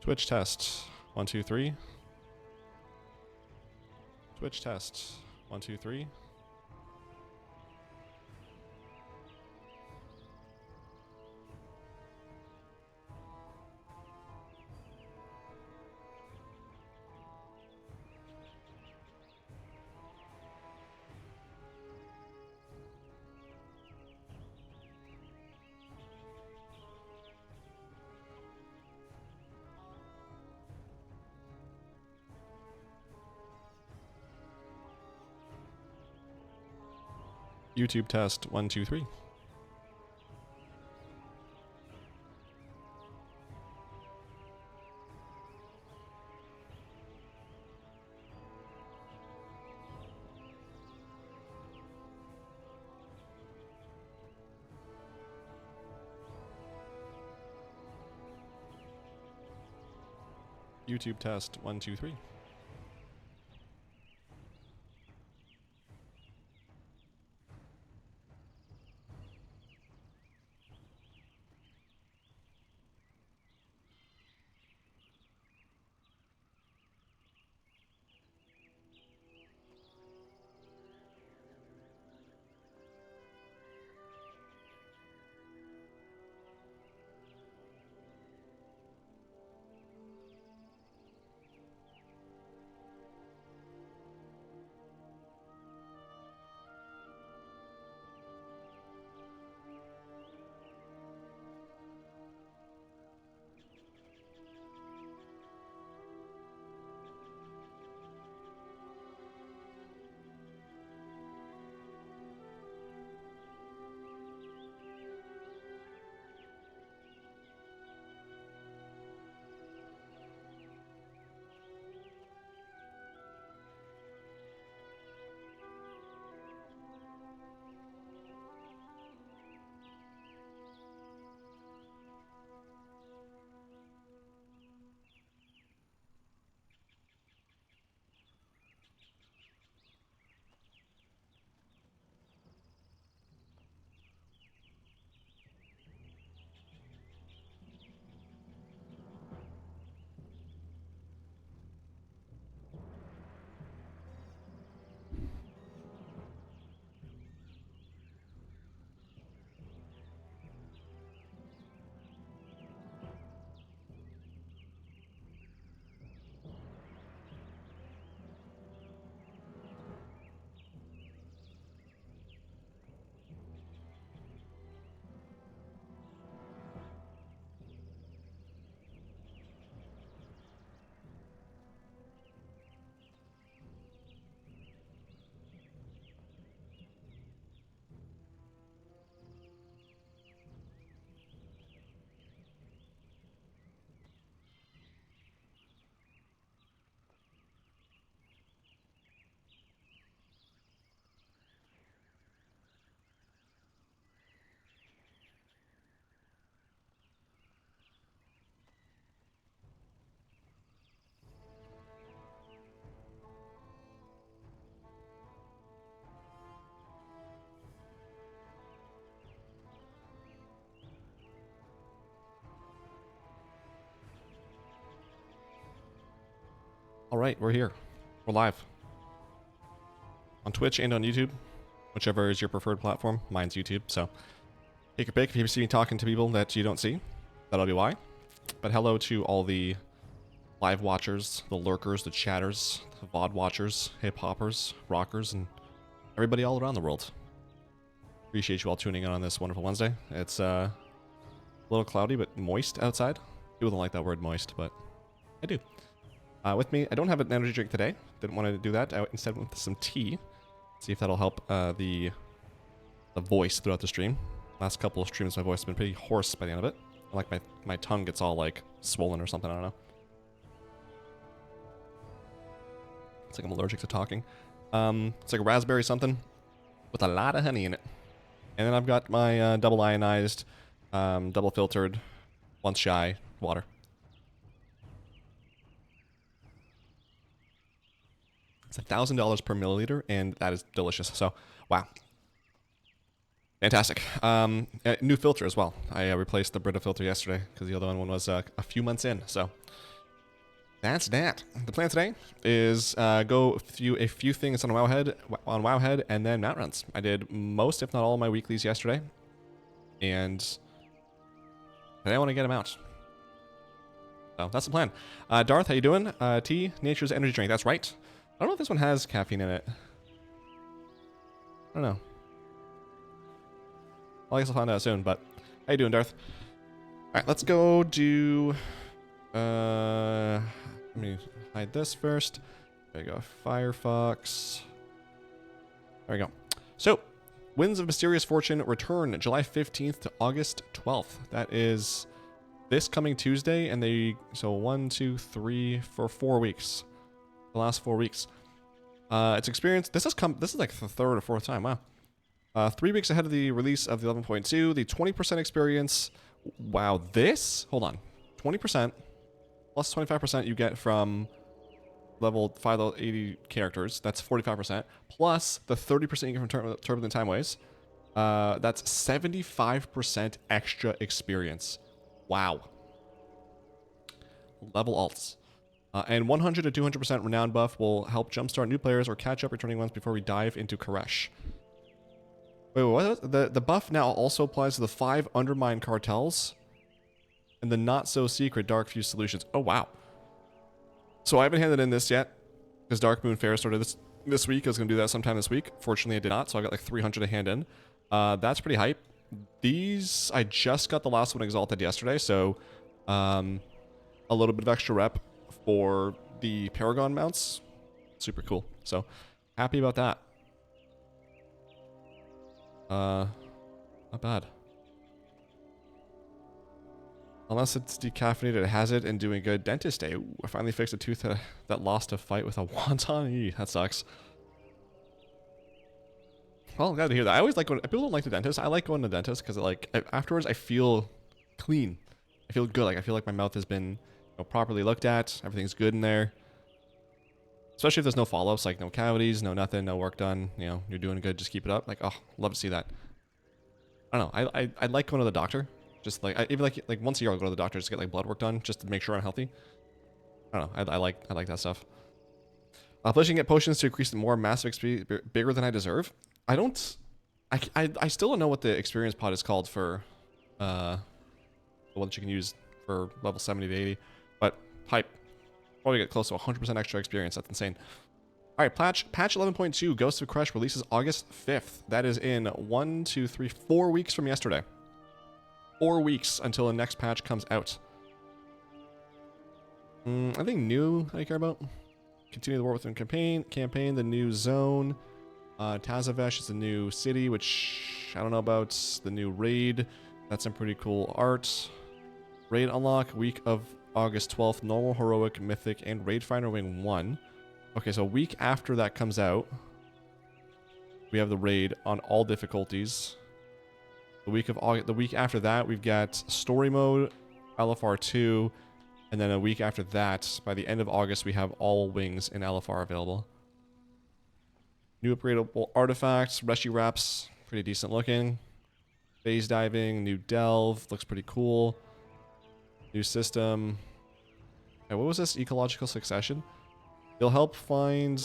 Twitch test. 1, 2, 3. Twitch test. 1, 2, 3. YouTube test 1, 2, 3. YouTube test 1, 2, 3. All right, we're here. We're live. On Twitch and on YouTube, whichever is your preferred platform. Mine's YouTube, so take your pick. If you see me talking to people that you don't see, that'll be why. But hello to all the live watchers, the lurkers, the chatters, the VOD watchers, hip-hoppers, rockers, and everybody all around the world. Appreciate you all tuning in on this wonderful Wednesday. It's a little cloudy, but moist outside. People don't like that word moist, but I do. With me, I don't have an energy drink today. Didn't want to do that. I instead went with some tea. See if that'll help the voice throughout the stream. Last couple of streams, my voice has been pretty hoarse by the end of it. Like my tongue gets all like swollen or something. I don't know. It's like I'm allergic to talking. It's like a raspberry something with a lot of honey in it. And then I've got my double ionized, double filtered, once shy water. It's $1,000 per milliliter, and that is delicious. So, wow. Fantastic. New filter as well. I replaced the Brita filter yesterday because the other one was a few months in. So, that's that. The plan today is go through a few things on Wowhead, and then Mount Runs. I did most, if not all, of my weeklies yesterday, and today I want to get them out. So that's the plan. Darth, how you doing? Tea, Nature's Energy Drink. That's right. I don't know if this one has caffeine in it. I don't know. Well, I guess I'll find out soon, but how you doing, Darth? Alright, let's go do... let me hide this first. There you go. Firefox. There we go. So, Winds of Mysterious Fortune return July 15th to August 12th. That is this coming Tuesday, and so 1, 2, 3, for 4 weeks. The last 4 weeks. It's experienced. This is like the third or fourth time. Wow. 3 weeks ahead of the release of the 11.2, the 20% experience. Wow, this? Hold on. 20% plus 25% you get from level 580 characters. That's 45%. Plus the 30% you get from Turbulent Timeways. That's 75% extra experience. Wow. Level alts. And 100 to 200% renown buff will help jumpstart new players or catch up returning ones before we dive into Koresh. Wait, what? The buff now also applies to the 5 Undermine cartels and the not-so-secret Dark Fuse solutions. Oh, wow. So I haven't handed in this yet because Dark Moon Fair started this week. I was going to do that sometime this week. Fortunately, I did not, so I got like 300 to hand in. That's pretty hype. These, I just got the last one exalted yesterday, so a little bit of extra rep for the Paragon mounts. Super cool. So happy about that. Not bad. Unless it's decaffeinated, it has it and doing good. Dentist day. Ooh, I finally fixed a tooth that lost a fight with a wonton. Eee, that sucks. Well, glad to hear that. I always like when people don't like the dentist. I like going to the dentist because afterwards I feel clean. I feel good. Like I feel like my mouth has been properly looked at. Everything's good in there. Especially if there's no follow-ups, like no cavities, no nothing, no work done. You're doing good. Just keep it up. Like, oh, love to see that. I don't know. I like going to the doctor. Just like even like once a year I'll go to the doctor just to get like blood work done just to make sure I'm healthy. I don't know. I like that stuff. Pushing at potions to increase more massive XP bigger than I deserve. I still don't know what the experience pod is called for the one that you can use for level 70 to 80. But hype. Probably get close to 100% extra experience. That's insane. Alright, patch 11.2 Ghost of Koresh releases August 5th. That is in 1, 2, 3, 4 weeks from yesterday. 4 weeks until the next patch comes out. I think new I care about. Continue the war within campaign, the new zone. Tazavesh is the new city, which I don't know about. The new raid. That's some pretty cool art. Raid unlock week of August 12th. Normal, heroic, mythic, and raid finder wing 1. Okay, so a week after that comes out, we have the raid on all difficulties. The week after that, we've got story mode, LFR 2, and then a week after that, by the end of August, we have all wings in LFR available. New upgradable artifacts, Reshi wraps, pretty decent looking. Phase diving, new delve, looks pretty cool. New system. What was this? Ecological succession? You'll help find...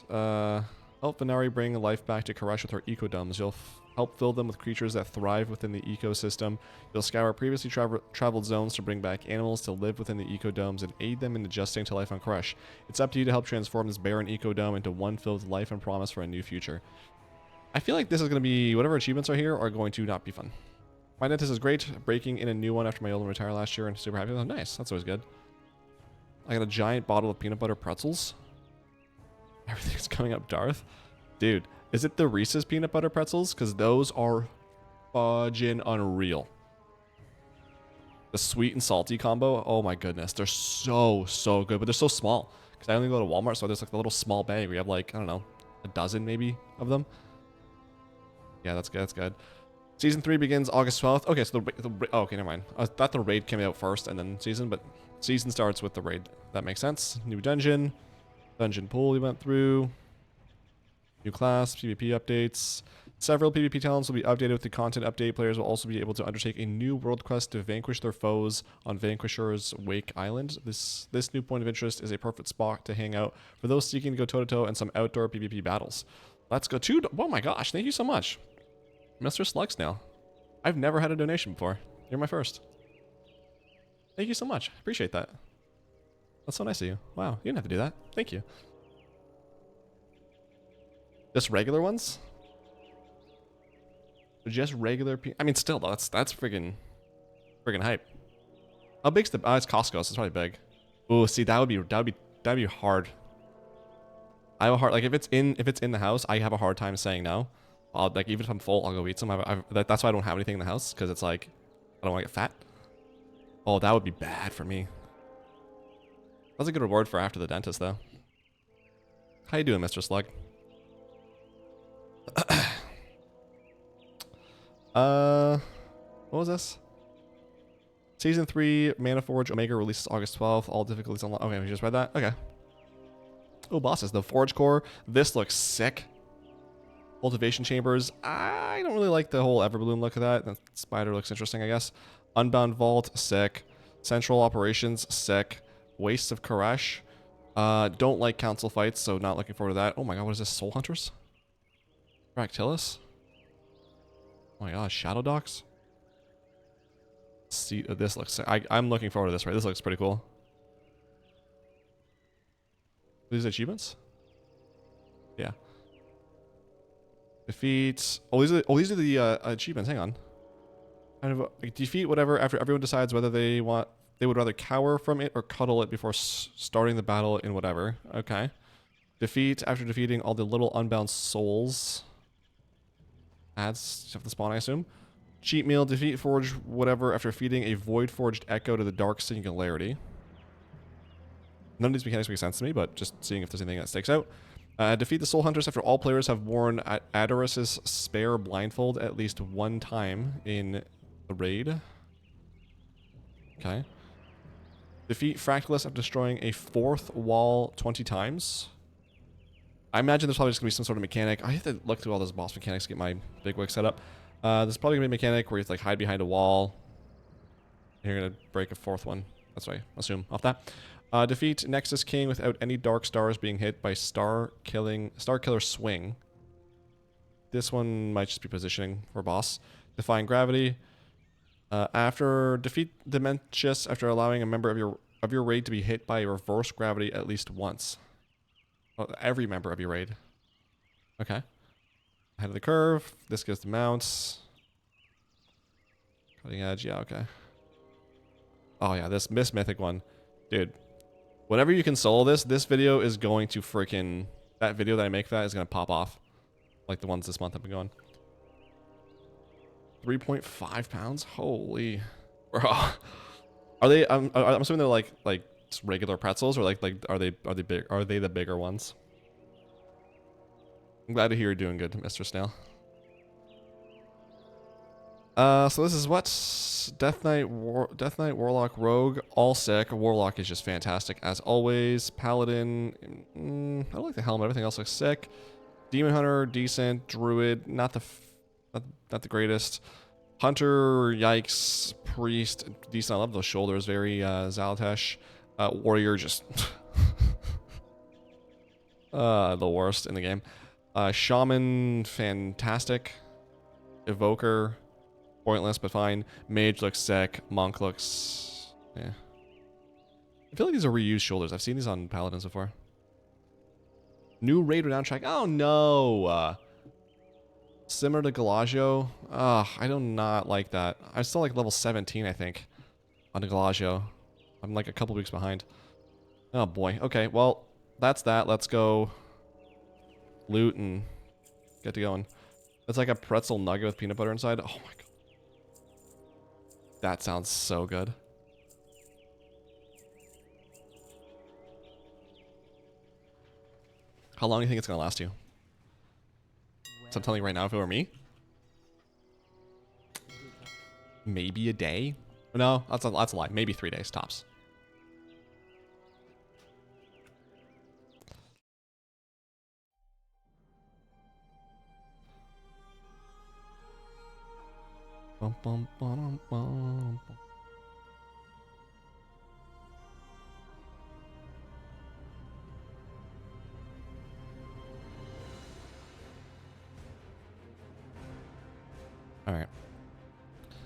help Venari bring life back to Koresh with her ecodomes. You'll help fill them with creatures that thrive within the ecosystem. You'll scour previously traveled zones to bring back animals to live within the ecodomes and aid them in adjusting to life on Koresh. It's up to you to help transform this barren ecodome into one filled with life and promise for a new future. I feel like this is going to be... whatever achievements are here are going to not be fun. My dentist is great. Breaking in a new one after my old one retired last year and super happy with it. Nice. That's always good. I got a giant bottle of peanut butter pretzels. Everything's coming up, Darth. Dude, is it the Reese's peanut butter pretzels? Because those are fudging unreal. The sweet and salty combo. Oh my goodness. They're so good. But they're so small. Because I only go to Walmart, so there's like a little small bag. We have like, I don't know, a dozen maybe of them. Yeah, that's good. That's good. Season 3 begins August 12th. Okay, so oh, okay, never mind. I thought the raid came out first and then season, but season starts with the raid. That makes sense. New dungeon. Dungeon pool we went through. New class, PvP updates. Several PvP talents will be updated with the content update. Players will also be able to undertake a new world quest to vanquish their foes on Vanquisher's Wake Island. This new point of interest is a perfect spot to hang out for those seeking to go toe-to-toe in some outdoor PvP battles. Let's go to... Oh my gosh, thank you so much. Mr. Slug Snail. I've never had a donation before. You're my first. Thank you so much. Appreciate that. That's so nice of you. Wow, you didn't have to do that. Thank you. Just regular ones? Just regular I mean, still though, that's friggin' hype. How big's the? Oh, it's Costco. So it's probably big. Oh, see, that'd be hard. I have a hard like if it's in the house, I have a hard time saying no. Like even if I'm full, I'll go eat some. That's why I don't have anything in the house, because it's like I don't want to get fat. Oh, that would be bad for me. That's a good reward for after the dentist, though. How you doing, Mr. Slug? What was this? Season 3, Mana Forge Omega releases August 12th. All difficulties unlocked. Okay, we just read that. Okay. Oh, bosses. The Forge Core. This looks sick. Cultivation Chambers. I don't really like the whole Everbloom look of that. The spider looks interesting, I guess. Unbound Vault. Sick. Central Operations. Sick. Wastes of Koresh. Don't like council fights, so not looking forward to that. Oh my god, what is this? Soul Hunters? Fractilis? Oh my god, Shadow Docks? See, this looks... I'm looking forward to this, right? This looks pretty cool. These achievements? Yeah. Defeat... Oh, these are the achievements. Hang on. Kind of defeat whatever after everyone decides whether they would rather cower from it or cuddle it before starting the battle in whatever. Okay. Defeat after defeating all the little unbound souls. Adds stuff to spawn, I assume. Cheat meal. Defeat forge whatever after feeding a void forged echo to the dark singularity. None of these mechanics make sense to me, but just seeing if there's anything that sticks out. Defeat the soul hunters after all players have worn Antorus's spare blindfold at least one time in the raid. Okay. Defeat Fractilis after destroying a fourth wall 20 times. I imagine there's probably just going to be some sort of mechanic. I have to look through all those boss mechanics to get my big wig set up. There's probably going to be a mechanic where you have to like hide behind a wall. And you're going to break a fourth one. That's what I assume off that. Defeat Nexus King without any dark stars being hit by Star Killer Swing. This one might just be positioning for boss. Defying Gravity. After defeat Dementius after allowing a member of your raid to be hit by reverse gravity at least once. Oh, every member of your raid. Okay. Ahead of the curve. This goes to mounts. Cutting edge. Yeah. Okay. Oh yeah, this Mythic one, dude. Whenever you can solo this video is going to freaking... That video that I make for that is going to pop off. Like the ones this month have been going. 3.5 pounds? Holy... Bro. Are they... I'm assuming they're like just regular pretzels, or like are they the bigger ones? I'm glad to hear you're doing good, Mr. Snail. So this is what? Death Knight, Warlock, Rogue, all sick. Warlock is just fantastic as always. Paladin, I don't like the helmet. Everything else looks sick. Demon Hunter, decent. Druid, not the greatest. Hunter, yikes. Priest, decent. I love those shoulders. Very Zalatesh. Warrior, just the worst in the game. Shaman, fantastic. Evoker, pointless but fine. Mage looks sick. Monk looks... yeah. I feel like these are reused shoulders. I've seen these on Paladins before. New raid renown track. Oh no! Similar to Galagio. I do not like that. I'm still like level 17, I think, on the Galagio. I'm like a couple weeks behind. Oh boy. Okay, well, that's that. Let's go loot and get to going. It's like a pretzel nugget with peanut butter inside. Oh my god. That sounds so good. How long do you think it's going to last you? So I'm telling you right now, if it were me, maybe a day? No, that's a lie. Maybe 3 days tops. Bum, bum, bum, bum, bum. All right.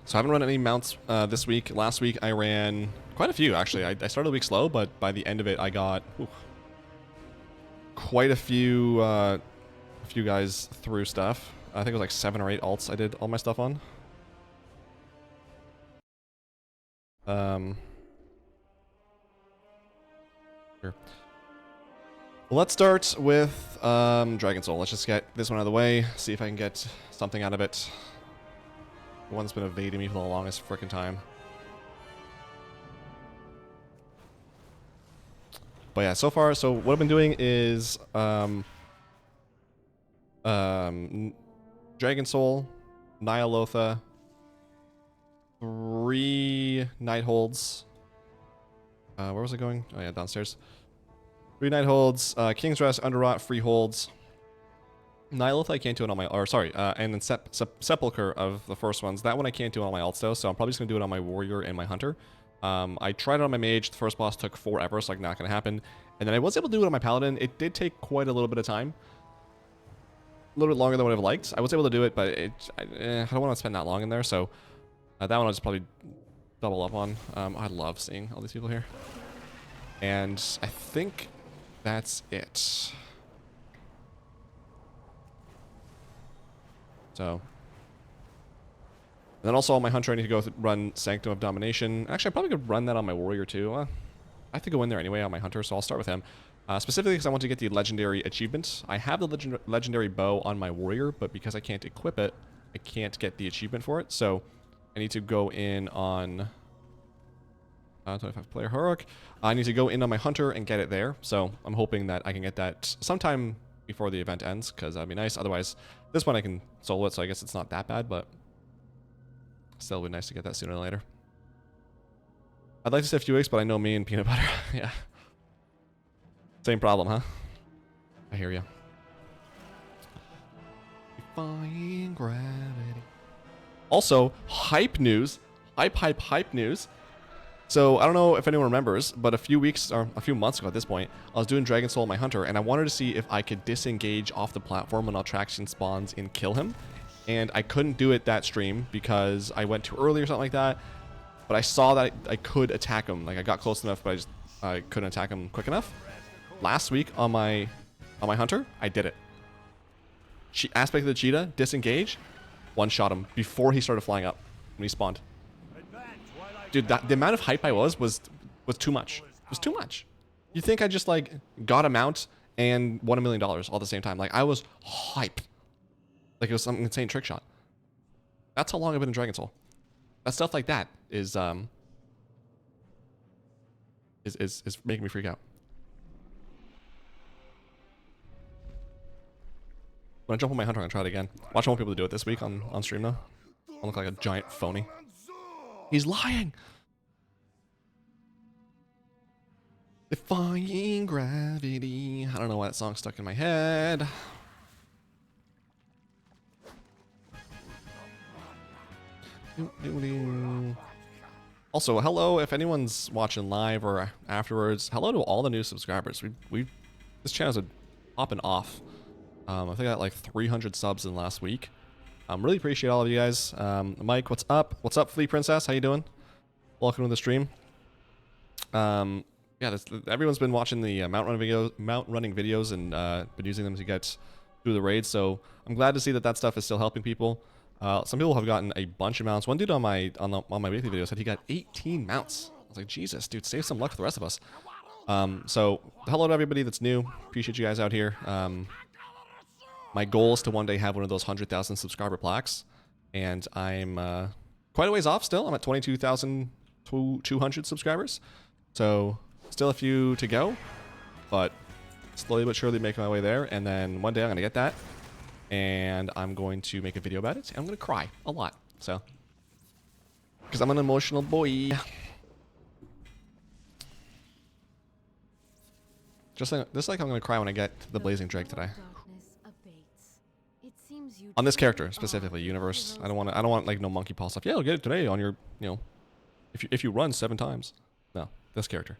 So I haven't run any mounts this week. Last week I ran quite a few, actually. I started the week slow, but by the end of it I got quite a few guys through stuff. I think it was like 7 or 8 alts I did all my stuff on. Sure. Let's start with Dragon Soul. Let's just get this one out of the way, see if I can get something out of it. The one that's been evading me for the longest frickin' time. But yeah, so far, so what I've been doing is Dragon Soul, Ny'alotha, 3 Nightholds. Where was I going? Oh yeah, downstairs. 3 Nightholds, King's Rest, Underrot, Freeholds. Ny'alotha I can't do it on my, or sorry, and then Sepulcher of the first ones. That one I can't do on my alts though, so I'm probably just gonna do it on my warrior and my hunter. I tried it on my mage. The first boss took forever, so like not gonna happen. And then I was able to do it on my paladin. It did take quite a little bit of time, a little bit longer than what I've liked. I was able to do it, but I don't want to spend that long in there, so that one I'll just probably double up on. I love seeing all these people here, and I think that's it. So, and then also on my hunter, I need to go run Sanctum of Domination. Actually, I probably could run that on my warrior too. I have to go in there anyway on my hunter, so I'll start with him. Specifically because I want to get the legendary achievement. I have the legendary bow on my warrior, but because I can't equip it, I can't get the achievement for it. So I need to go in on 25 player heroic. I need to go in on my hunter and get it there. So I'm hoping that I can get that sometime before the event ends, because that'd be nice. Otherwise, this one I can solo it, so I guess it's not that bad, but still would be nice to get that sooner than later. I'd like to say a few weeks, but I know me and peanut butter. Yeah. Same problem, huh? I hear ya. Defying gravity. Also, hype news. Hype news. So, I don't know if anyone remembers, but a few weeks, or a few months ago at this point, I was doing Dragon Soul on my hunter, and I wanted to see if I could disengage off the platform when attraction spawns and kill him. And I couldn't do it that stream because I went too early or something like that. But I saw that I could attack him. Like, I got close enough, but I couldn't attack him quick enough. Last week on my hunter, I did it. Aspect of the cheetah, disengage, one-shot him before he started flying up when he spawned. Dude, the amount of hype I was too much. It was too much. You think I just, like, got a mount and won $1 million all at the same time. Like, I was hype. Like, it was some insane trick shot. That's how long I've been in Dragon Soul. That stuff like that is making me freak out. When I jump on my hunter, I'm gonna try it again. Watch more people do it this week on stream though. I look like a giant phony. He's lying! Defying gravity. I don't know why that song's stuck in my head. Also, hello if anyone's watching live or afterwards. Hello to all the new subscribers. This channel's been popping off. I think I got like 300 subs in the last week. Really appreciate all of you guys. Mike, what's up? What's up, Flea Princess? How you doing? Welcome to the stream. Yeah, everyone's been watching the mount running videos and been using them to get through the raids. So I'm glad to see that stuff is still helping people. Some people have gotten a bunch of mounts. One dude on my weekly video said he got 18 mounts. I was like, Jesus, dude, save some luck for the rest of us. So hello to everybody that's new. Appreciate you guys out here. My goal is to one day have one of those 100,000 subscriber plaques, and I'm quite a ways off still. I'm at 22,200 subscribers, so still a few to go, but slowly but surely making my way there. And then one day I'm gonna get that, and I'm going to make a video about it, and I'm gonna cry a lot, so because I'm an emotional boy. Just like I'm gonna cry when I get the Blazing Drake today. On this character specifically, universe. I don't want like no monkey paw stuff. Yeah, you'll get it today on your, you know, if you run 7 times. No, this character.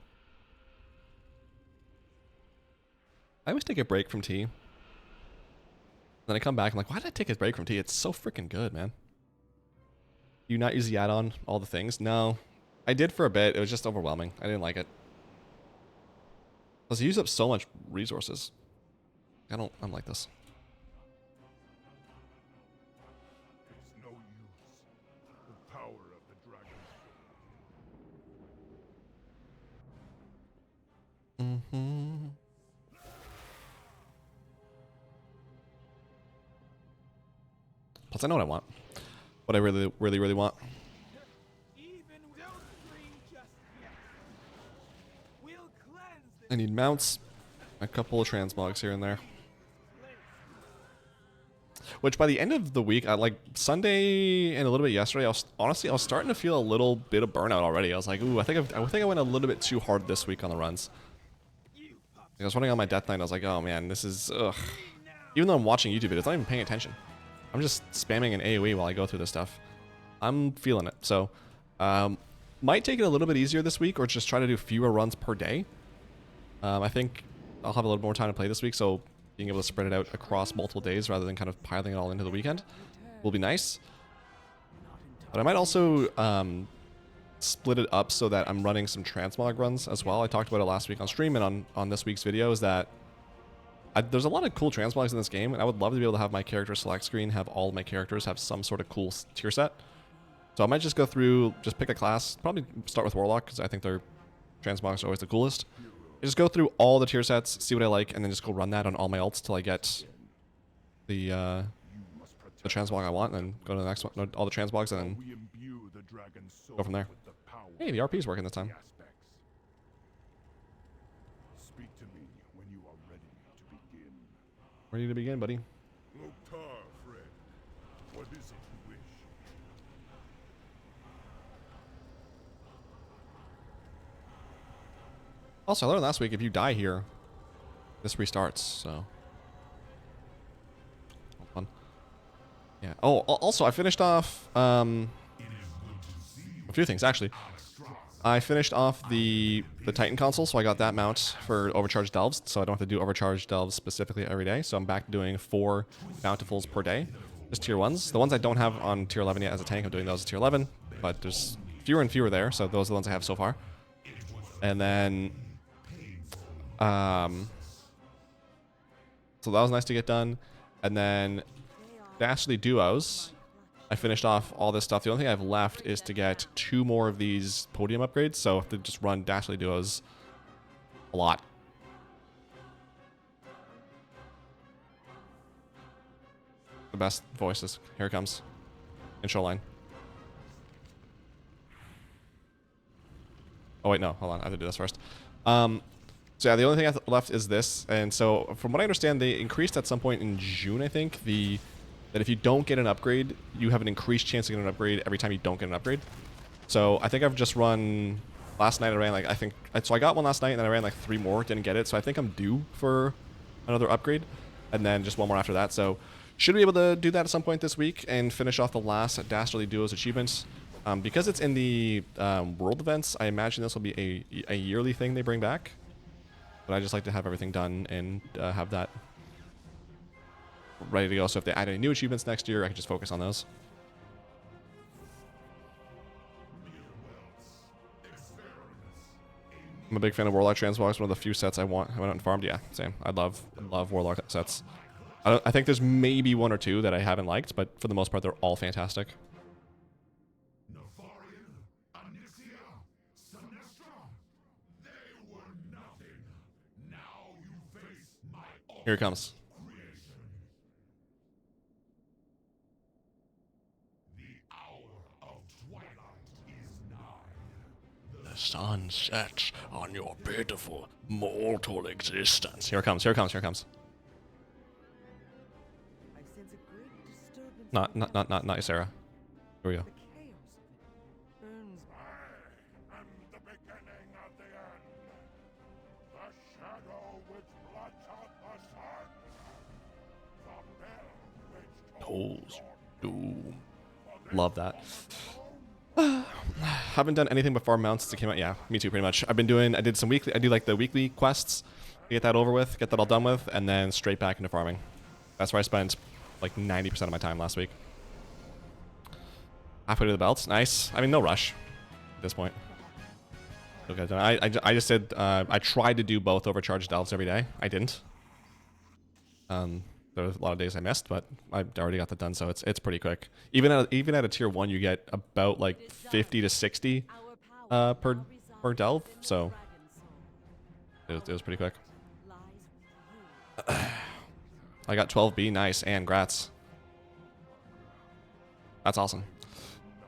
I always take a break from tea. Then I come back, I'm like, why did I take a break from tea? It's so freaking good, man. You not use the add-on, all the things? No. I did for a bit. It was just overwhelming. I didn't like it. Plus, you use up so much resources. I don't like this. It's no use. The power of the dragon. Mm-hmm. Plus, I know what I want. What I really, really, really want. I need mounts, a couple of transmogs here and there. Which by the end of the week, like Sunday and a little bit yesterday, I was starting to feel a little bit of burnout already. I was like, ooh, I think I went a little bit too hard this week on the runs. I was running on my death knight. I was like, oh man, this is ugh. Even though I'm watching YouTube videos, I'm not even paying attention. I'm just spamming an AoE while I go through this stuff. I'm feeling it. So, might take it a little bit easier this week, or just try to do fewer runs per day. I think I'll have a little more time to play this week, so being able to spread it out across multiple days rather than kind of piling it all into the weekend will be nice. But I might also split it up so that I'm running some transmog runs as well. I talked about it last week on stream and on this week's video, is that there's a lot of cool transmogs in this game, and I would love to be able to have my character select screen, have all of my characters have some sort of cool tier set. So I might just go through, just pick a class, probably start with Warlock, because I think their transmogs are always the coolest. Just go through all the tier sets, see what I like, and then just go run that on all my ults till I get the transmog I want, and then go to the next one, all the transmogs, and then go from there. Hey, the RP's working this time. Speak to me when you are ready to begin. Ready to begin, buddy. Loktar, friend. What is it you wish? Also, I learned last week, if you die here, this restarts, so. Fun. Yeah. Oh, also, I finished off a few things, actually. I finished off the Titan console, so I got that mount for overcharged delves, so I don't have to do overcharged delves specifically every day. So I'm back to doing 4 bountifuls per day, just tier 1s. The ones I don't have on tier 11 yet as a tank, I'm doing those as tier 11, but there's fewer and fewer there, so those are the ones I have so far. And then, so that was nice to get done. And then Dastardly Duos, I finished off all this stuff. The only thing I have left is to get 2 more of these podium upgrades, so I have to just run Dastardly Duos a lot. The best voices. Here it comes. Intro line. Oh wait, no, hold on. I have to do this first. So yeah, the only thing I have left is this, and so from what I understand, they increased at some point in June, I think, that if you don't get an upgrade, you have an increased chance of getting an upgrade every time you don't get an upgrade. So I think I've just run, last night I ran like, so I got one last night and then I ran like 3 more, didn't get it. So I think I'm due for another upgrade and then just 1 more after that. So should be able to do that at some point this week and finish off the last Dastardly Duos achievements. Because it's in the world events, I imagine this will be a yearly thing they bring back. But I just like to have everything done and have that ready to go. So if they add any new achievements next year, I can just focus on those. I'm a big fan of Warlock Transmogs. One of the few sets I went out and farmed. Yeah, same. I love Warlock sets. I think there's maybe 1 or 2 that I haven't liked, but for the most part, they're all fantastic. Here it comes. The sun sets on your pitiful mortal existence. Here it comes, here it comes, here it comes. Not Sarah. Here we go. Echoes. Doom. Love that. Haven't done anything before mounts since it came out. Yeah, me too, pretty much. I did some weekly, I do like the weekly quests, get that over with, get that all done with, and then straight back into farming. That's where I spent like 90% of my time last week. Halfway to the belts, nice. I mean, no rush at this point. Okay, I just did, I tried to do both overcharged delves every day. I didn't. There were a lot of days I missed, but I already got that done, so it's pretty quick. Even at a tier 1, you get about like 50 to 60 per delve, so it was pretty quick. I got 12B, nice, and grats. That's awesome.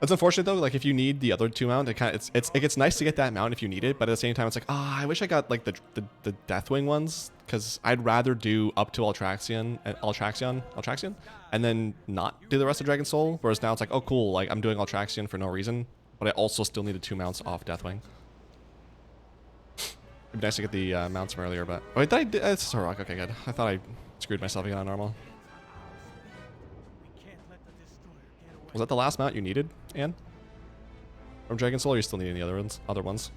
It's unfortunate though, like if you need the other 2 mount, it gets nice to get that mount if you need it, but at the same time it's like, I wish I got like the Deathwing ones, because I'd rather do up to Altraxion, and then not do the rest of Dragon Soul, whereas now it's like, oh cool, like I'm doing Altraxion for no reason, but I also still needed 2 mounts off Deathwing. It'd be nice to get the mounts from earlier, but... Oh, wait, it's Sureki, okay, good. I thought I screwed myself again on normal. Was that the last mount you needed, Anne? From Dragon Soul, or you still needing the other ones?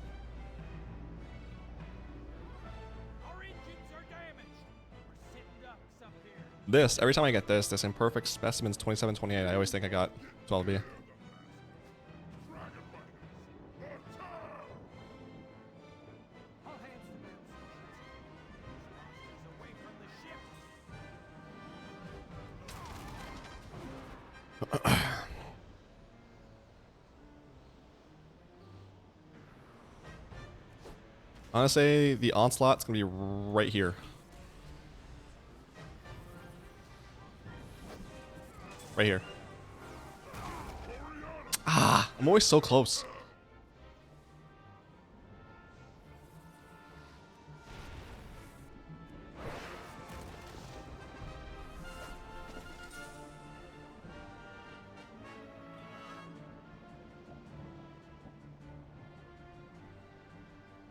This, every time I get this Imperfect Specimens 2728, I always think I got 12B. Honestly, the Onslaught's gonna be right here. Right here. I'm always so close.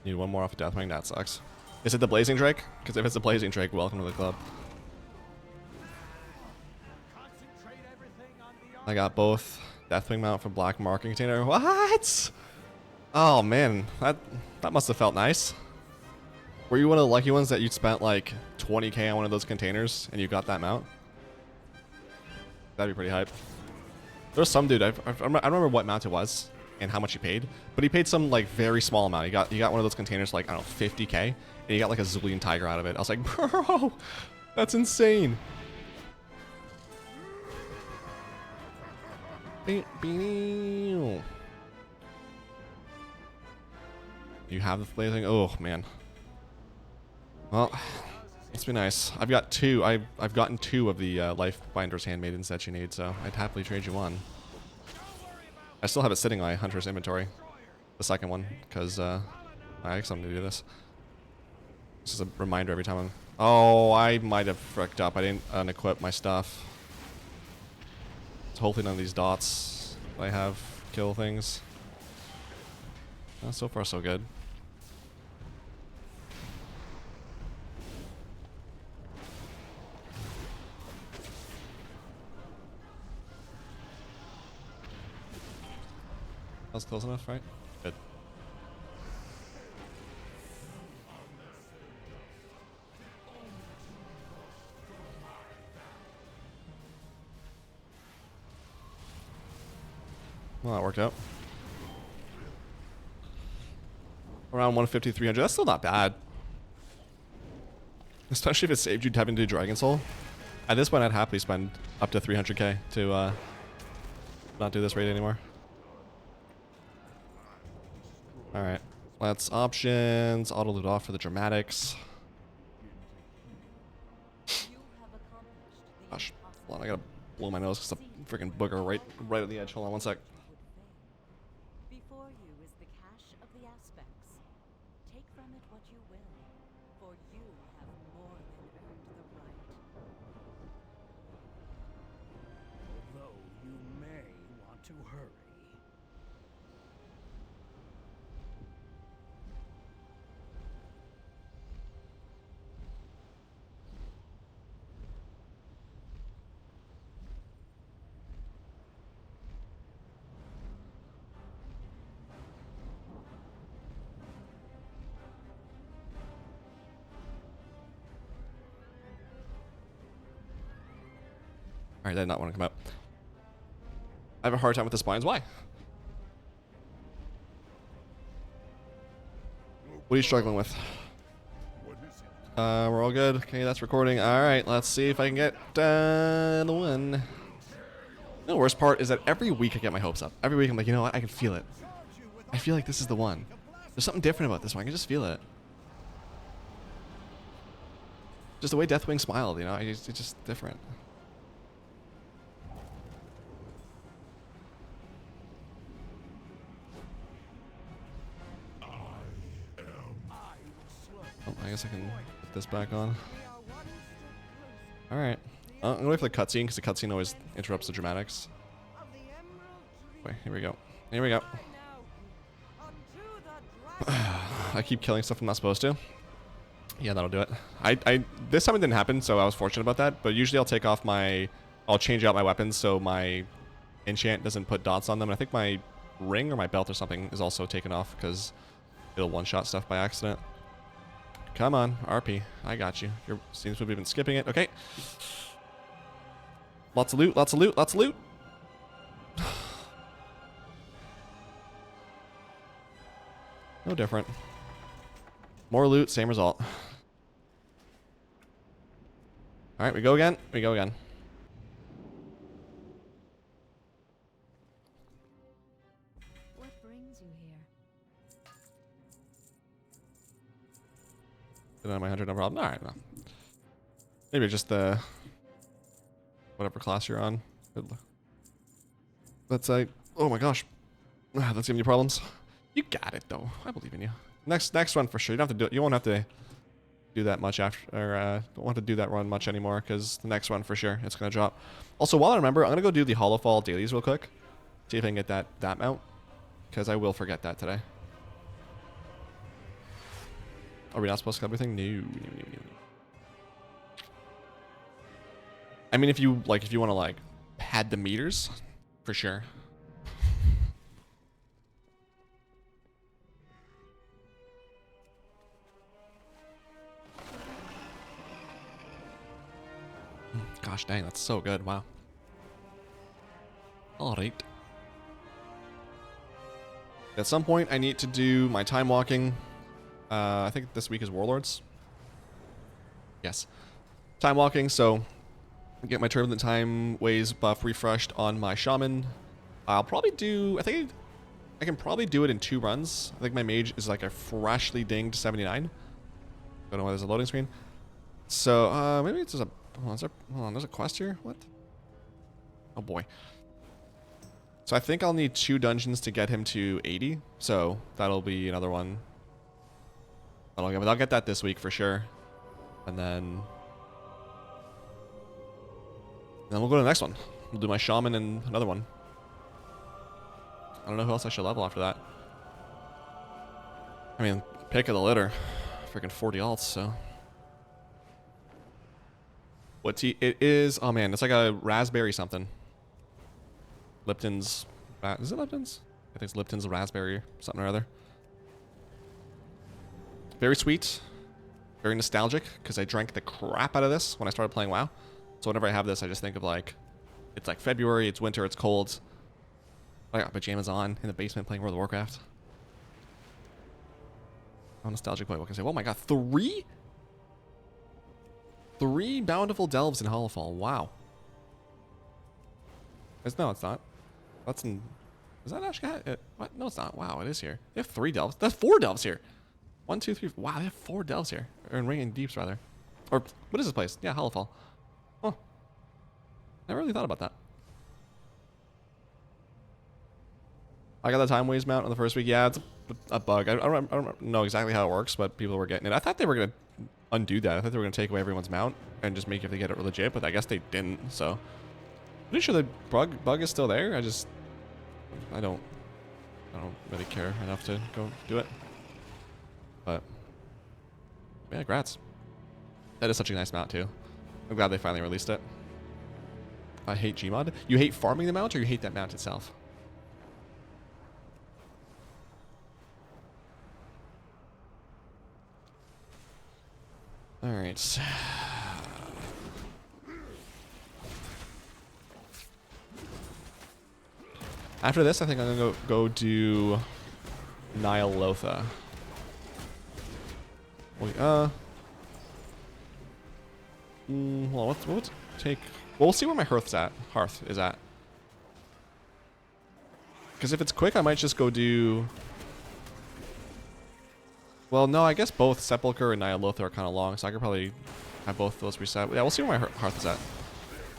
Need one more off of Deathwing, that sucks. Is it the Blazing Drake? Because if it's the Blazing Drake, welcome to the club. I got both Deathwing mount from Black Marking Container. What? Oh man, that must have felt nice. Were you one of the lucky ones that you spent like 20k on one of those containers and you got that mount? That'd be pretty hype. There's some dude, I don't remember what mount it was and how much he paid, but he paid some like very small amount. He got one of those containers like, I don't know, 50k, and he got like a Zulian Tiger out of it. I was like, bro, that's insane. You have the blazing. Oh man. Well, it's been nice. I've got 2. I've gotten 2 of the Life Binder's Handmaidens that you need, so I'd happily trade you one. I still have it sitting on my Hunter's inventory, the second one, because I have something to do this. This is a reminder every time I'm... Oh, I might have fricked up. I didn't unequip my stuff. So hopefully none of these dots I have kill things. So far so good. That was close enough, right? Good. Well, that worked out. Around 150, 300. That's still not bad. Especially if it saved you having to do Dragon Soul. At this point, I'd happily spend up to 300k to not do this raid anymore. Alright. Let's options. Auto loot off for the dramatics. Gosh. Hold on, I gotta blow my nose because the freaking booger right at the edge. Hold on one sec. Before you is the cache of the aspects. Take from it what you will, for you have more than earned the right. Although you may want to hurry. Alright, that did not want to come out. I have a hard time with the spines. Why? What are you struggling with? What is it? We're all good. Okay, that's recording. Alright, let's see if I can get the win. The worst part is that every week I get my hopes up. Every week I'm like, you know what? I can feel it. I feel like this is the one. There's something different about this one. I can just feel it. Just the way Deathwing smiled, you know? It's just different. Oh, I guess I can put this back on. Alright. I'm gonna wait for the cutscene, because the cutscene always interrupts the dramatics. Wait, here we go. Here we go. I keep killing stuff I'm not supposed to. Yeah, that'll do it. This time it didn't happen, so I was fortunate about that. But usually I'll take off I'll change out my weapons so my enchant doesn't put dots on them. And I think my ring or my belt or something is also taken off because it'll one-shot stuff by accident. Come on, RP. I got you. Seems to have been skipping it. Okay. Lots of loot, lots of loot, lots of loot. No different. More loot, same result. Alright, we go again. We go again. What brings you here? Did I my 100 no problem? Alright, no. Maybe just the whatever class you're on. Let's say, oh my gosh. That's giving you problems. You got it though. I believe in you. Next run for sure. You don't have to do it. You won't have to do that much after, or don't want to do that run much anymore because the next one for sure it's gonna drop. Also, while I remember, I'm gonna go do the Hallowfall dailies real quick. See if I can get that mount, because I will forget that today. Are we not supposed to cut everything? No. I mean, if you want to like pad the meters, for sure. Gosh dang, that's so good. Wow. Alright. At some point, I need to do my time walking. I think this week is Warlords. Yes. Time walking, so get my Turbulent Time Ways buff refreshed on my Shaman. I'll probably do... I think I can probably do it in 2 runs. I think my Mage is like a freshly dinged 79. Don't know why there's a loading screen. So, maybe it's just a... Hold on, there's a quest here? What? Oh boy. So I think I'll need 2 dungeons to get him to 80. So that'll be another one. But I'll get that this week for sure. And then we'll go to the next one. We'll do my Shaman and another one. I don't know who else I should level after that. I mean, pick of the litter. Freaking 40 alts, so... What tea? It is... Oh, man. It's like a raspberry something. Lipton's... Is it Lipton's? I think it's Lipton's raspberry or something or other. Very sweet. Very nostalgic, because I drank the crap out of this when I started playing WoW. So whenever I have this, I just think of like... It's like February, it's winter, it's cold. I got pajamas on in the basement playing World of Warcraft. Oh, nostalgic boy. What can I say? Oh my god, 3? 3 bountiful delves in Hallowfall. Wow. No, it's not. That's in... Is that actually... What? No, it's not. Wow, it is here. They have 3 delves. That's 4 delves here. 1, 2, 3... Wow, they have 4 delves here. Or in Ringing Deeps, rather. Or, what is this place? Yeah, Hallowfall. Oh. Never really thought about that. I got the Time Ways mount on the first week. Yeah, it's a bug. I don't know exactly how it works, but people were getting it. I thought they were going to undo that. I thought they were going to take away everyone's mount and just make it if they get it legit, but I guess they didn't, so... Pretty sure the bug is still there. I don't really care enough to go do it. But... Yeah, grats. That is such a nice mount, too. I'm glad they finally released it. I hate Gmod. You hate farming the mount, or you hate that mount itself? Alright. After this, I think I'm gonna go do Ny'alotha. Wait, well, what's take? Well, we'll see where my hearth is at. Because if it's quick, I might just go do. Well, no, I guess both Sepulcher and Ny'alotha are kind of long, so I could probably have both of those reset. Yeah, we'll see where my hearth is at.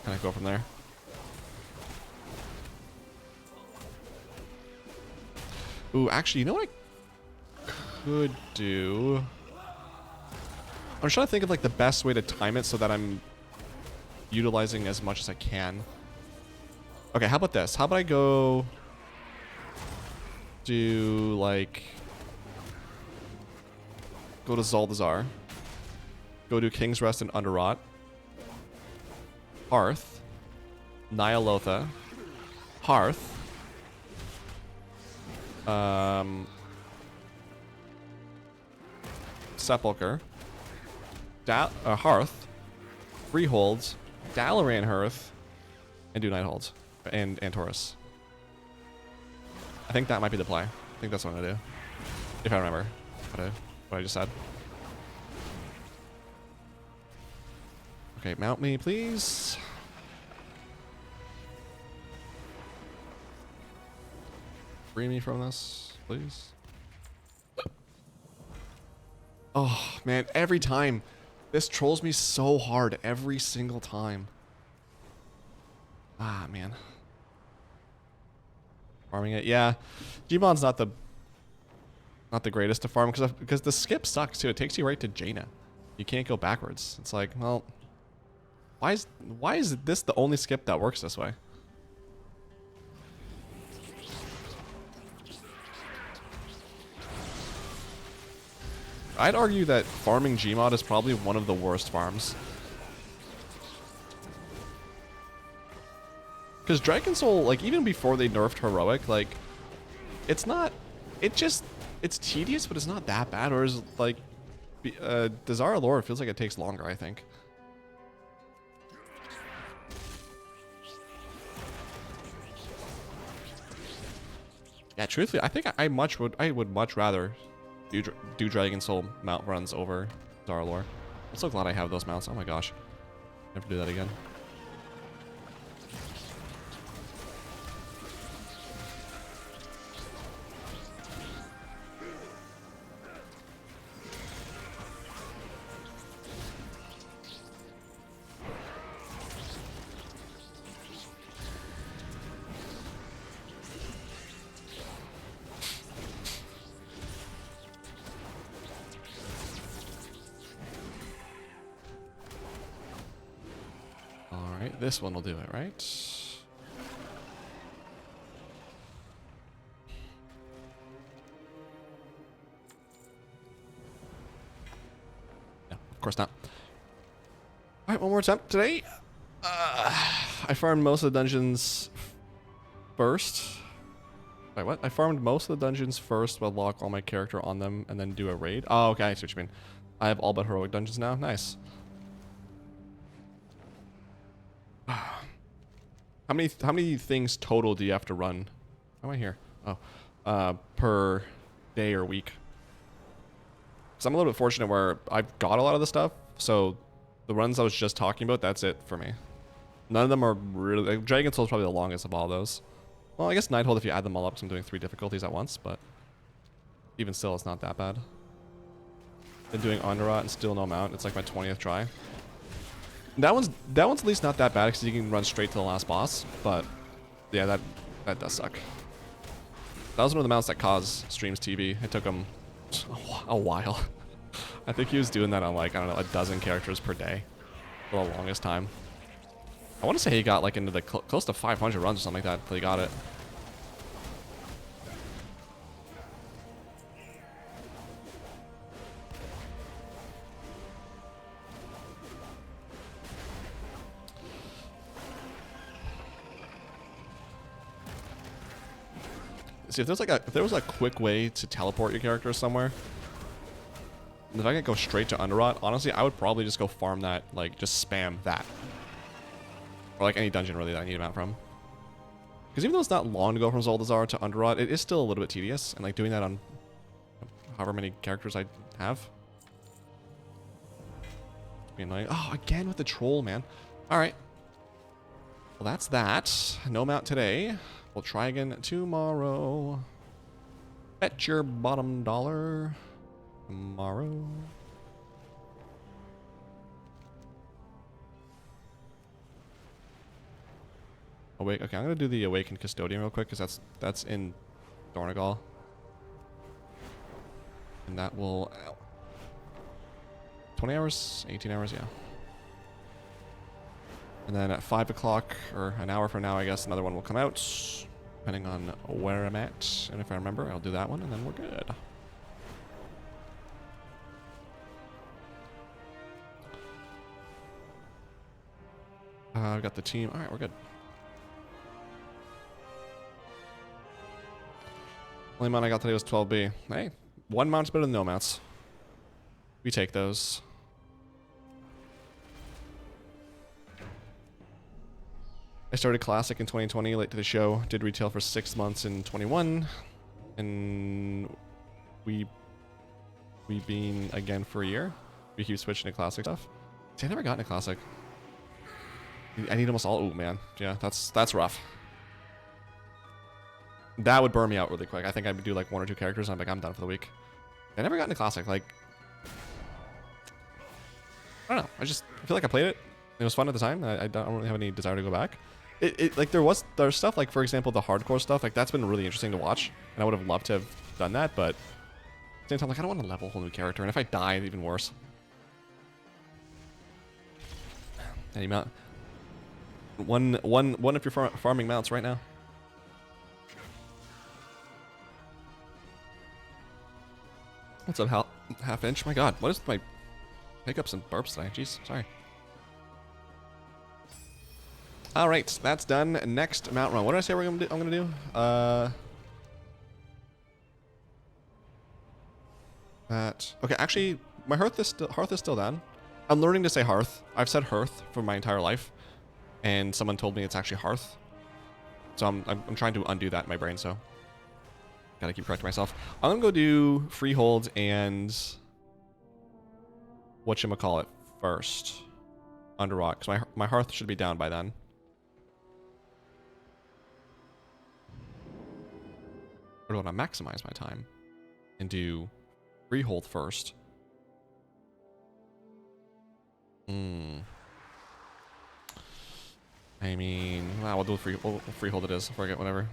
Kind of go from there. Ooh, actually, you know what I could do? I'm trying to think of like the best way to time it so that I'm utilizing as much as I can. Okay, how about this? How about I go do like go to Zuldazar, go to King's Rest and Underrot, Hearth, Ny'alotha, Hearth, Sepulcher, Hearth, Freehold, Dalaran Hearth, and do Nighthold and Antorus. I think that might be the play. I think that's what I'm gonna do, if I remember what I just said. Okay, mount me, please. Free me from this, please. Oh, man, every time. This trolls me so hard every single time. Ah, man. Farming it, yeah. Gmon's not the greatest to farm because the skip sucks too. It takes you right to Jaina. You can't go backwards. It's like, well, why is this the only skip that works this way? I'd argue that farming Gmod is probably one of the worst farms. Because Dragon Soul, like, even before they nerfed Heroic, like, it's not... It's tedious, but it's not that bad. Whereas, like, Desire Lore, it feels like it takes longer, I think. Yeah, truthfully, I think I would much rather do Dragon Soul mount runs over Desire Lore. I'm so glad I have those mounts. Oh my gosh. Never do that again. This one will do it, right? No, of course not. Alright, one more attempt today. I farmed most of the dungeons first. Wait, what? I farmed most of the dungeons first, but lock all my character on them and then do a raid. Oh, okay, I see what you mean. I have all but heroic dungeons now. Nice. How many things total do you have to run? How am I here? Oh, per day or week. Because I'm a little bit fortunate where I've got a lot of the stuff. So the runs I was just talking about, that's it for me. None of them are really... Like, Dragon Soul is probably the longest of all those. Well, I guess Nighthold if you add them all up, because I'm doing 3 difficulties at once, but even still, it's not that bad. Been doing Underrot and still no mount. It's like my 20th try. That one's at least not that bad because you can run straight to the last boss, but yeah, that does suck. That was one of the mounts that caused Streams TV. It took him a while. I think he was doing that on like, I don't know, 12 characters per day for the longest time. I want to say he got like into the close to 500 runs or something like that until he got it. See, if there was a quick way to teleport your character somewhere, and if I could go straight to Underrot, honestly, I would probably just go farm that, like, just spam that. Or like any dungeon really that I need him out from. Because even though it's not long to go from Zuldazar to Underrot, it is still a little bit tedious. And like doing that on however many characters I have. Being like, oh, again with the troll, man. Alright. Well, that's that. No mount today. We'll try again tomorrow. Bet your bottom dollar. Tomorrow. Awake. Okay, I'm gonna do the Awakened Custodian real quick because that's in Dornegal. And that will 20 hours, 18 hours, yeah. And then at 5 o'clock, or an hour from now, I guess, another one will come out, depending on where I'm at. And if I remember, I'll do that one, and then we're good. I've got the team. All right, we're good. Only mount I got today was 12B. Hey, one mount's better than no mounts. We take those. I started Classic in 2020, late to the show. Did retail for 6 months in 21. And we been again for a year. We keep switching to Classic stuff. See, I never got into Classic. I need almost all. Oh, man. Yeah, that's rough. That would burn me out really quick. I think I would do like 1 or 2 characters and I'm like, I'm done for the week. I never got into Classic. Like, I don't know. I feel like I played it. It was fun at the time. I don't really have any desire to go back. Like there's stuff like, for example, the hardcore stuff. Like that's been really interesting to watch, and I would have loved to have done that. But at the same time, like I don't want to level a whole new character, and if I die, it's even worse. Any mount? One if you're farming mounts right now. What's up, half inch? My God, what is my hiccups and burps today? Jeez, sorry. All right, that's done. Next Mount Run. What did I say I'm gonna do? Okay, actually, my hearth is still down. I'm learning to say hearth. I've said hearth for my entire life, and someone told me it's actually hearth. So I'm trying to undo that in my brain. So gotta keep correcting myself. I'm gonna go do Freehold and whatchamacallit first. Underrot, because my hearth should be down by then. Or do I want to maximize my time and do Freehold first? I mean, wow, we'll do Freehold it is. Forget whatever.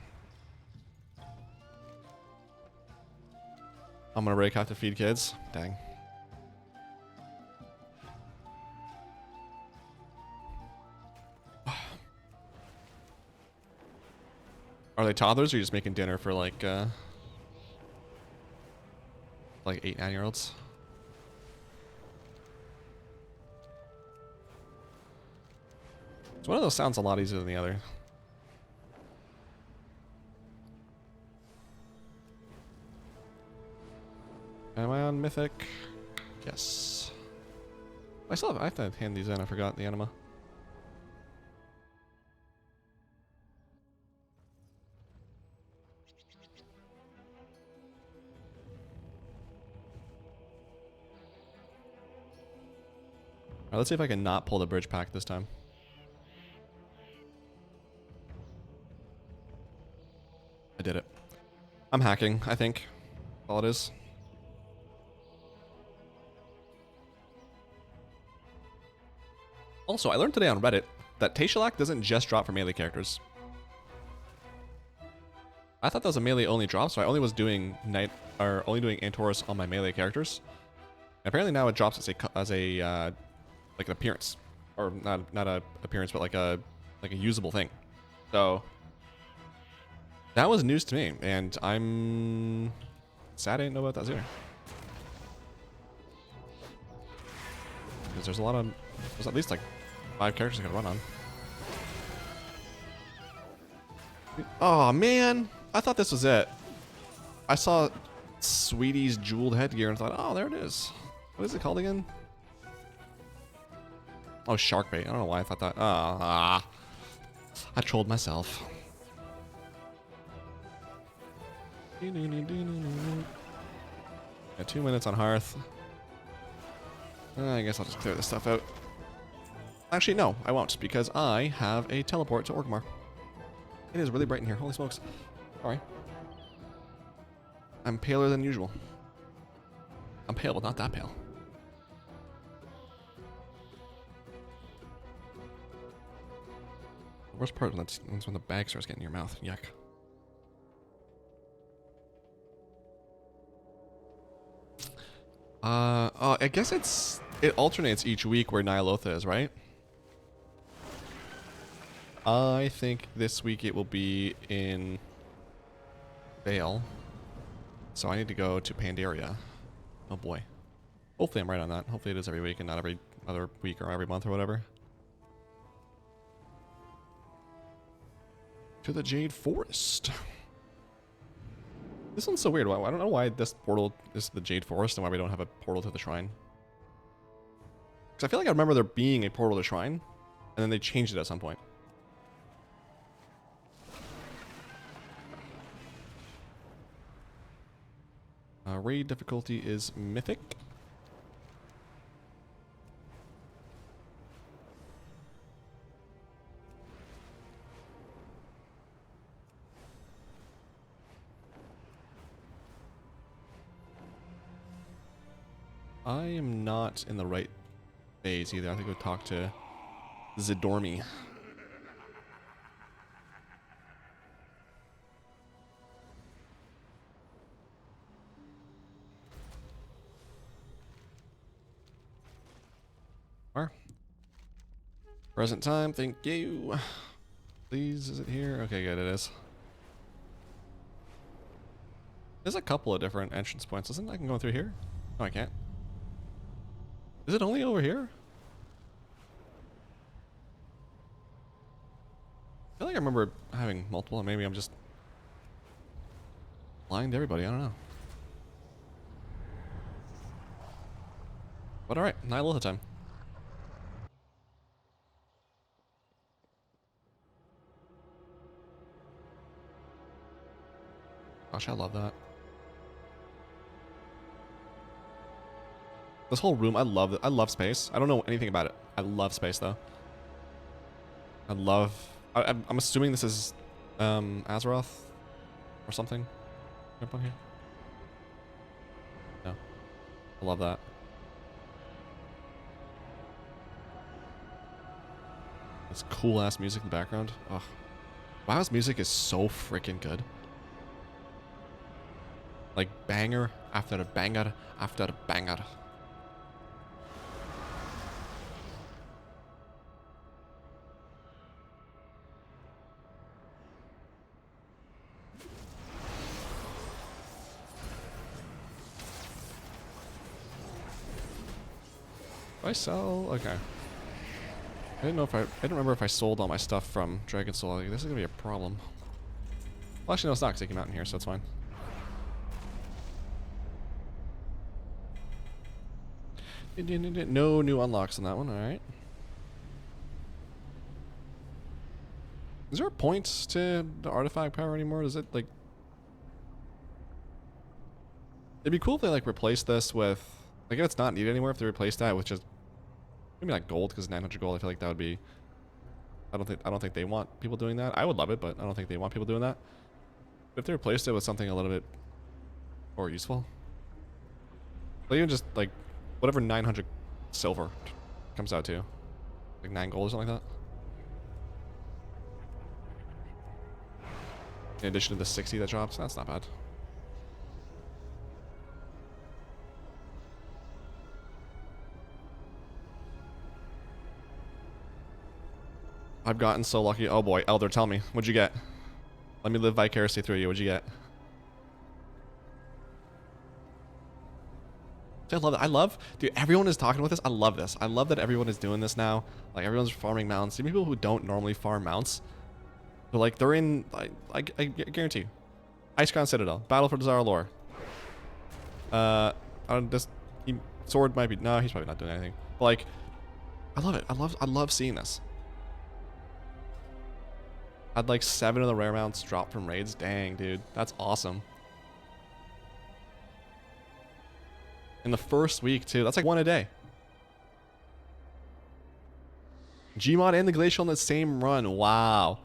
I'm gonna break out to feed kids. Dang. Are they toddlers or are you just making dinner for like 8, 9-year-olds? So one of those sounds a lot easier than the other. Am I on Mythic? Yes. I have to hand these in. I forgot the anima. Alright, let's see if I can not pull the bridge pack this time. I did it. I'm hacking, I think. All it is. Also, I learned today on Reddit that Taishalak doesn't just drop for melee characters. I thought that was a melee only drop, so I only was doing only doing Antorus on my melee characters. And apparently now it drops as a like an appearance, or not a appearance, but like a usable thing. So that was news to me, and I'm sad I didn't know about that sooner. Because there's at least like 5 characters I could run on. Oh man, I thought this was it. I saw Sweetie's jeweled headgear and thought, oh, there it is. What is it called again? Oh, shark bait. I don't know why I thought that. I trolled myself. Got 2 minutes on Hearth. I guess I'll just clear this stuff out. Actually, no, I won't, because I have a teleport to Orgrimmar. It is really bright in here. Holy smokes. Sorry. I'm paler than usual. I'm pale, but not that pale. The worst part is when the bag starts getting in your mouth. Yuck. Oh, I guess it alternates each week where Ny'alotha is, right? I think this week it will be in Vale. So I need to go to Pandaria. Oh boy. Hopefully I'm right on that. Hopefully it is every week and not every other week or every month or whatever. To the Jade Forest. This one's so weird. I don't know why this portal is the Jade Forest and why we don't have a portal to the shrine. Because I feel like I remember there being a portal to the shrine, and then they changed it at some point. Raid difficulty is Mythic. I am not in the right phase either. I think we'll talk to Zidormi. Present time, thank you. Please, is it here? Okay, good, it is. There's a couple of different entrance points, isn't it? I can go through here? No, I can't. Is it only over here? I feel like I remember having multiple, and maybe I'm just lying to everybody, I don't know. But alright, Ny'alotha time. Gosh, I love that. This whole room, I love it. I love space. I don't know anything about it. I love space, though. I love... I'm assuming this is Azeroth or something. Up on here? No. I love that. This cool-ass music in the background. Ugh. WoW's music is so freaking good. Like banger after a banger after a banger. Do I sell? Okay. I didn't know if I didn't remember if I sold all my stuff from Dragon Soul. Like, this is gonna be a problem. Well, actually, no, it's not because they came out in here, so it's fine. No new unlocks on that one, alright. Is there a point to the artifact power anymore? Is it like... It'd be cool if they like replaced this with... Like if it's not needed anymore, if they replaced that with just... Maybe not gold, because 900 gold, I feel like that would be... I don't think they want people doing that. I would love it, but I don't think they want people doing that. But if they replaced it with something a little bit more useful. Like even just like... Whatever 900 silver comes out to. Like 9 gold or something like that. In addition to the 60 that drops, that's not bad. I've gotten so lucky. Oh boy, Elder, tell me. What'd you get? Let me live vicariously through you. What'd you get? I love it. I love, dude, everyone is talking with this. I love this. I love that everyone is doing this now. Like, everyone's farming mounts. Even people who don't normally farm mounts. But, like, they're in, I guarantee you. Icecrown Citadel. Battle for Desire Lore. Sword might be, no, he's probably not doing anything. But, like, I love it. I love seeing this. Had, like, 7 of the rare mounts drop from raids. Dang, dude. That's awesome. In the first week, too. That's like 1 a day. Gmod and the Glacial in the same run. Wow.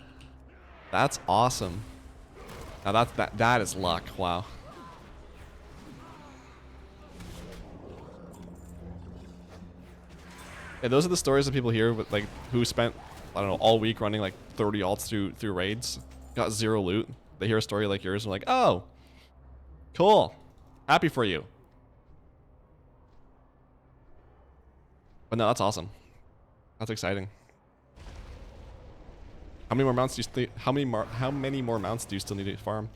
That's awesome. Now that is luck. Wow. Yeah, those are the stories of people here with like who spent, I don't know, all week running like 30 alts through raids, got 0 loot. They hear a story like yours and like, oh, cool, happy for you. But no, that's awesome. That's exciting. How many more mounts do you how many more mounts do you still need to farm?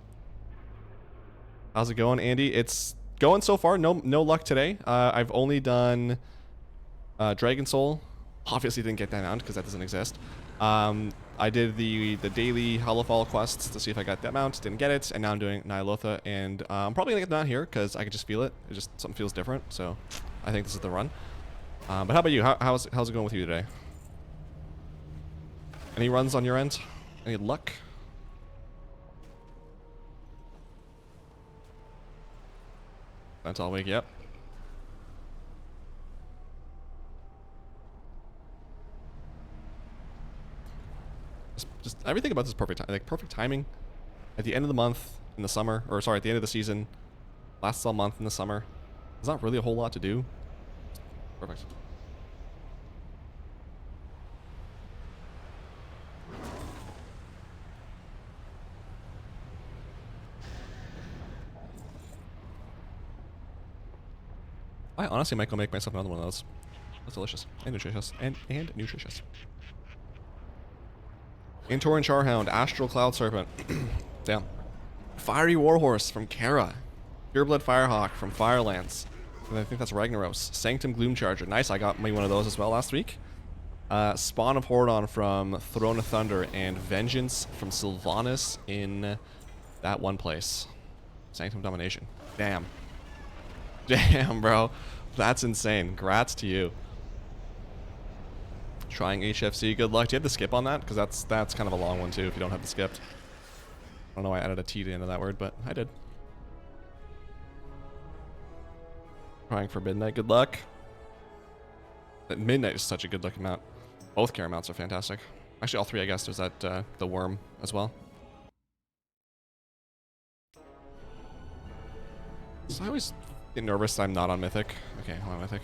How's it going, Andy? It's going so far. No luck today. I've only done Dragon Soul. Obviously didn't get that mount because that doesn't exist. I did the daily Hallowfall quests to see if I got that mount. Didn't get it, and now I'm doing Ny'alotha, and I'm probably gonna get the mount here because I can just feel it. It just something feels different. So I think this is the run. But how about you? How's it going with you today? Any runs on your end? Any luck? That's all week. Yep. Just everything about this is perfect. Like perfect timing. At the end of the month in the summer, or sorry, at the end of the season, lasts all month in the summer. There's not really a whole lot to do. Perfect. I honestly might go make myself another one of those. That's delicious and nutritious and nutritious. Antorus Charhound, Astral Cloud Serpent. Damn. Fiery Warhorse from Kara. Pureblood Firehawk from Firelance. And I think that's Ragnaros. Sanctum Gloomcharger. Nice, I got me one of those as well last week. Spawn of Hordon from Throne of Thunder and Vengeance from Sylvanas in that one place. Sanctum Domination. Damn. Damn, bro. That's insane. Grats to you. Trying HFC. Good luck. Do you have the skip on that? Because that's kind of a long one too if you don't have the skip. I don't know why I added a T to the end of that word, but I did. Trying for Midnight. Good luck. Midnight is such a good looking mount. Both Kara mounts are fantastic. Actually, all three, I guess. There's that the worm as well. So I always get nervous that I'm not on Mythic. Okay, I'm on Mythic.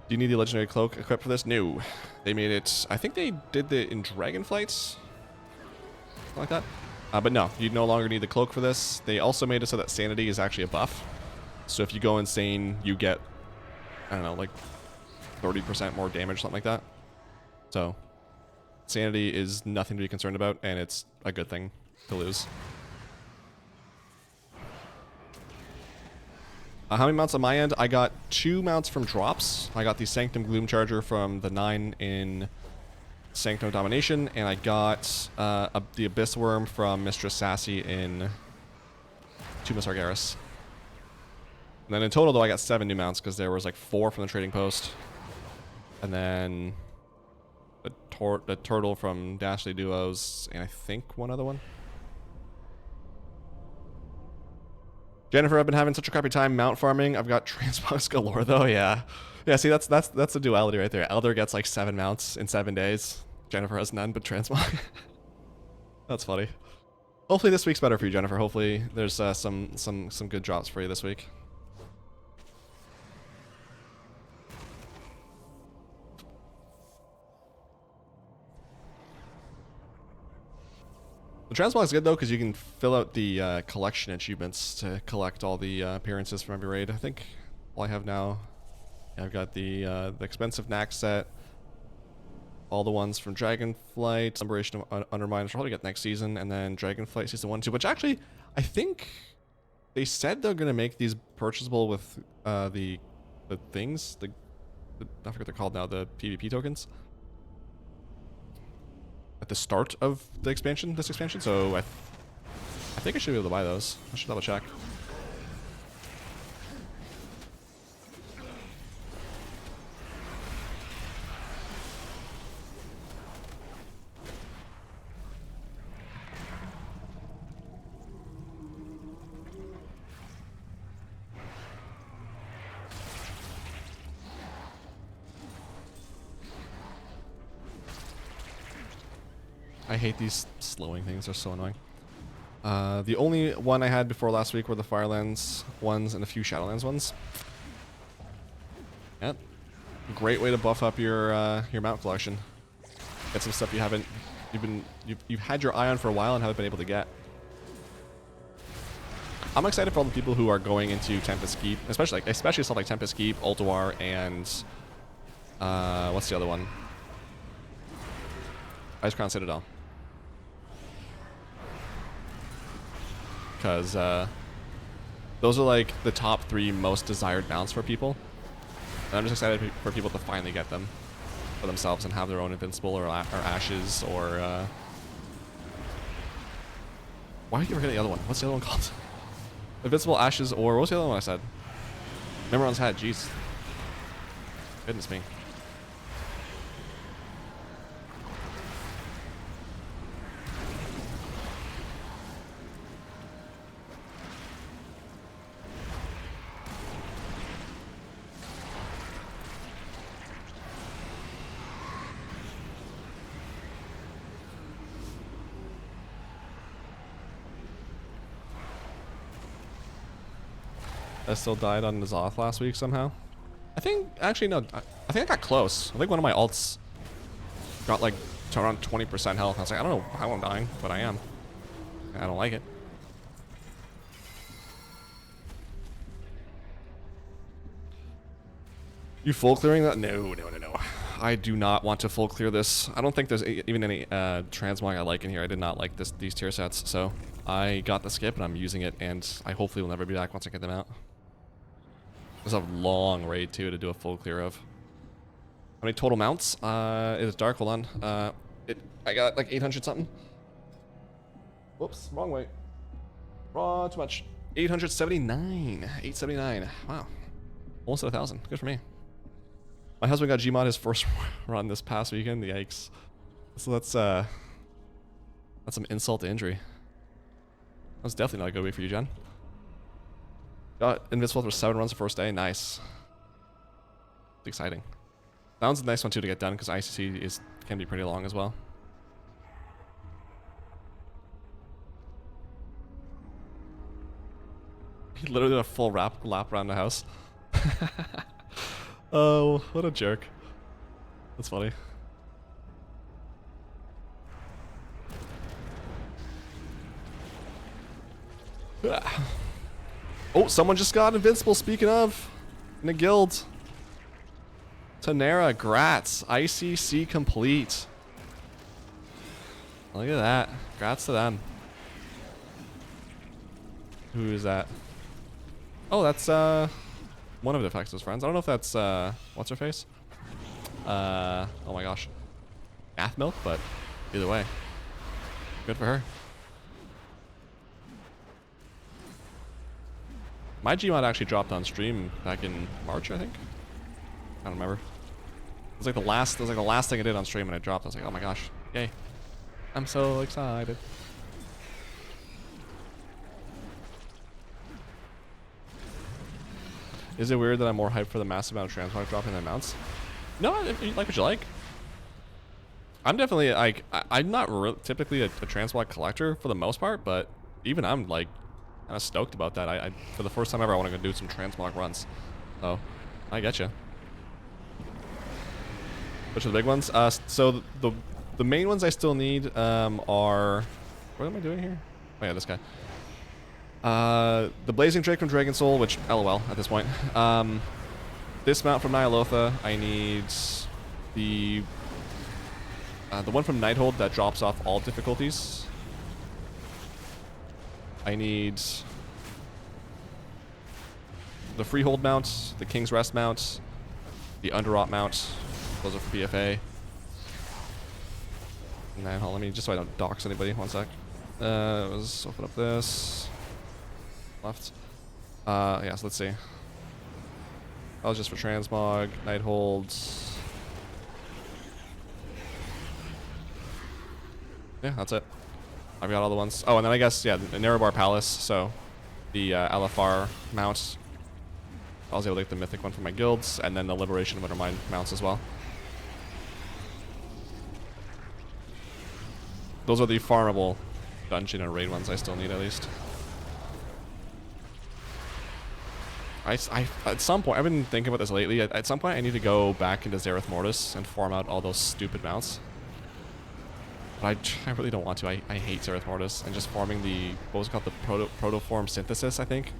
Do you need the legendary cloak equipped for this? No. They made it... I think they did the in Dragonflights. Something like that. But no, you no longer need the cloak for this. They also made it so that sanity is actually a buff. So if you go insane, you get... I don't know, like 30% more damage, something like that. So sanity is nothing to be concerned about, and it's a good thing to lose. How many mounts on my end? I got 2 mounts from drops. I got the Sanctum Gloomcharger from the 9 in Sanctum Domination, and I got the Abyss Worm from Mistress Sassy in Tomb of Sargeras. And then in total, though, I got 7 new mounts because there was like 4 from the trading post, and then the turtle from Dashly Duos, and I think one other one. Jennifer, I've been having such a crappy time mount farming. I've got transmogs galore though. Yeah, see, that's the duality right there. Elder gets like 7 mounts in 7 days. Jennifer has none but transmog. That's funny. Hopefully this week's better for you, Jennifer. Hopefully there's some good drops for you this week. The transmog is good though because you can fill out the collection achievements to collect all the appearances from every raid. I think all I have now, I've got the expensive Knack set, all the ones from Dragonflight, Liberation of Undermine, which I'll probably get next season, and then Dragonflight Season 1 2, which actually I think they said they're gonna make these purchasable with the things, I forget what they're called now, the PvP tokens. At the start of the expansion, this expansion, so I think I should be able to buy those. I should double check. I hate these slowing things. They're so annoying. The only one I had before last week were the Firelands ones and a few Shadowlands ones. Yep. Great way to buff up your mount collection. Get some stuff you've had your eye on for a while and haven't been able to get. I'm excited for all the people who are going into Tempest Keep, especially stuff like Tempest Keep, Ulduar, and what's the other one? Ice Crown Citadel. Because those are like the top 3 most desired mounts for people. And I'm just excited for people to finally get them for themselves and have their own Invincible or Ashes or... Why did you forget the other one? What's the other one called? Invincible, Ashes, or... What was the other one I said? Memoron's Head, jeez. Goodness me. I still died on N'alotha last week somehow. I think, actually no, I think I got close. I think one of my ults got like to around 20% health. I was like, I don't know how I'm dying, but I am. I don't like it. You full clearing that? No. I do not want to full clear this. I don't think there's even any transmog I like in here. I did not like these tier sets, so I got the skip and I'm using it, and I hopefully will never be back once I get them out. There's a long raid too to do a full clear of. How many total mounts? It is dark. Hold on. I got like 800 something. Whoops, wrong way. Too much. 879. 879. Wow. Almost at 1,000. Good for me. My husband got Gmod his first run this past weekend. Yikes. So that's some insult to injury. That's definitely not a good week for you, Jen. Got Invincible for 7 runs the first day. Nice. It's exciting. That one's a nice one too to get done because ICC can be pretty long as well. He literally did a full lap around the house. Oh, what a jerk. That's funny. Oh, someone just got Invincible, speaking of. In a guild. Tanera, grats. ICC complete. Look at that. Grats to them. Who is that? Oh, that's one of Defex's friends. I don't know if that's what's her face? Oh my gosh. Math Milk, but either way. Good for her. My Gmod actually dropped on stream back in March, I think. I don't remember. It was like the last thing I did on stream, and it dropped. I was like, oh my gosh, yay! I'm so excited. Is it weird that I'm more hyped for the massive amount of transmog dropping than mounts? No, if you like what you like. I'm definitely like I'm not typically a transmog collector for the most part, but even I'm like kind of stoked about that. I for the first time ever I want to go do some transmog runs. So I get you. Which are the big ones? So the main ones I still need are, what am I doing here? Oh yeah, this guy. The Blazing Drake from Dragon Soul, which LOL at this point. This mount from Ny'alotha. I need the one from Nighthold that drops off all difficulties. I need the Freehold mount, the King's Rest mount, the Underrot mount. Those are for BFA. And then, let me, just so I don't dox anybody, one sec. Let's open up this. Left. Yeah, so let's see. That was just for Transmog, Nightholds. Yeah, that's it. I've got all the ones. Oh, and then I guess, yeah, the Nerebar Palace, so the LFR mount. I was able to get the Mythic one for my guilds, and then the Liberation of Undermine mounts as well. those are the farmable dungeon and raid ones I still need at least. At some point, I've been thinking about this lately. At some point, I need to go back into Zereth Mortis and farm out all those stupid mounts. But I really don't want to. I hate Zereth Mortis. And just farming the, what was it called? The protoform synthesis, I think.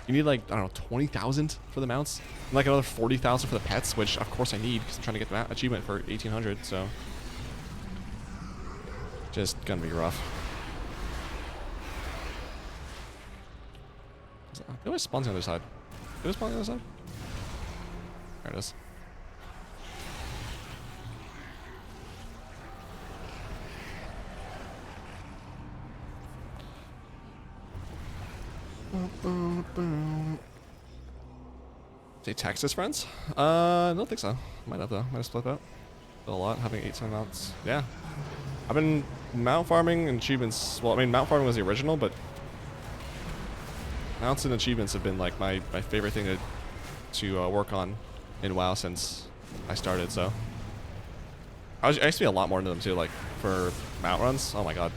You need like, I don't know, 20,000 for the mounts. And like another 40,000 for the pets, which of course I need because I'm trying to get the achievement for 1,800, so. Just gonna be rough. It always spawns on the other side. Did it spawn on the other side? There it is. Say Texas friends? I don't think so. Might have though. Might have split that. Still a lot, having 8 mounts. Yeah. I've been mount farming and achievements. Well, I mean, mount farming was the original, but mounts and achievements have been like my favorite thing to work on in WoW since I started. So I used to be a lot more into them too. Like for mount runs, oh my god,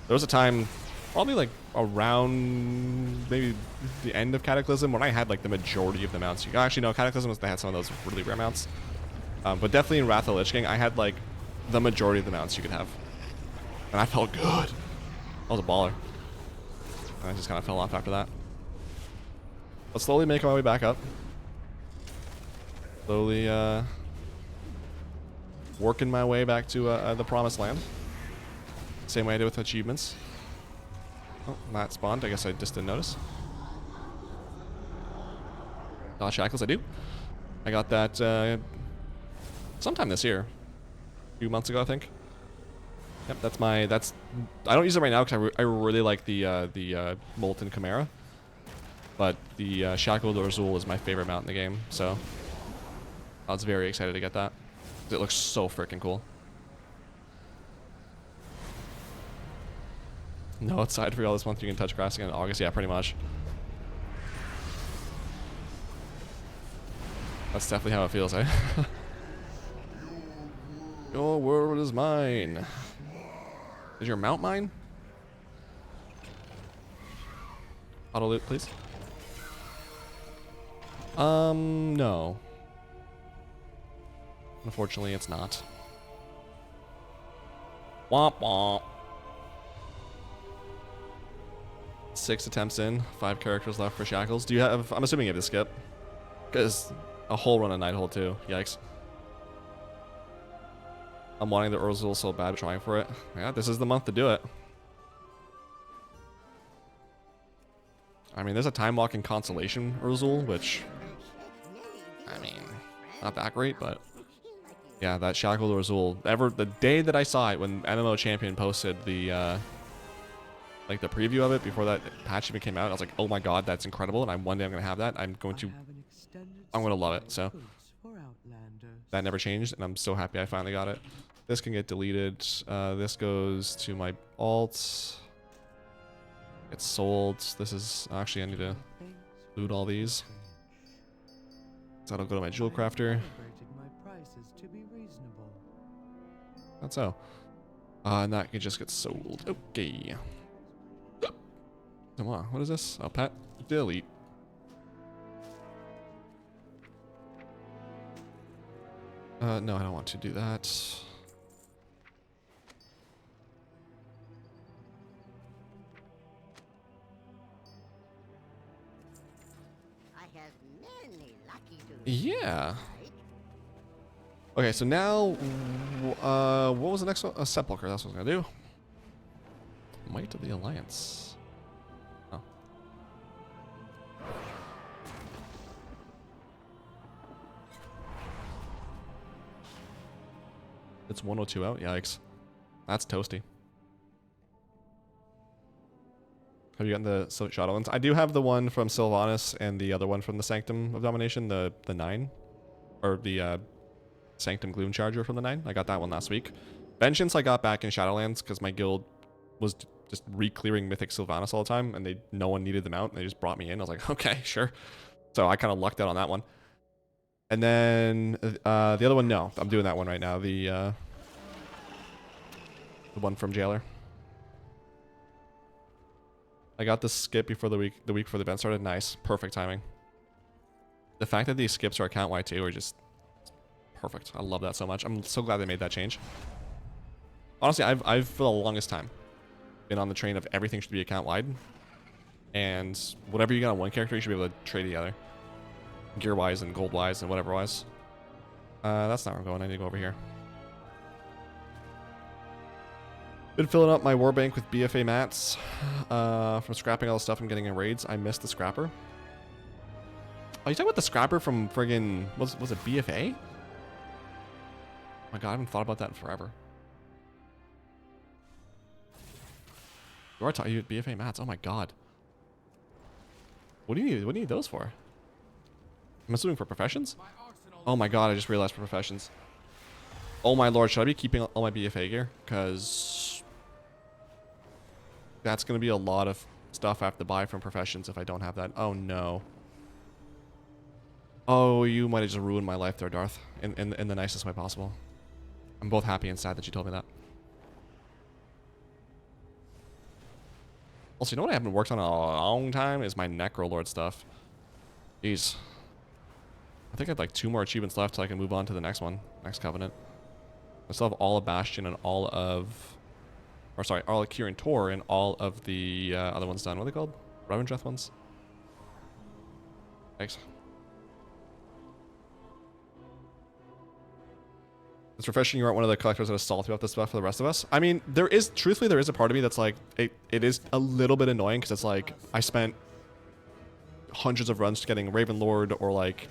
there was a time, probably like around maybe the end of Cataclysm, when I had like the majority of the mounts. You actually know Cataclysm was, they had some of those really rare mounts, but definitely in Wrath of the Lich King, I had like the majority of the mounts you could have, and I felt good. I was a baller. And I just kind of fell off after that. But slowly making my way back up. Slowly working my way back to the Promised Land. Same way I did with achievements. Oh, that spawned. I guess I just didn't notice. Shackles, I do. I got that sometime this year. A few months ago, I think. Yep, that's I don't use it right now because I really like the Molten Chimera. But the Shackled Azul is my favorite mount in the game, so I was very excited to get that. It looks so freaking cool. No, it's side free all this month. You can touch grass again in August. Yeah, pretty much. That's definitely how it feels, eh? Your world is mine. Is your mount mine? Auto loot, please. No. Unfortunately, it's not. Womp womp. 6 attempts in, 5 characters left for Shackles. Do you have, I'm assuming you have to skip. Because a whole run of Nighthold too. Yikes. I'm wanting the Urzul so bad, trying for it. Yeah, this is the month to do it. I mean, there's a time walking consolation Urzul, which, I mean, not that great, but yeah, that Shackled Urzul. The day that I saw it, when MMO Champion posted the like the preview of it before that patch even came out, I was like, oh my god, that's incredible, and one day I'm gonna have that. I'm gonna love it. So that never changed, and I'm so happy I finally got it. This can get deleted. This goes to my alt. It's sold. This is actually, I need to loot all these. So that'll go to my jewel crafter. That's so. And that can just get sold. Okay. Come on, what is this? Oh, pet. Delete. No, I don't want to do that. Yeah. Okay, so now, what was the next one? A Sepulcher, that's what I was gonna do. Might of the Alliance. Oh. It's 102 out, yikes. That's toasty. Have you gotten the Shadowlands? I do have the one from Sylvanas and the other one from the Sanctum of Domination, the 9. Or the Sanctum Gloom Charger from the 9. I got that one last week. Vengeance I got back in Shadowlands because my guild was just re-clearing Mythic Sylvanas all the time, and no one needed them out, and they just brought me in. I was like, okay, sure. So I kind of lucked out on that one. And then the other one, no. I'm doing that one right now. The The one from Jailer. I got the skip before the week before the event started. Nice. Perfect timing. The fact that these skips are account wide too are just perfect. I love that so much. I'm so glad they made that change. Honestly, I've for the longest time been on the train of everything should be account wide. And whatever you got on one character, you should be able to trade the other. Gear wise and gold wise and whatever wise. That's not where I'm going. I need to go over here. Been filling up my war bank with BFA mats from scrapping all the stuff I'm getting in raids. I missed the scrapper. Oh, you talking about the scrapper from friggin' was it BFA? Oh my god, I haven't thought about that in forever. You are talking BFA mats. Oh my god. What do you need? What do you need those for? I'm assuming for professions? Oh my god, I just realized for professions. Oh my lord, should I be keeping all my BFA gear? Because that's going to be a lot of stuff I have to buy from professions if I don't have that. Oh no. Oh, you might have just ruined my life there, Darth. In the nicest way possible. I'm both happy and sad that you told me that. Also, you know what I haven't worked on in a long time is my Necrolord stuff. Jeez. I think I have like 2 more achievements left till I can move on to the next one. Next Covenant. I still have all of Bastion and all of... Or sorry, all of Kirin Tor and all of the other ones done. What are they called? Revendreth ones? Thanks. It's refreshing you aren't one of the collectors that is salty about this stuff for the rest of us. I mean, truthfully, there is a part of me that's like, it is a little bit annoying because it's like, I spent hundreds of runs getting Ravenlord or like,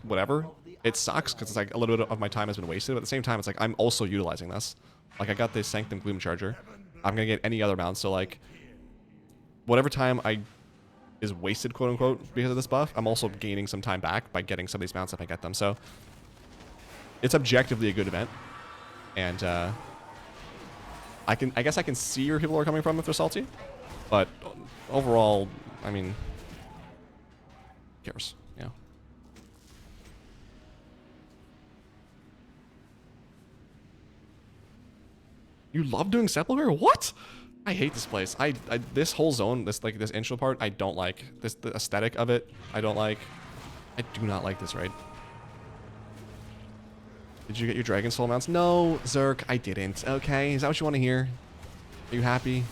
whatever. It sucks because it's like a little bit of my time has been wasted, but at the same time, it's like, I'm also utilizing this. Like, I got this Sanctum Gloom Charger. I'm going to get any other mount, so like, whatever time is wasted, quote unquote, because of this buff, I'm also gaining some time back by getting some of these mounts if I get them, so... It's objectively a good event, and I guess I can see where people are coming from if they're salty, but overall, I mean, who cares, you know? You love doing Sepulcher? What? I hate this place. This whole zone, this intro part, I don't like. The aesthetic of it, I don't like. I do not like this raid. Did you get your Dragon Soul mounts? No, Zerk, I didn't. Okay, is that what you want to hear? Are you happy?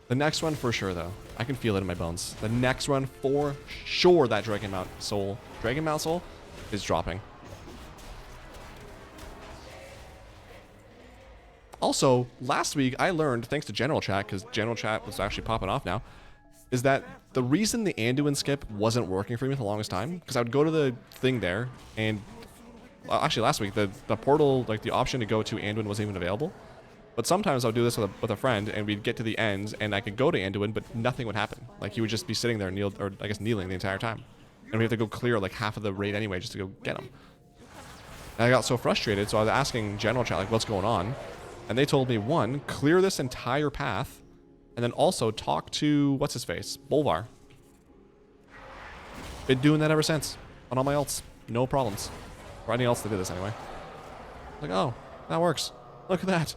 The next one for sure, though. I can feel it in my bones. The next one for sure, that Dragon Mount Soul is dropping. Also, last week I learned, thanks to General Chat, because General Chat was actually popping off now, is that the reason the Anduin skip wasn't working for me for the longest time, because I would go to the thing there, and actually last week, the portal, like the option to go to Anduin wasn't even available. But sometimes I would do this with a friend, and we'd get to the ends, and I could go to Anduin, but nothing would happen. Like, he would just be sitting there, kneeling the entire time. And we have to go clear like half of the raid anyway just to go get him. And I got so frustrated, so I was asking General Chat, like, what's going on? And they told me, one, clear this entire path, and then also talk to, what's his face? Bolvar. Been doing that ever since. On all my ults. No problems. Or any else that did this anyway. Like, oh, that works. Look at that.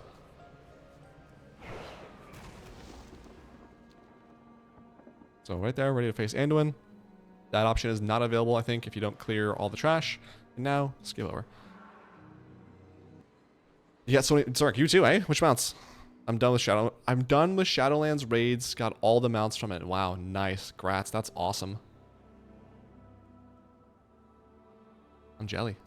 So right there, ready to face Anduin. That option is not available, I think, if you don't clear all the trash. And now, skip over. Yeah, so Zark, you too, eh? Which mounts? I'm done with Shadowlands raids. Got all the mounts from it. Wow, nice. Grats, that's awesome. I'm jelly.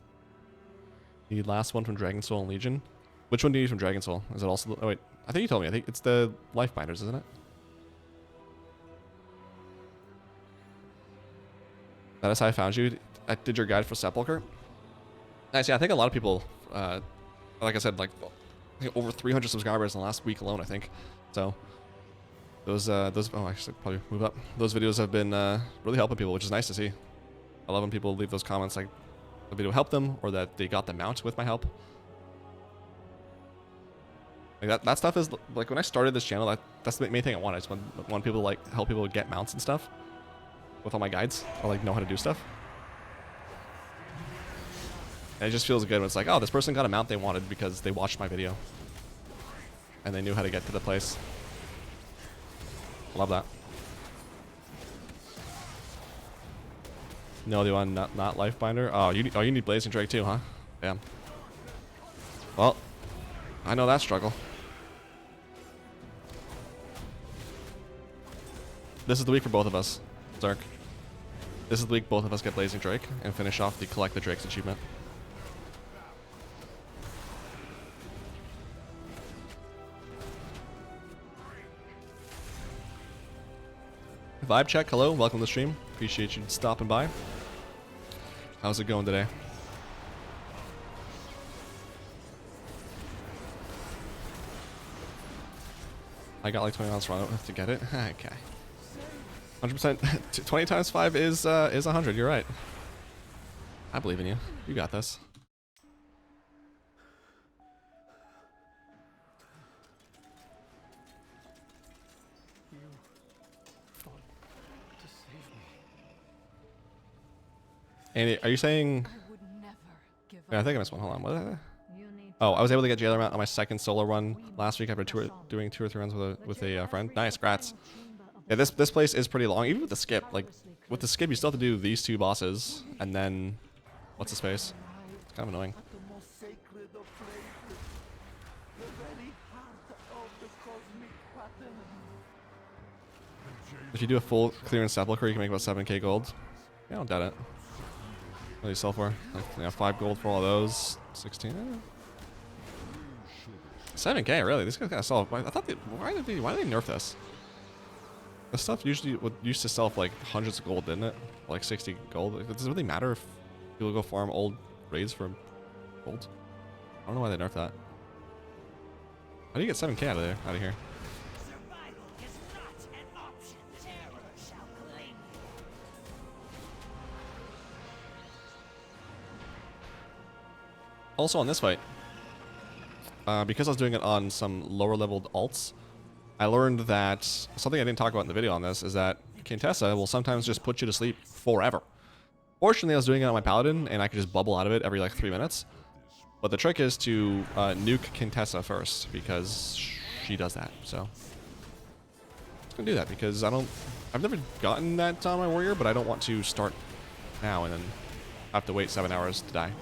The last one from Dragon Soul and Legion. Which one do you need from Dragon Soul? Is it also... Oh, wait. I think you told me. I think it's the Life Binders, isn't it? That is how I found you. I did your guide for Sepulcher. Nice, yeah, I think a lot of people... like I said, like... I think over 300 subscribers in the last week alone, I think. So... Those... Oh, I should probably move up. Those videos have been really helping people, which is nice to see. I love when people leave those comments like... the video helped them, or that they got the mount with my help. Like that stuff is like when I started this channel. That's the main thing I want. I just want people to like help people get mounts and stuff with all my guides, or like know how to do stuff. And it just feels good when it's like, oh, this person got a mount they wanted because they watched my video. And they knew how to get to the place. Love that. No, the one not Lifebinder. Oh, you need Blazing Drake too, huh? Damn. Well, I know that struggle. This is the week for both of us, Zerk. This is the week both of us get Blazing Drake and finish off the Collect the Drakes achievement. Vibe check, hello, welcome to the stream. Appreciate you stopping by. How's it going today? I got like 20 rounds run to get it. Okay. 100%. 20 times 5 is 100. You're right. I believe in you. You got this. You fought to save me. Andy, are you saying? I would never give Yeah, I up. think I missed one. Hold on. What? You need Oh, I was able to get Jailer Mount on my second solo run last week after doing 2 or 3 runs with a friend. Nice, grats. Yeah, this place is pretty long, even with the skip. Like, with the skip, you still have to do these 2 bosses, and then what's the space? It's kind of annoying. At the most sacred of places, the very heart of the cosmic pattern. If you do a full clearance Sepulcher, you can make about 7k gold. Yeah, I don't doubt it. What do you sell for? Like, yeah, 5 gold for all of those. 16. 7k, really? These guys gotta sell. I thought why did they nerf this? This stuff usually used to sell for like hundreds of gold, didn't it? Like 60 gold. Like, does it really matter if people go farm old raids for gold? I don't know why they nerfed that. How do you get 7k out of here? Survival is not an option. Terror shall claim you. Also on this fight, because I was doing it on some lower leveled alts, I learned that something I didn't talk about in the video on this is that Quintessa will sometimes just put you to sleep forever. Fortunately, I was doing it on my Paladin, and I could just bubble out of it every like 3 minutes. But the trick is to nuke Quintessa first, because she does that. So I'm gonna do that because I've never gotten that on my warrior, but I don't want to start now and then have to wait 7 hours to die.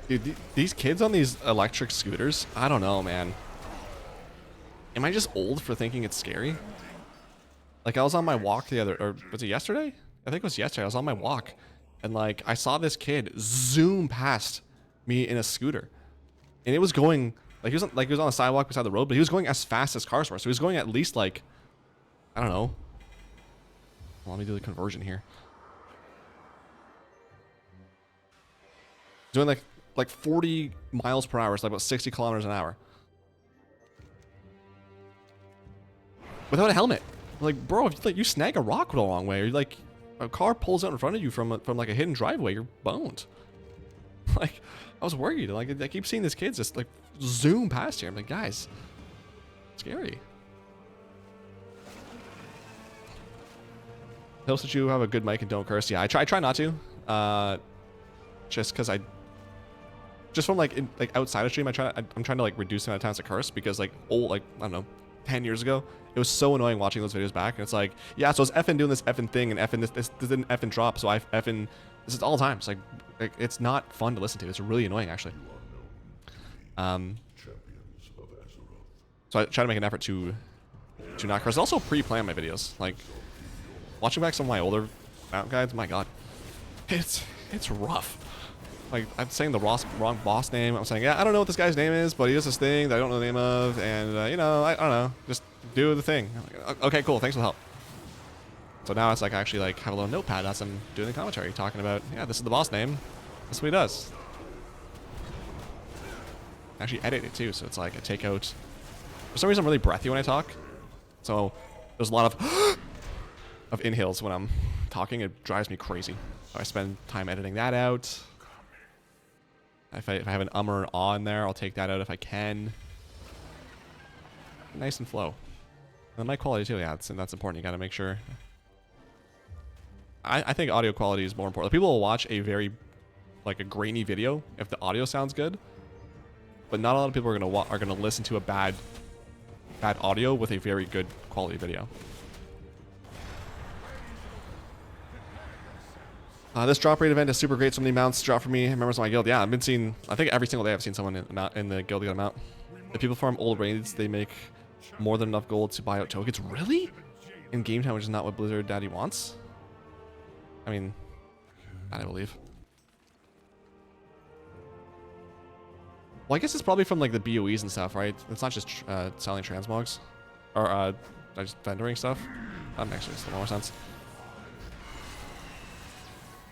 Dude, these kids on these electric scooters, I don't know, man. Am I just old for thinking it's scary? Like, I was on my walk or was it yesterday? I think it was yesterday. I was on my walk, and like, I saw this kid zoom past me in a scooter. And it was going, like, he was on a sidewalk beside the road, but he was going as fast as cars were. So he was going at least like, I don't know. Well, let me do the conversion here. Doing like 40 miles per hour, so like about 60 kilometers an hour. Without a helmet. Like, bro, if you snag a rock the wrong way, or like a car pulls out in front of you from like a hidden driveway, you're boned. Like, I was worried. Like, I keep seeing these kids just like zoom past here. I'm like, guys, scary. Helps that you have a good mic and don't curse. Yeah, I try not to. Just because just from like outside of stream, I'm trying to like reduce the amount of times I curse, because like I don't know, 10 years ago, it was so annoying watching those videos back. And it's like, yeah, so I was effing doing this effing thing, and effing this didn't effing drop, so I effing this is all the time. It's like it's not fun to listen to. It's really annoying, actually. So I try to make an effort to not curse. I also pre-plan my videos. Like, watching back some of my older mount guides, my god, it's rough. Like, I'm saying the wrong boss name. I'm saying, yeah, I don't know what this guy's name is, but he does this thing that I don't know the name of, and you know, I don't know, just do the thing. Like, okay, cool, thanks for the help. So now it's like I actually like have a little notepad as I'm doing the commentary, talking about, yeah, this is the boss name. That's what he does. I actually edit it too, so it's like I take out For some reason, I'm really breathy when I talk. So there's a lot of inhales when I'm talking. It drives me crazy. So I spend time editing that out. If I have an or an ah in there, I'll take that out if I can. Nice and flow. And mic quality too, yeah, that's important. You gotta make sure. I think audio quality is more important. People will watch a very, like a grainy video if the audio sounds good, but not a lot of people are gonna listen to a bad audio with a very good quality video. This drop rate event is super great. So many mounts drop for me. Members of my guild. Yeah, I've been seeing, I think every single day I've seen someone in the guild get a mount. The people farm old raids, they make more than enough gold to buy out tokens. Really? In game time, which is not what Blizzard Daddy wants? I mean, I believe. Well, I guess it's probably from like the BOEs and stuff, right? It's not just selling transmogs. Or just vendoring stuff. That makes a little more sense.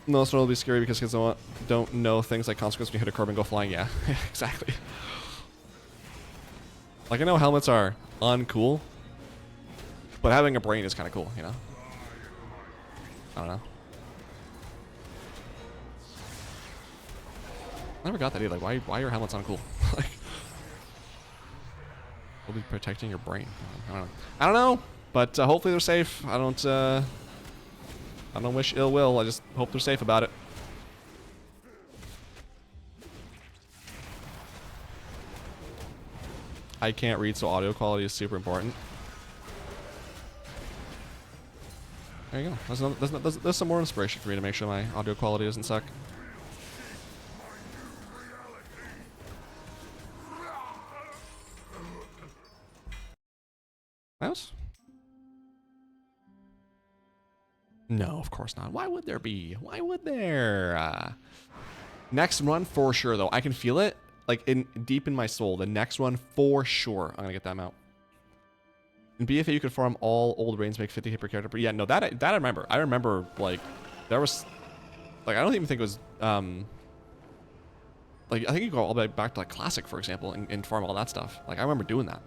No, this one will be scary because kids don't know things like consequence when you hit a curb and go flying. Yeah, exactly. Like, I know helmets are uncool, but having a brain is kind of cool, you know? I don't know. I never got that either. Like, why are your helmets uncool? Like, we'll be protecting your brain. I don't know, but hopefully they're safe. I don't wish ill will. I just hope they're safe about it. I can't read, so audio quality is super important. There you go. There's some more inspiration for me to make sure my audio quality doesn't suck. Mouse? No, of course not. Why would there be? Why would there? Next run for sure, though. I can feel it, like deep in my soul. The next one for sure. I'm gonna get that mount. In BFA, you could farm all old rains, make 50 hit per character. But yeah, no, that I remember. I remember like there was, like I don't even think it was like I think you go all the way back to like Classic, for example, and farm all that stuff. Like I remember doing that.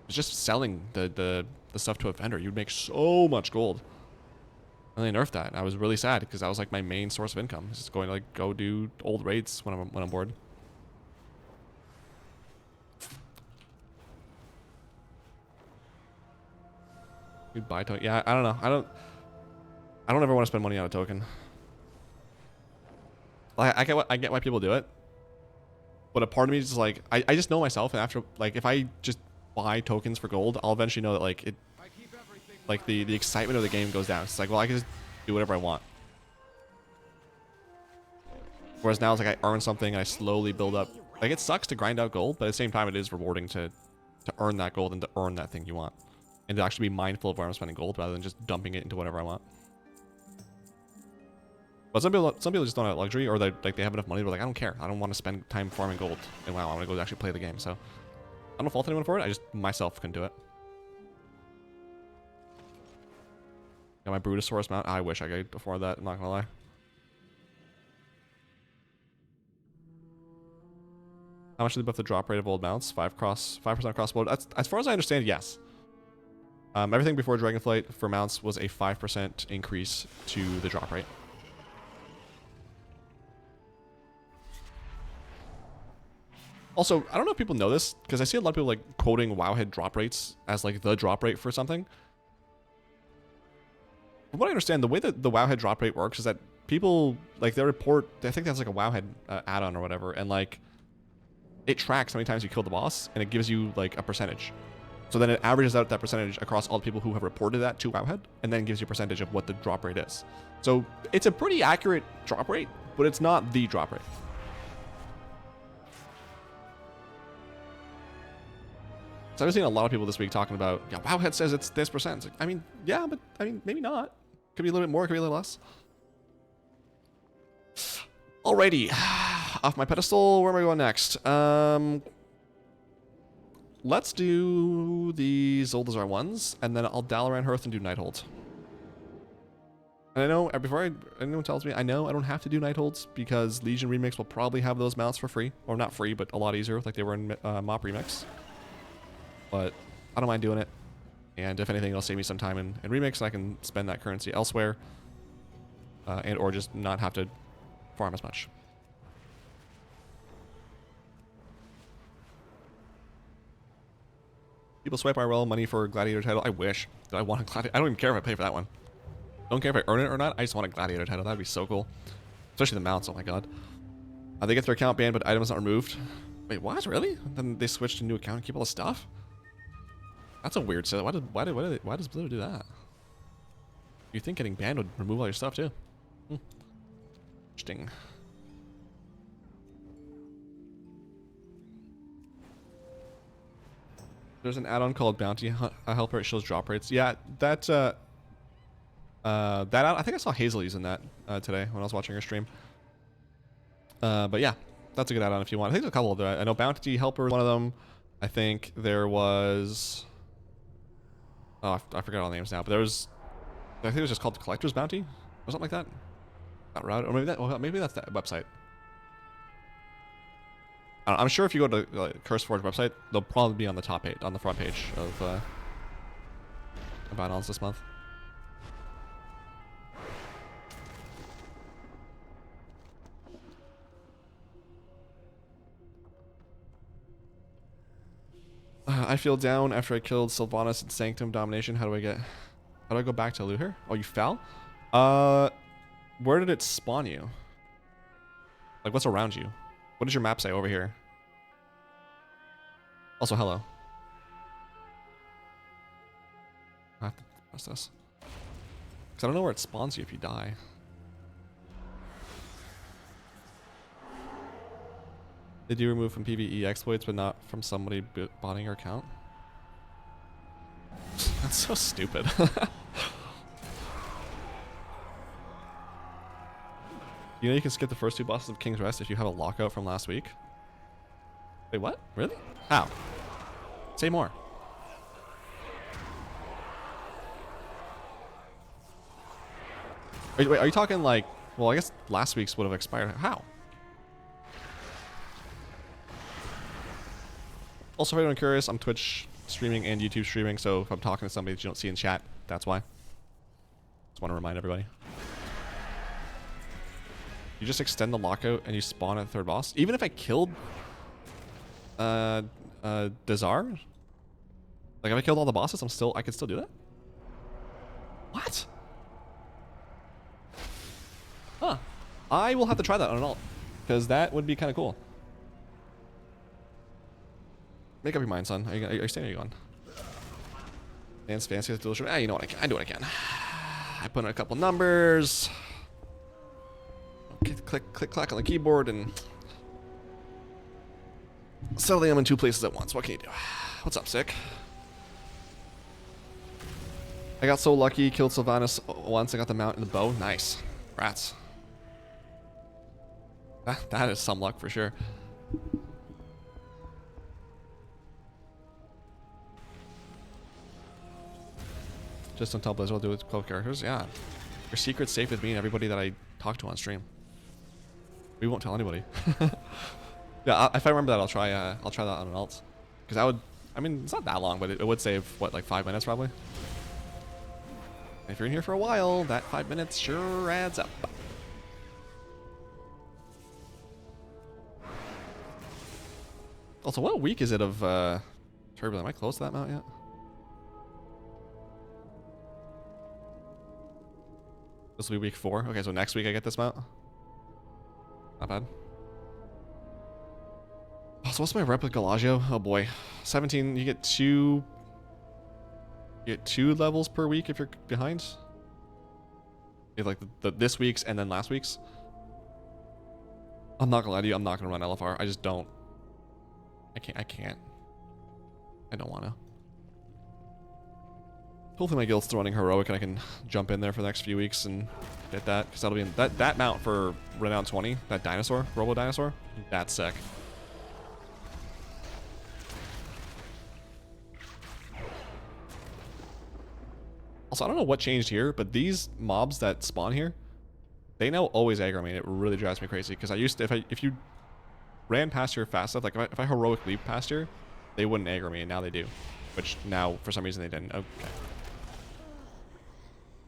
It was just selling the stuff to a vendor. You'd make so much gold. And they nerfed that. I was really sad because that was like my main source of income. Just going to like go do old raids when I'm bored. You'd buy token. Yeah, I don't know. I don't ever want to spend money on a token. Like I get why people do it, but a part of me is just like I just know myself, and after like if I just buy tokens for gold, I'll eventually know that like it. Like the excitement of the game goes down. It's like, well, I can just do whatever I want. Whereas now it's like I earn something and I slowly build up. Like it sucks to grind out gold, but at the same time it is rewarding to earn that gold and to earn that thing you want. And to actually be mindful of where I'm spending gold rather than just dumping it into whatever I want. But some people just don't have that luxury, or they have enough money, but like I don't care. I don't want to spend time farming gold. And wow, I want to go actually play the game. So I don't fault anyone for it. I just myself couldn't do it. Got my Brutosaurus mount. I wish I could afford that, I'm not gonna lie. How much do they buff the drop rate of old mounts? 5% crossbow. That's, as far as I understand, yes. Everything before Dragonflight for mounts was a 5% increase to the drop rate. Also, I don't know if people know this, because I see a lot of people like quoting Wowhead drop rates as like the drop rate for something. From what I understand, the way that the Wowhead drop rate works is that people, like, they report, I think that's like a Wowhead add-on or whatever, and like, it tracks how many times you kill the boss, and it gives you like a percentage. So then it averages out that percentage across all the people who have reported that to Wowhead, and then gives you a percentage of what the drop rate is. So it's a pretty accurate drop rate, but it's not the drop rate. So I've seen a lot of people this week talking about, yeah, Wowhead says it's this percent. It's like, I mean, yeah, but I mean, maybe not. Could be a little bit more, could be a little less. Alrighty. Off my pedestal, where am I going next? Let's do the Zoldazar ones, and then I'll Dalaran Hearth and do Nighthold. And I know, before anyone tells me, I know I don't have to do Nightholds, because Legion Remix will probably have those mounts for free. Or not free, but a lot easier, like they were in MOP Remix. but I don't mind doing it. And if anything, it'll save me some time in remix. I can spend that currency elsewhere, and or just not have to farm as much. People swipe IRL money for Gladiator title. I wish that I want a Gladiator. I don't even care if I pay for that one. Don't care if I earn it or not. I just want a Gladiator title. That'd be so cool. Especially the mounts. Oh my god. They get their account banned, but items not removed. Wait, what? Really? Then they switch to a new account and keep all the stuff? That's a weird set. Why does Blue do that? You think getting banned would remove all your stuff too? Interesting. There's an add-on called Bounty Helper. It shows drop rates. Yeah, that I think I saw Hazel using that today when I was watching her stream. But yeah, that's a good add-on if you want. I think there's a couple of them. I know Bounty Helper is one of them. I think there was... Oh, I forgot all the names now. But there was... I think it was just called the Collector's Bounty or something like that. That route, or maybe that. Well, maybe that's that website. I'm sure if you go to CurseForge website, they'll probably be on the top page, on the front page of add-ons this month. I feel down after I killed Sylvanas in Sanctum Domination. How do I go back to loot her? Oh, you fell? Where did it spawn you? Like, what's around you? What does your map say over here? Also, hello. I have to press this. Because I don't know where it spawns you if you die. They do remove from PvE exploits, but not from somebody botting your account? That's so stupid. You know you can skip the first two bosses of King's Rest if you have a lockout from last week? Wait, what? Really? How? Say more. Wait, are you talking like... Well, I guess last week's would have expired. How? Also, if anyone curious, I'm Twitch streaming and YouTube streaming, so if I'm talking to somebody that you don't see in chat, that's why. Just want to remind everybody. You just extend the lockout and you spawn at the third boss. Even if I killed Dazar, like if I killed all the bosses, I could still do that? What? Huh. I will have to try that on an alt, because that would be kind of cool. Make up your mind, son. Are you staying or are you going? Dance fancy with delicious. Ah, you know what? I do what I can. I put in a couple numbers. Click, clack on the keyboard and suddenly I'm in two places at once. What can you do? What's up, Sick? I got so lucky, killed Sylvanas once. I got the mount and the bow. Nice. Rats. That is some luck for sure. Just don't tell Blizzard I'll do it with 12 characters. Yeah. Your secret's safe with me and everybody that I talk to on stream. We won't tell anybody. Yeah, if I remember that, I'll try that on an alt. Because I mean, it's not that long, but it would save, what, like 5 minutes probably? And if you're in here for a while, that 5 minutes sure adds up. Also, what week is it of Turbulent? Am I close to that mount yet? This will be week 4. Okay, so next week I get this mount. Not bad. Oh, so what's my rep with Galagio? Oh boy. 17, you get two levels per week if you're behind. You have like this week's and then last week's. I'm not gonna lie to you, I'm not gonna run LFR. I just don't. I can't. I don't wanna. Hopefully my guild's still running heroic and I can jump in there for the next few weeks and get that, because that'll be in that mount for Renown 20, that dinosaur, Robo Dinosaur. That's sick. Also, I don't know what changed here, but these mobs that spawn here, they now always aggro me. It really drives me crazy because I used to, if you ran past here fast enough, like if I heroic leap past here, they wouldn't aggro me, and now they do. which now for some reason they didn't. Okay.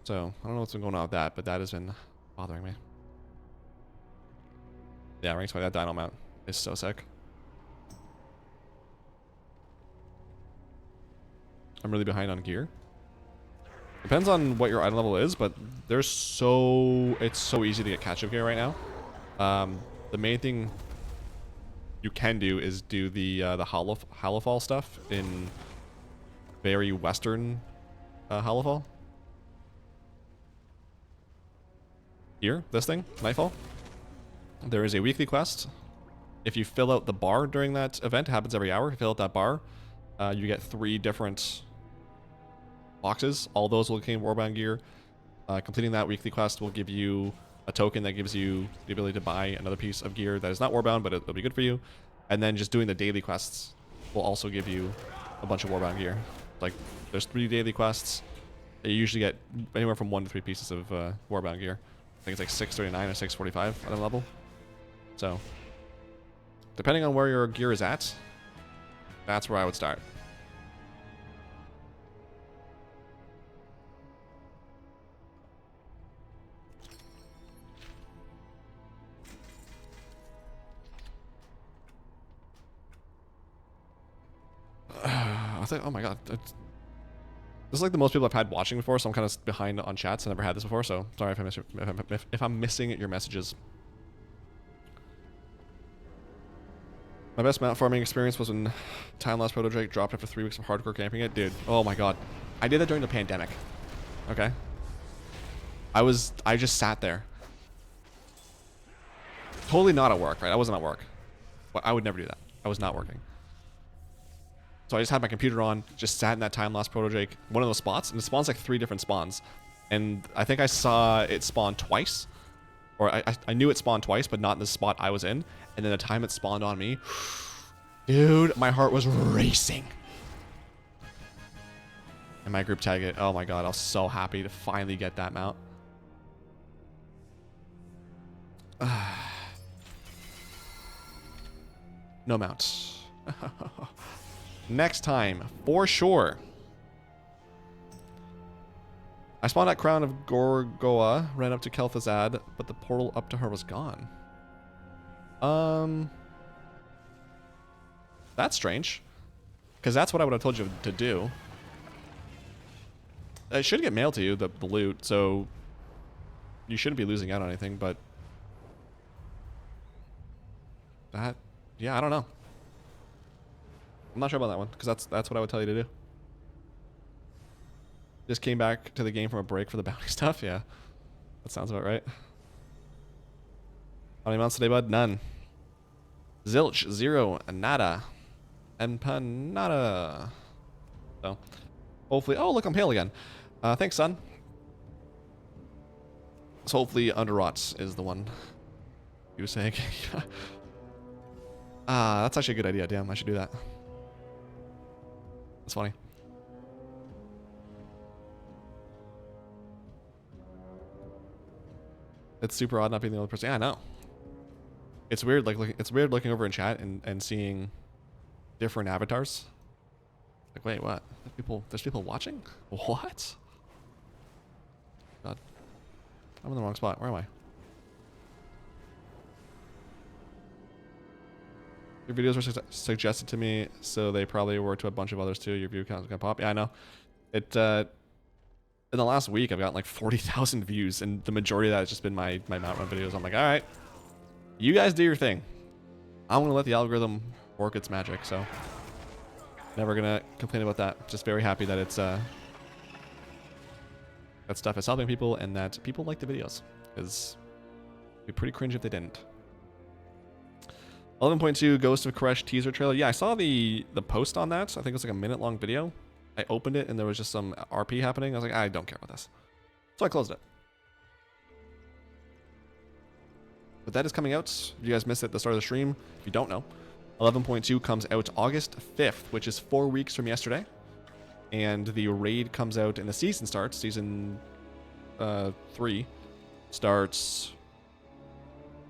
So I don't know what's been going on with that, but that has been bothering me. Yeah, rank 20, that dino mount is so sick. I'm really behind on gear. Depends on what your item level is, but it's so easy to get catch-up gear right now. The main thing you can do is do the Hallowfall stuff in very western Hallowfall. Here, this thing, Nightfall. There is a weekly quest. If you fill out the bar during that event, it happens every hour. If you fill out that bar, you get 3 different boxes. All those will contain Warbound gear. Completing that weekly quest will give you a token that gives you the ability to buy another piece of gear that is not Warbound, but it'll be good for you. And then just doing the daily quests will also give you a bunch of Warbound gear. Like, there's 3 daily quests. You usually get anywhere from 1 to 3 pieces of Warbound gear. I think it's like 639 or 645 at a level. So, depending on where your gear is at, that's where I would start. I think, oh my god. This is like the most people I've had watching before, so I'm kind of behind on chats. I never had this before, so sorry if I'm missing your messages. My best mount farming experience was when Time Lost Proto Drake dropped after 3 weeks of hardcore camping it. Dude, oh my god. I did that during the pandemic. Okay? I just sat there. Totally not at work, right? I wasn't at work. But I would never do that. I was not working. So I just had my computer on, just sat in that Time Lost Proto Drake, one of those spots, and it spawns like 3 different spawns. And I think I saw it spawn twice. Or I knew it spawned twice, but not in the spot I was in. And then the time it spawned on me, dude, my heart was racing. And my group tag it. Oh my god, I was so happy to finally get that mount. No mounts. Next time, for sure. I spawned at Crown of Gorgoa, ran up to Kel'Thuzad, but the portal up to her was gone. That's strange. Because that's what I would have told you to do. It should get mailed to you, the loot, so you shouldn't be losing out on anything, but that, yeah, I don't know. I'm not sure about that one, because that's what I would tell you to do. Just came back to the game from a break for the bounty stuff. Yeah, that sounds about right. How many mounts today, bud? None. Zilch, 0, nada, empanada. So, hopefully, oh look, I'm pale again. Thanks, son. So hopefully Underrot is the one you were saying. That's actually a good idea. Damn, I should do that. That's funny. It's super odd not being the only person. Yeah, I know. It's weird, like it's weird looking over in chat and seeing different avatars. Like, wait, what? There's people watching? What? God, I'm in the wrong spot. Where am I? Your videos were suggested to me, so they probably were to a bunch of others too. Your view count is gonna pop. Yeah, I know. It. In the last week, I've gotten like 40,000 views, and the majority of that has just been my Mount Run videos. I'm like, all right, you guys do your thing. I'm gonna let the algorithm work its magic. So, never gonna complain about that. Just very happy that it's that stuff is helping people, and that people like the videos. Because it'd be pretty cringe if they didn't. 11.2 Ghost of Koresh teaser trailer. Yeah, I saw the post on that. I think it was like a minute-long video. I opened it and there was just some RP happening. I was like, I don't care about this. So I closed it. But that is coming out. If you guys missed it at the start of the stream, if you don't know, 11.2 comes out August 5th, which is 4 weeks from yesterday. And the raid comes out and the season starts. Season 3 starts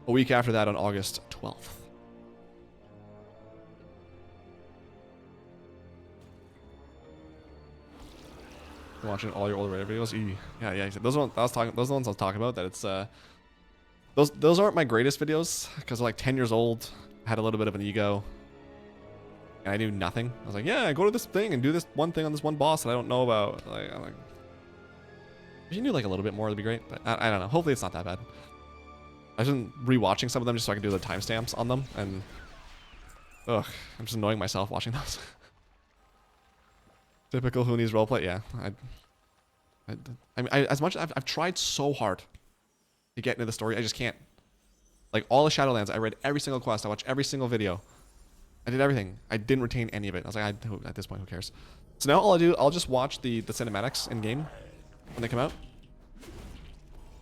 a week after that on August 12th. Watching all your older videos. Yeah, yeah. Those are those are the ones I was talking about. That it's those aren't my greatest videos because like 10 years old. I had a little bit of an ego. And I knew nothing. I was like, yeah, go to this thing and do this one thing on this one boss that I don't know about. Like, I'm like, if you knew like a little bit more, that'd be great. But I don't know. Hopefully it's not that bad. I've been rewatching some of them just so I can do the timestamps on them. And ugh, I'm just annoying myself watching those. Typical Hoonies roleplay. Yeah, I mean, as much as I've tried so hard to get into the story, I just can't. Like all the Shadowlands, I read every single quest. I watched every single video. I did everything. I didn't retain any of it. I was like, at this point, who cares? So now all I do, I'll just watch the cinematics in game when they come out.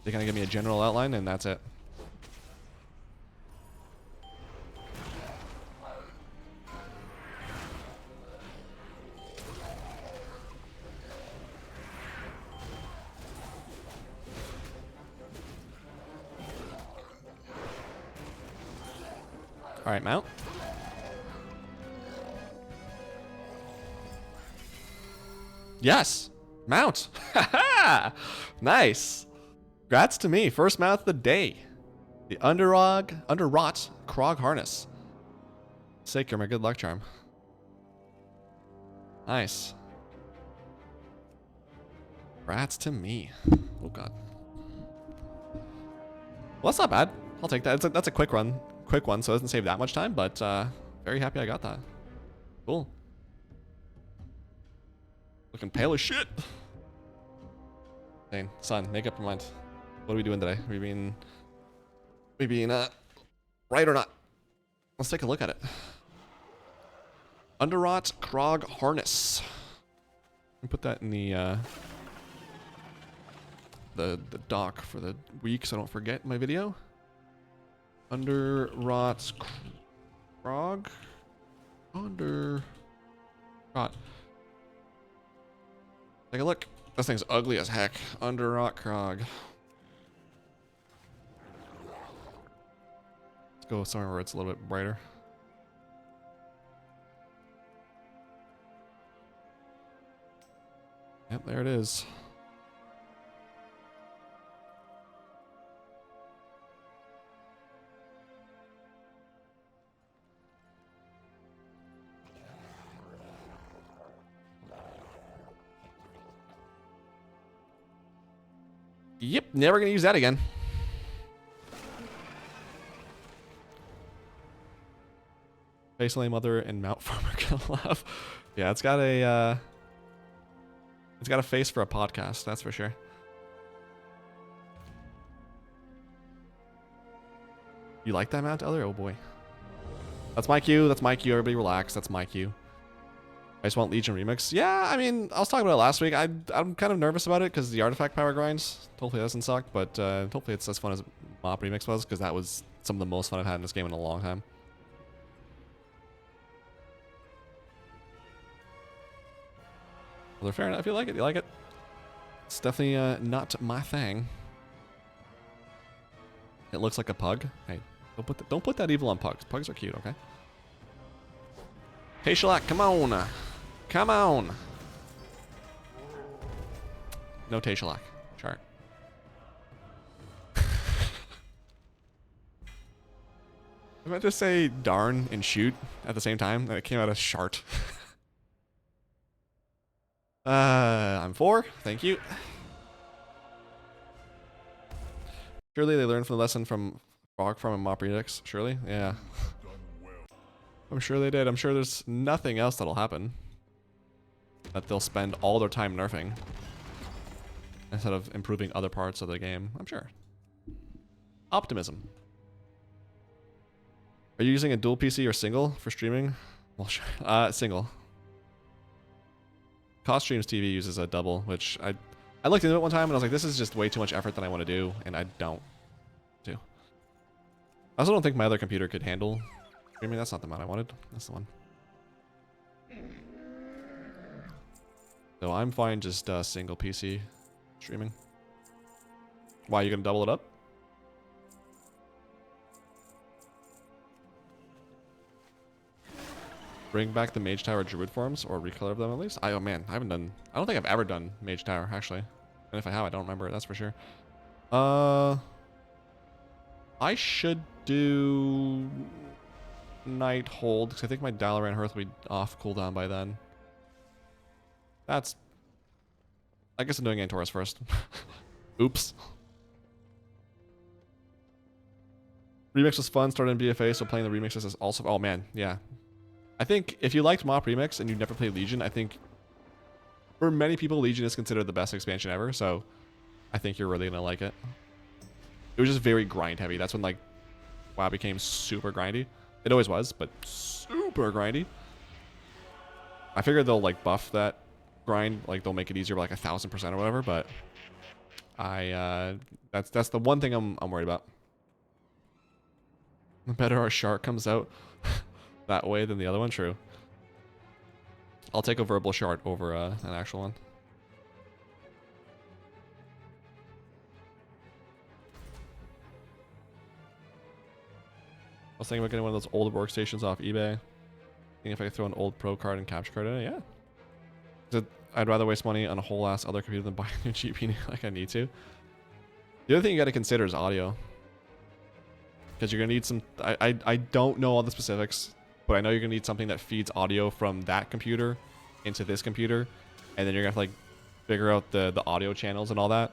They kind of give me a general outline, and that's it. All right, Mount. Yes, Mount. Nice. Congrats to me. First Mount of the day. The Underrot Crawg harness. Sick, you're my good luck charm. Nice. Congrats to me. Oh god. Well, that's not bad. I'll take that. That's a quick run. Quick one, so it doesn't save that much time, but very happy I got that. Cool. Looking pale as shit. Dang, son, make up your mind. What are we doing today? We being right or not? Let's take a look at it. Underrot Crawg harness. Let me put that in the doc for the week so I don't forget my video. Underrot Crawg. Underrot. Take a look. This thing's ugly as heck. Underrot Crawg. Let's go somewhere where it's a little bit brighter. Yep, there it is. Yep, never gonna use that again. Facelay Mother and Mount Farmer gonna laugh. Yeah, it's got a face for a podcast, that's for sure. You like that mount, Elder? Oh boy. That's my cue, that's my cue, everybody relax, that's my cue. I just want Legion Remix. Yeah, I mean, I was talking about it last week. I'm kind of nervous about it because the artifact power grinds. Hopefully it doesn't suck, but hopefully it's as fun as Mop Remix was, because that was some of the most fun I've had in this game in a long time. Well, fair enough. If you like it, you like it. It's definitely not my thing. It looks like a pug. Hey, don't put that evil on pugs. Pugs are cute, okay? Hey, Shellac, come on. Come on. No Tayshalak. Chart. I meant to say darn and shoot at the same time. It came out as shart. I'm 4. Thank you. Surely they learned from the lesson from Crawg from a Mop Redux. Surely? Yeah. I'm sure they did. I'm sure there's nothing else that'll happen. That they'll spend all their time nerfing instead of improving other parts of the game. I'm sure. Optimism. Are you using a dual PC or single for streaming? Well, sure. Single. Cost Streams TV uses a double, which I looked into it one time and I was like, this is just way too much effort than I want to do, and I don't do. I also don't think my other computer could handle streaming. That's not the one I wanted. That's the one. So I'm fine just single PC streaming. Why, you gonna double it up? Bring back the Mage Tower Druid forms, or recolor of them at least. Oh man, I don't think I've ever done Mage Tower, actually. And if I have, I don't remember it, that's for sure. I should do Nighthold, because I think my Dalaran Hearth will be off cooldown by then. That's... I guess I'm doing Antorus first. Oops. Remix was fun, started in BFA, so playing the remixes is also... Oh man, yeah. I think if you liked Mop Remix and you never played Legion, I think for many people, Legion is considered the best expansion ever, so I think you're really going to like it. It was just very grind heavy. That's when, like, WoW became super grindy. It always was, but super grindy. I figured they'll, like, buff that grind. Like, they'll make it easier by, like, 1,000% or whatever, but that's the one thing I'm worried about. The better our shark comes out that way than the other one, true. I'll take a verbal shard over an actual one. I was thinking about getting one of those old workstations off eBay. Thinking if I could throw an old pro card and capture card in it, yeah. I'd rather waste money on a whole ass other computer than buy a new GPU like I need to. The other thing you got to consider is audio. Because you're going to need some... I don't know all the specifics, but I know you're going to need something that feeds audio from that computer into this computer. And then you're going to have to, like, figure out the audio channels and all that.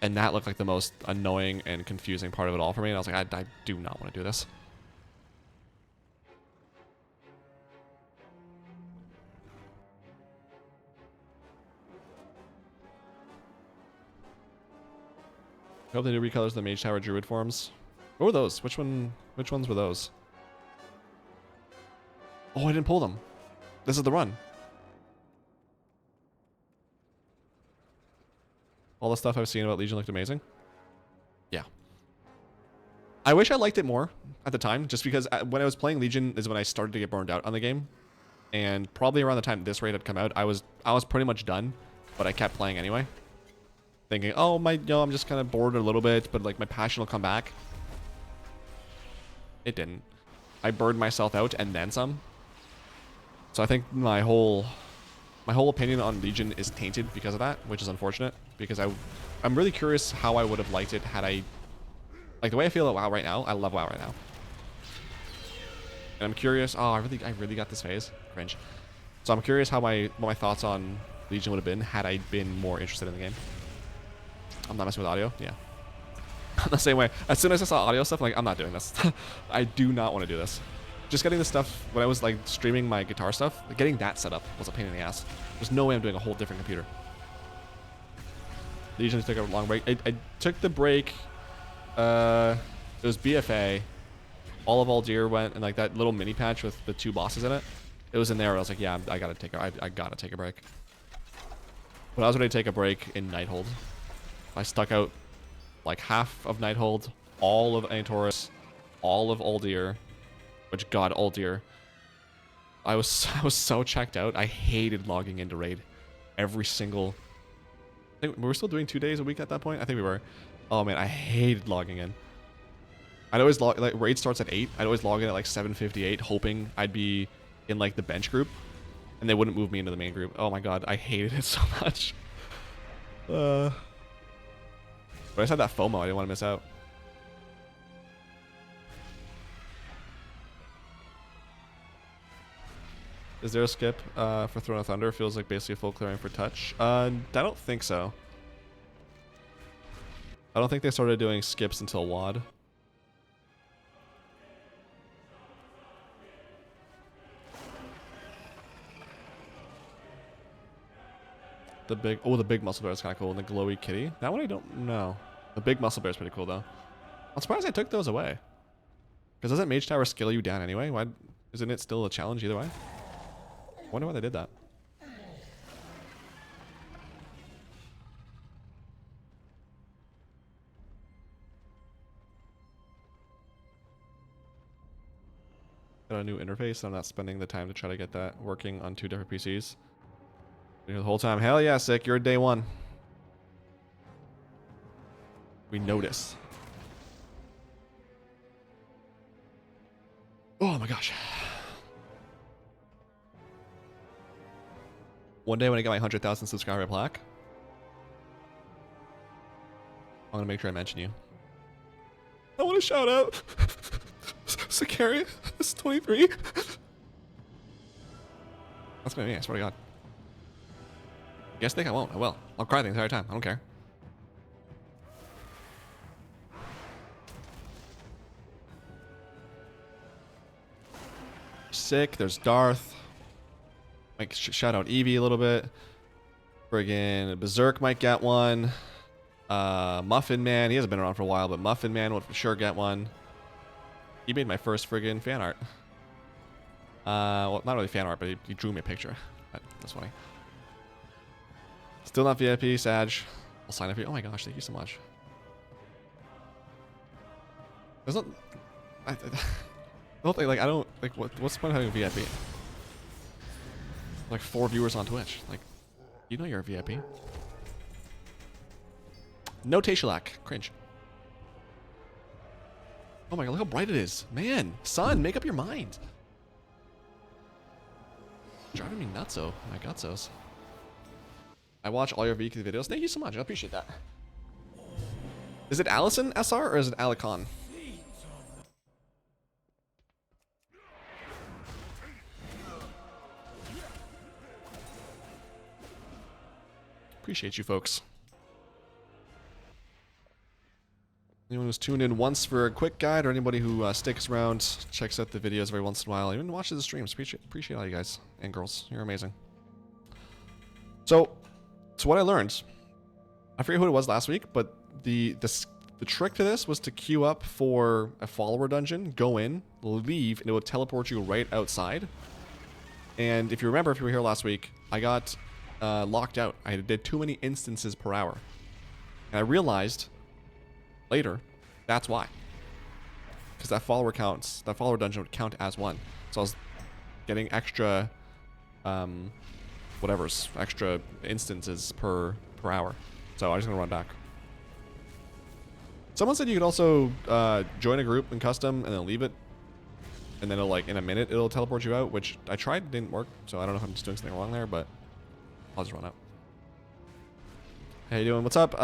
And that looked like the most annoying and confusing part of it all for me. And I was like, I do not want to do this. I hope they do recolors the Mage Tower Druid forms. What were those? Which ones were those? Oh, I didn't pull them. This is the run. All the stuff I've seen about Legion looked amazing. Yeah. I wish I liked it more at the time, just because when I was playing Legion is when I started to get burned out on the game. And probably around the time this raid had come out, I was pretty much done, but I kept playing anyway. Thinking, oh, I'm just kind of bored a little bit, but like my passion will come back. It didn't. I burned myself out and then some. So I think my whole opinion on Legion is tainted because of that, which is unfortunate. Because I'm really curious how I would have liked it had I... Like the way I feel about WoW right now, I love WoW right now. And I'm curious... Oh, I really got this phase. Cringe. So I'm curious how what my thoughts on Legion would have been had I been more interested in the game. I'm not messing with audio. Yeah. The same way. As soon as I saw audio stuff, I'm like, I'm not doing this. I do not want to do this. Just getting the stuff, when I was like streaming my guitar stuff, getting that set up was a pain in the ass. There's no way I'm doing a whole different computer. Legion took a long break. I took the break. It was BFA. All of Aldir went, and like that little mini patch with the 2 bosses in it. It was in there. I was like, yeah, I gotta take a break. But I was ready to take a break in Nighthold. I stuck out like half of Nighthold, all of Antorus, all of Aldir, which God, Aldir. I was so checked out. I hated logging into raid every single... I think we were still doing 2 days a week at that point. I think we were. Oh man, I hated logging in. I'd always log, like, raid starts at 8. I'd always log in at like 7:58, hoping I'd be in like the bench group, and they wouldn't move me into the main group. Oh my God, I hated it so much. But I just had that FOMO. I didn't want to miss out. Is there a skip for Throne of Thunder? Feels like basically a full clearing for touch. I don't think so. I don't think they started doing skips until WOD. The big muscle bear is kind of cool. And the glowy kitty. That one I don't know. The big muscle bear is pretty cool though. I'm surprised I took those away. Because doesn't Mage Tower scale you down anyway? Why isn't it still a challenge either way? I wonder why they did that. Got a new interface. I'm not spending the time to try to get that working on 2 different PCs. The whole time. Hell yeah, sick. You're day 1. We notice. Oh my gosh. One day when I get my 100,000 subscriber plaque, I'm gonna make sure I mention you. I want to shout out Sicarius 23. That's gonna be me, I swear to God. You guys think I won't? I will. I'll cry the entire time. I don't care. Sick. There's Darth. Like shout out Eevee a little bit. Friggin' Berserk might get one. Muffin Man. He hasn't been around for a while, but Muffin Man would for sure get one. He made my first friggin' fan art. Well, not really fan art, but he drew me a picture. That's funny. Still not VIP, Sag. I'll sign up for you. Oh my gosh, thank you so much. There's not... I don't think, like, I don't... Like, what's the point of having a VIP? Like, 4 viewers on Twitch. Like, you know you're a VIP. No Tashalak. Cringe. Oh my god, look how bright it is. Man, sun, make up your mind. Driving me nutso. My gutsos. I watch all your weekly videos. Thank you so much. I appreciate that. Is it Allison SR or is it Alicon? Appreciate you folks. Anyone who's tuned in once for a quick guide, or anybody who sticks around, checks out the videos every once in a while, even watches the streams. Appreciate all you guys and girls. You're amazing. So what I learned, I forget who it was last week, but the trick to this was to queue up for a follower dungeon, go in, leave, and it would teleport you right outside. And if you remember, if you were here last week, I got locked out. I did too many instances per hour. And I realized later that's why. Because that follower dungeon would count as one. So I was getting extra extra instances per hour. So I'm just gonna run back. Someone said you could also join a group in custom and then leave it, and then it'll, like, in a minute it'll teleport you out, which I tried, didn't work. So I don't know if I'm just doing something wrong there, but I'll just run out. How you doing? What's up?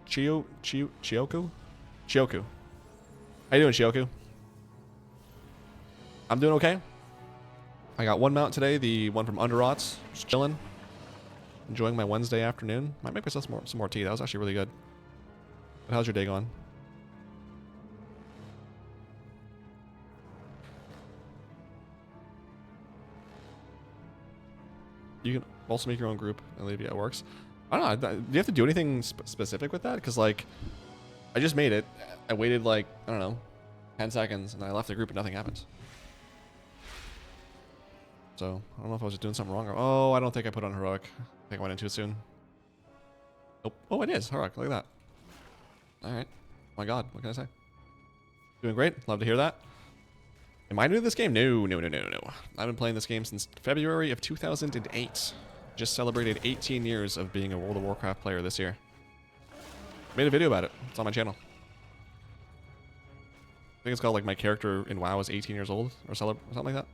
Chioku? Chioku? How you doing, Chioku? I'm doing okay. I got one mount today, the one from Underrot. Just chilling. Enjoying my Wednesday afternoon. Might make myself some more tea. That was actually really good. But how's your day going? You can also make your own group and leave. Yeah, it works. I don't know. Do you have to do anything specific with that? Because, like, I just made it. I waited, like, I don't know, 10 seconds, and I left the group and nothing happened. So, I don't know if I was just doing something wrong or... Oh, I don't think I put on Heroic. I think I went in too soon. Nope. Oh, it is Heroic. Look at that. Alright. Oh my god. What can I say? Doing great. Love to hear that. Am I new to this game? No. I've been playing this game since February of 2008. Just celebrated 18 years of being a World of Warcraft player this year. Made a video about it. It's on my channel. I think it's called, like, my character in WoW is 18 years old or something like that.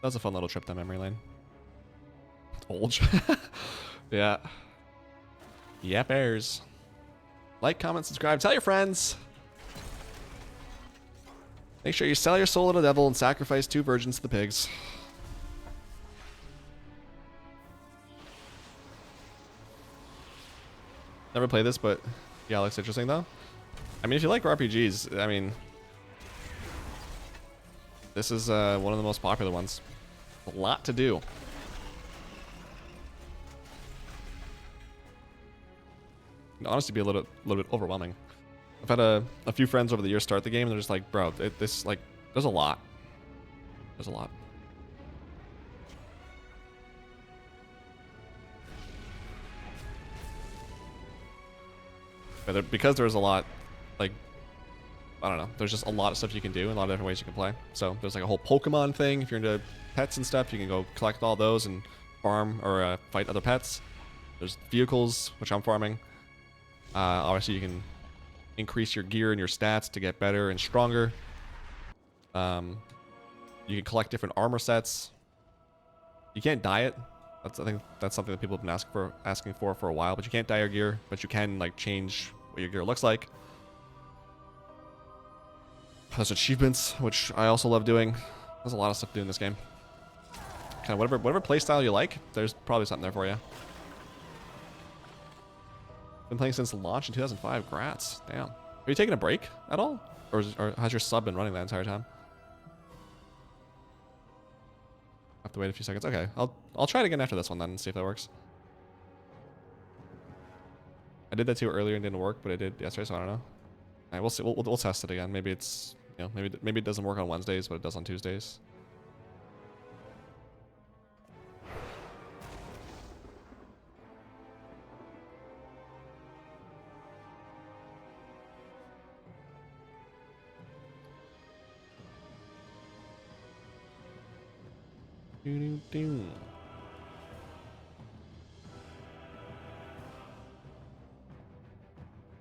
That was a fun little trip down memory lane. Old. Yeah. Yeah, bears. Like, comment, subscribe, tell your friends. Make sure you sell your soul to the devil and sacrifice 2 virgins to the pigs. Never played this, but yeah, it looks interesting though. I mean, if you like RPGs, I mean, this is one of the most popular ones. A lot to do. It'd honestly be a little bit overwhelming. I've had a few friends over the years start the game and they're just like, bro, this, like, there's a lot. There's a lot. But because there's a lot, like, I don't know, there's just a lot of stuff you can do and a lot of different ways you can play. So there's like a whole Pokemon thing. If you're into pets and stuff, you can go collect all those and farm or fight other pets. There's vehicles, which I'm farming. Obviously, you can increase your gear and your stats to get better and stronger. You can collect different armor sets. You can't dye it. I think that's something that people have been asking for a while. But you can't dye your gear, but you can like change what your gear looks like. There's achievements, which I also love doing. There's a lot of stuff to do in this game. Kind of whatever playstyle you like, there's probably something there for you. Been playing since launch in 2005. Grats. Damn. Are you taking a break at all? Or has your sub been running that entire time? Have to wait a few seconds. Okay, I'll try it again after this one then and see if that works. I did that too earlier and didn't work, but it did yesterday, so I don't know. Alright, we'll see. We'll test it again. Maybe it's, you know, maybe it doesn't work on Wednesdays, but it does on Tuesdays.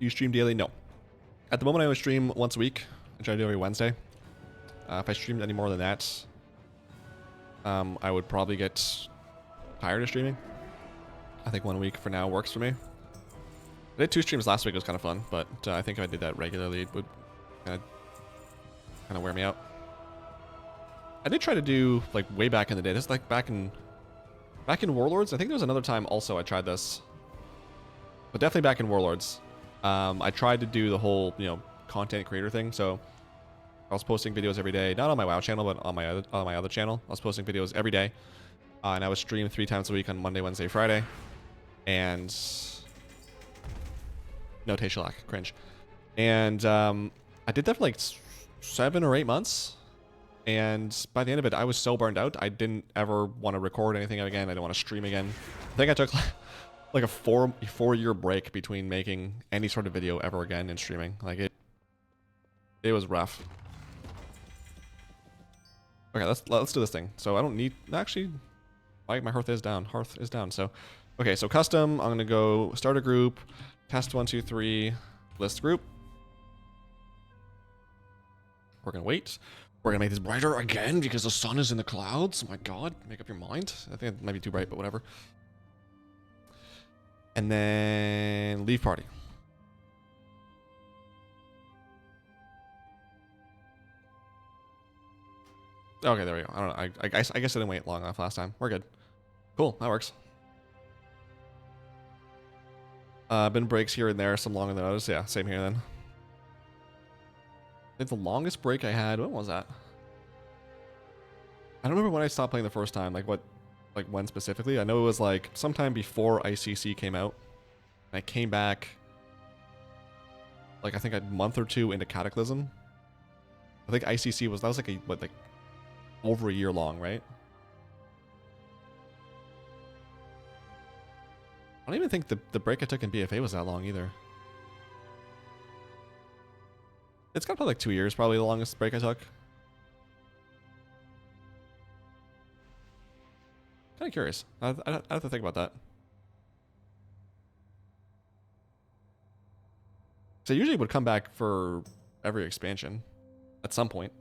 You stream daily? No. At the moment, I would stream once a week. I try to do every Wednesday. If I streamed any more than that, I would probably get tired of streaming. I think 1 week for now works for me. I did 2 streams last week. It was kind of fun, but I think if I did that regularly, it would kind of wear me out. I did try to do like way back in the day. This is like back in Warlords. I think there was another time also I tried this, but definitely back in Warlords. I tried to do the whole, you know, content creator thing. So I was posting videos every day, not on my WoW channel, but on my other channel. I was posting videos every day, and I would stream 3 times a week on Monday, Wednesday, Friday, and no Tayshalak, cringe. And I did that for like 7 or 8 months. And by the end of it, I was so burned out. I didn't ever want to record anything again. I didn't want to stream again. I think I took like a 4-year break between making any sort of video ever again and streaming. Like it was rough. Okay, let's do this thing. So I don't need, actually, my hearth is down. So okay, so custom. I'm gonna go start a group, test 1, 2, 3, list group. We're gonna wait. We're gonna make this brighter again because the sun is in the clouds. Oh my god, make up your mind. I think it might be too bright, but whatever. And then leave party. Okay, there we go. I don't know. I guess I didn't wait long enough last time. We're good. Cool, that works. Been breaks here and there, some longer than others. Yeah, same here then. I think the longest break I had, when was that? I don't remember when I stopped playing the first time, like when specifically. I know it was like sometime before ICC came out. And I came back like I think a month or 2 into Cataclysm. I think ICC was, that was like like over a year long, right? I don't even think the break I took in BFA was that long either. It's got probably like 2 years, probably the longest break I took. Kind of curious. I have to think about that. So I usually would come back for every expansion at some point.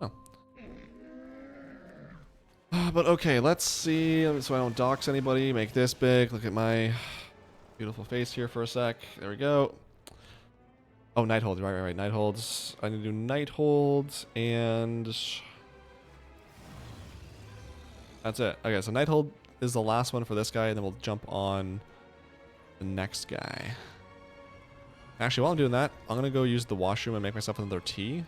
Oh. But okay, let's see. So I don't dox anybody. Make this big. Look at my beautiful face here for a sec. There we go. Oh, Nighthold. Right. Nightholds. I need to do Nightholds and that's it. Okay, so Nighthold is the last one for this guy, and then we'll jump on the next guy. Actually, while I'm doing that, I'm gonna go use the washroom and make myself another tea.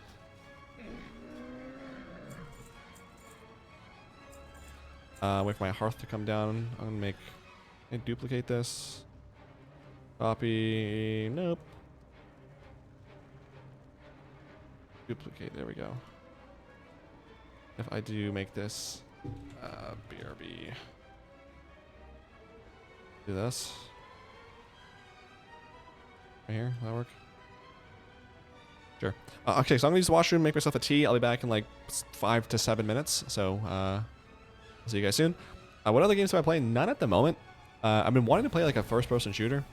Wait for my hearth to come down. I'm gonna duplicate this. Copy. Nope. Duplicate. There we go. If I do make this BRB. Do this. Right here. Will that work? Sure. Okay, so I'm gonna use the washroom, make myself a tea. I'll be back in like 5 to 7 minutes. So I'll see you guys soon. What other games do I play? None at the moment. I've been wanting to play like a first-person shooter.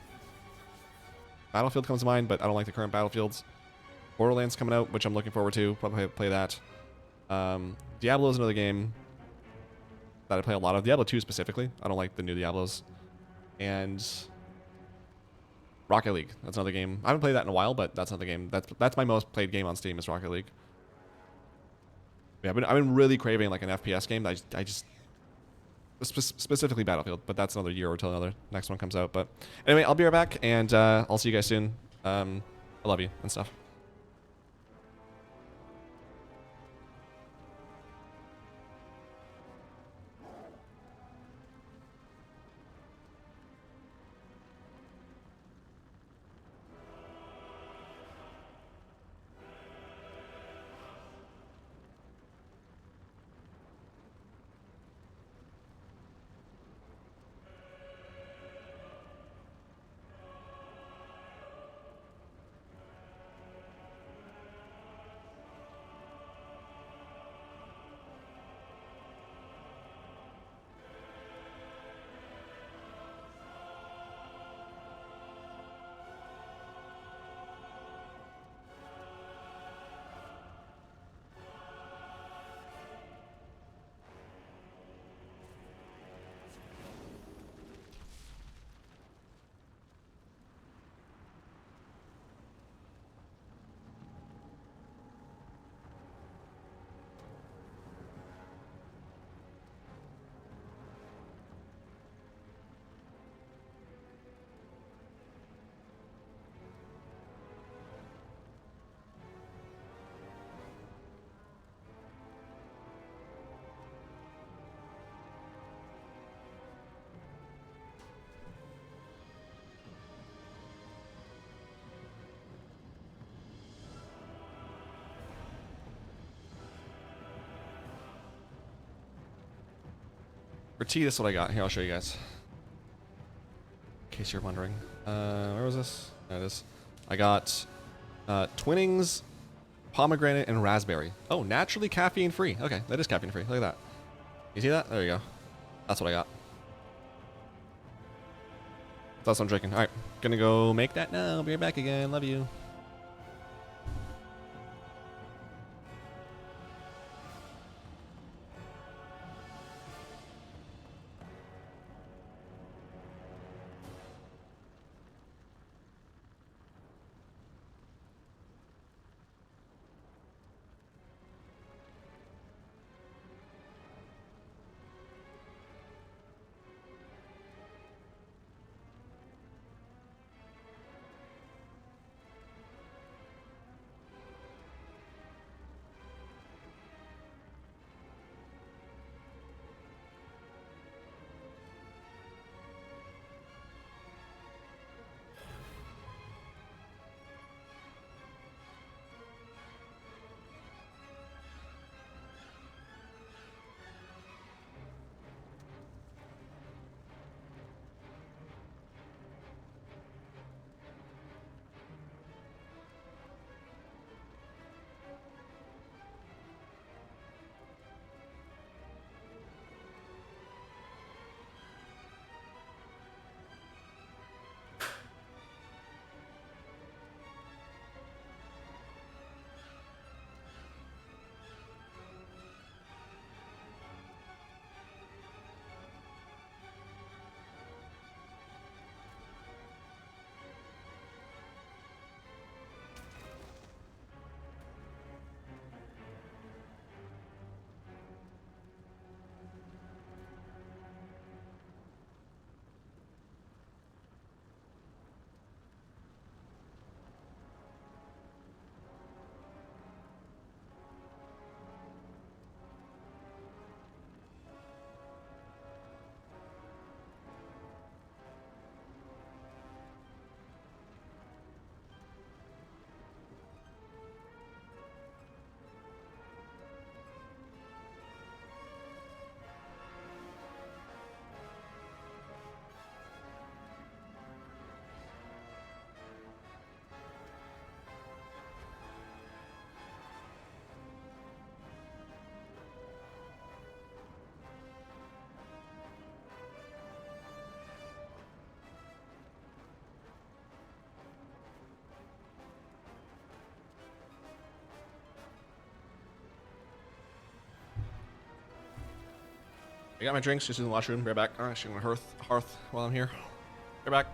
Battlefield comes to mind, but I don't like the current Battlefields. Borderlands coming out, which I'm looking forward to. Probably play that. Diablo is another game that I play a lot of. Diablo 2 specifically. I don't like the new Diablos. And Rocket League. That's another game. I haven't played that in a while, but that's another game. That's my most played game on Steam is Rocket League. Yeah, I've been really craving like an FPS game. I just specifically Battlefield, but that's another year or till another next one comes out. But anyway, I'll be right back, and I'll see you guys soon. I love you and stuff. For tea, this is what I got. Here, I'll show you guys. In case you're wondering. Where was this? There it is. I got Twinnings, pomegranate, and raspberry. Oh, naturally caffeine free. Okay, that is caffeine free. Look at that. You see that? There you go. That's what I got. That's what I'm drinking. Alright, gonna go make that now. Be right back again. Love you. I got my drinks just in the washroom. Right back. I'm actually gonna hearth while I'm here. Right back.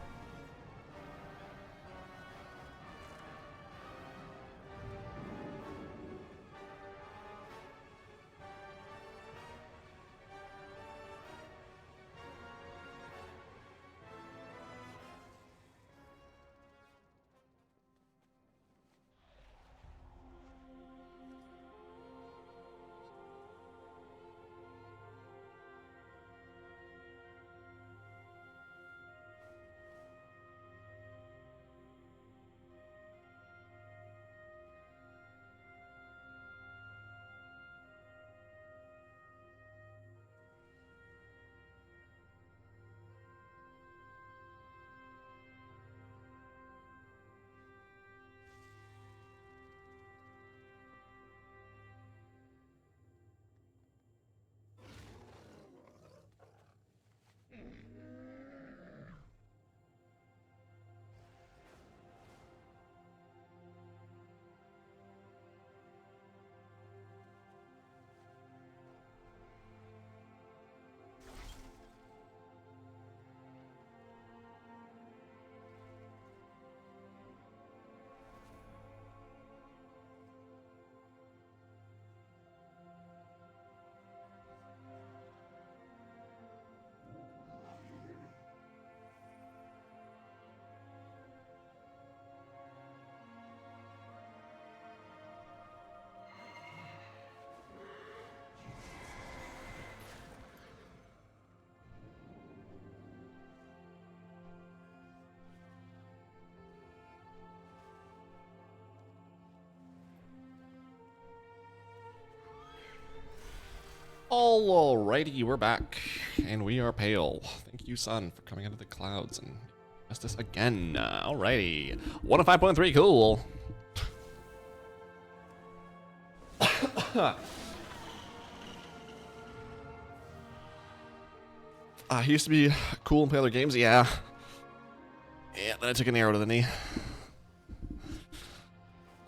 Alrighty, we're back, and we are pale. Thank you, sun, for coming out of the clouds and justice again. Alrighty, 105.3, cool. He used to be cool in Paler Games, yeah. Yeah, then I took an arrow to the knee. How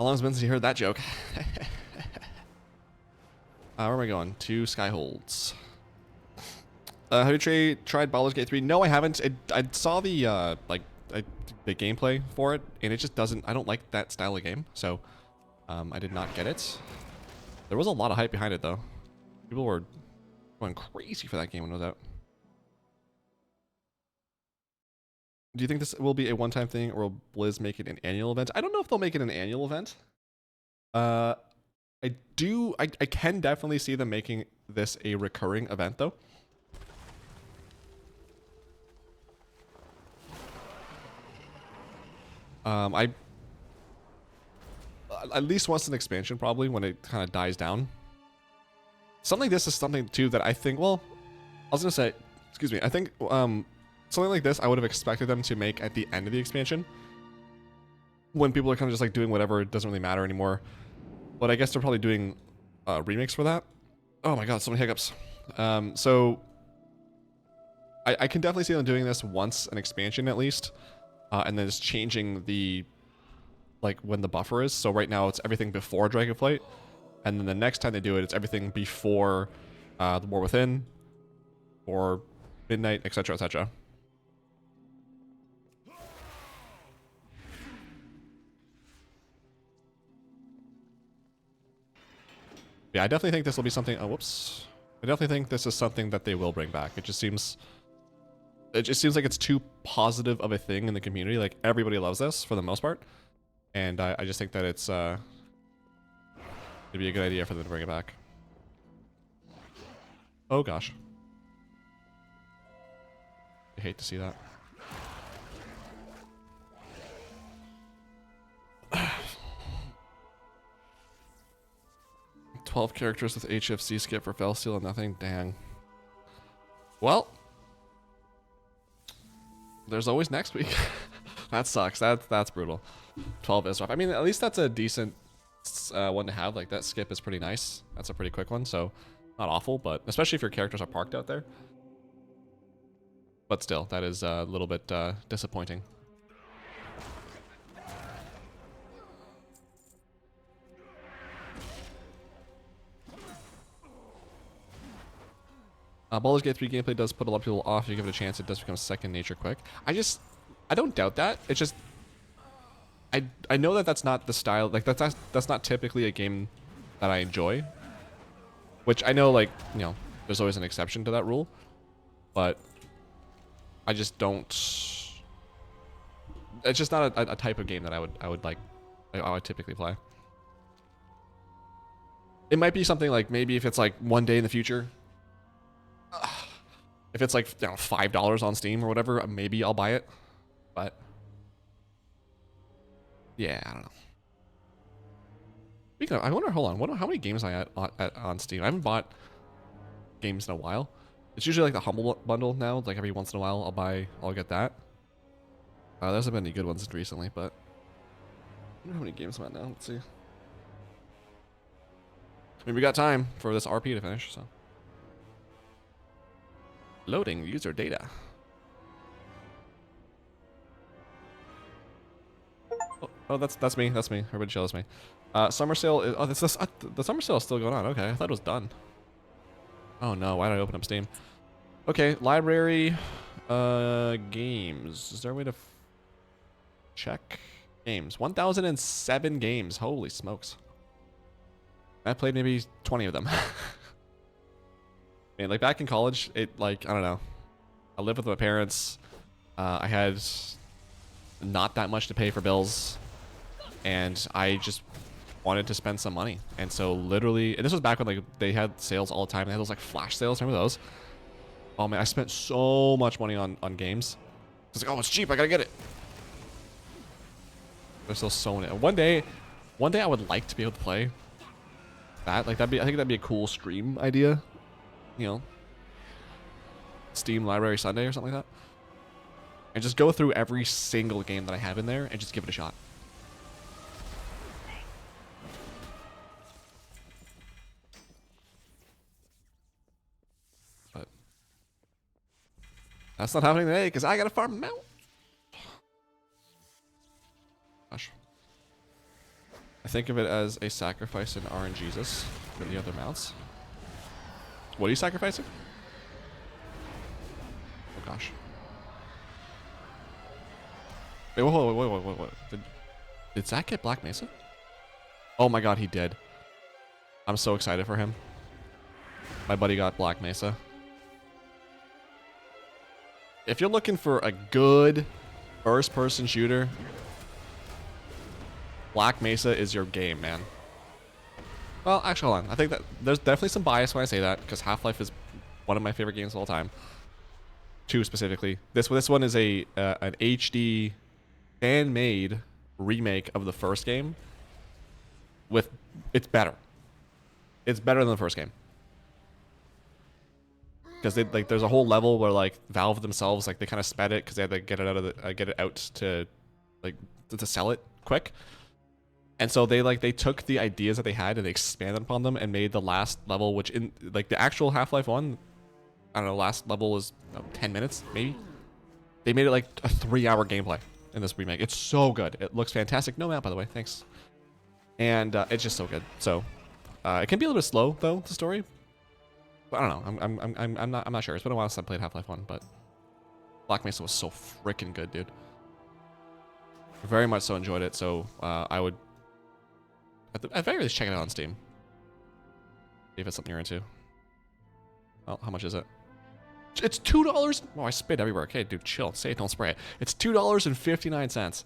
long has it been since you heard that joke? Where am I going? To Skyholds. Have you tried Baldur's Gate 3? No, I haven't. I saw the the gameplay for it, and it just doesn't. I don't like that style of game, so I did not get it. There was a lot of hype behind it, though. People were going crazy for that game when it was out. Do you think this will be a one-time thing, or will Blizz make it an annual event? I don't know if they'll make it an annual event. I can definitely see them making this a recurring event, though. I at least once an expansion, probably, when it kind of dies down. Something like this is something, too, that I think, well, I was going to say, excuse me, I think something like this I would have expected them to make at the end of the expansion. When people are kind of just like doing whatever, it doesn't really matter anymore. But I guess they're probably doing remakes for that. Oh my god, so many hiccups. So I can definitely see them doing this once an expansion at least. And then just changing the, like, when the buffer is. So right now it's everything before Dragonflight. And then the next time they do it, it's everything before the War Within, or Midnight, etc., etc. Yeah, I definitely think this will be something. Oh, whoops! I definitely think this is something that they will bring back. It just seems like it's too positive of a thing in the community. Like, everybody loves this for the most part, and I just think that it's it'd be a good idea for them to bring it back. Oh gosh, I hate to see that. 12 characters with HFC skip for Felsteel and nothing. Dang. Well, there's always next week. That sucks. That's brutal. 12 is rough. I mean, at least that's a decent one to have. Like, that skip is pretty nice. That's a pretty quick one, so not awful, but especially if your characters are parked out there. But still, that is a little bit disappointing. Baldur's Gate 3 gameplay does put a lot of people off. If you give it a chance, it does become second nature quick. I don't doubt that. It's just, I know that that's not the style. Like that's not typically a game that I enjoy. Which I know, like, you know, there's always an exception to that rule, but I just don't. It's just not a type of game that I would typically play. It might be something like maybe if it's like one day in the future. If it's like, you know, $5 on Steam or whatever, maybe I'll buy it. But yeah, I don't know. Speaking of, I wonder. Hold on. Wonder how many games I had on Steam. I haven't bought games in a while. It's usually like the Humble Bundle now. Like every once in a while, I'll get that. There hasn't been any good ones recently, but I wonder how many games I'm at now. Let's see. I mean, we got time for this RP to finish, so. Loading user data. Oh, that's me. That's me. Everybody show me. Summer sale. The summer sale is still going on. Okay, I thought it was done. Oh no, why did I open up Steam? Okay, library, games. Is there a way to check games? 1,007 games. Holy smokes! I played maybe 20 of them. Man, like back in college, I don't know. I lived with my parents. I had not that much to pay for bills, and I just wanted to spend some money. And so literally, and this was back when like they had sales all the time. They had those like flash sales. Remember those? Oh man, I spent so much money on games. I was like, oh, it's cheap. I gotta get it. They're still so many. One day I would like to be able to play that. Like I think that'd be a cool stream idea. You know, Steam Library Sunday or something like that. And just go through every single game that I have in there and just give it a shot. But that's not happening today because I gotta farm mount. Gosh. I think of it as a sacrifice in RNGesus for the other mounts. What are you sacrificing? Oh gosh. Wait, wait. Did Zach get Black Mesa? Oh my god, he did. I'm so excited for him. My buddy got Black Mesa. If you're looking for a good first-person shooter, Black Mesa is your game, man. Well, actually, hold on. I think that there's definitely some bias when I say that, because Half-Life is one of my favorite games of all time. 2 specifically. This one is an HD fan-made remake of the first game. It's better. It's better than the first game. Because there's a whole level where like Valve themselves they kind of sped it because they had to get it out to sell it quick. And so they took the ideas that they had and they expanded upon them and made the last level, which in like the actual Half-Life 1, I don't know, last level was 10 minutes maybe. They made it like a 3-hour gameplay in this remake. It's so good. It looks fantastic. No map, by the way. Thanks. And it's just so good. So it can be a little bit slow though, the story. But I don't know. I'm not sure. It's been a while since I played Half-Life 1, but Black Mesa was so freaking good, dude. Very much so enjoyed it. So I would at very least check it out on Steam. See if it's something you're into. Well, how much is it? It's $2. Oh, I spit everywhere. Okay, dude, chill. Say it, don't spray it. It's $2.59.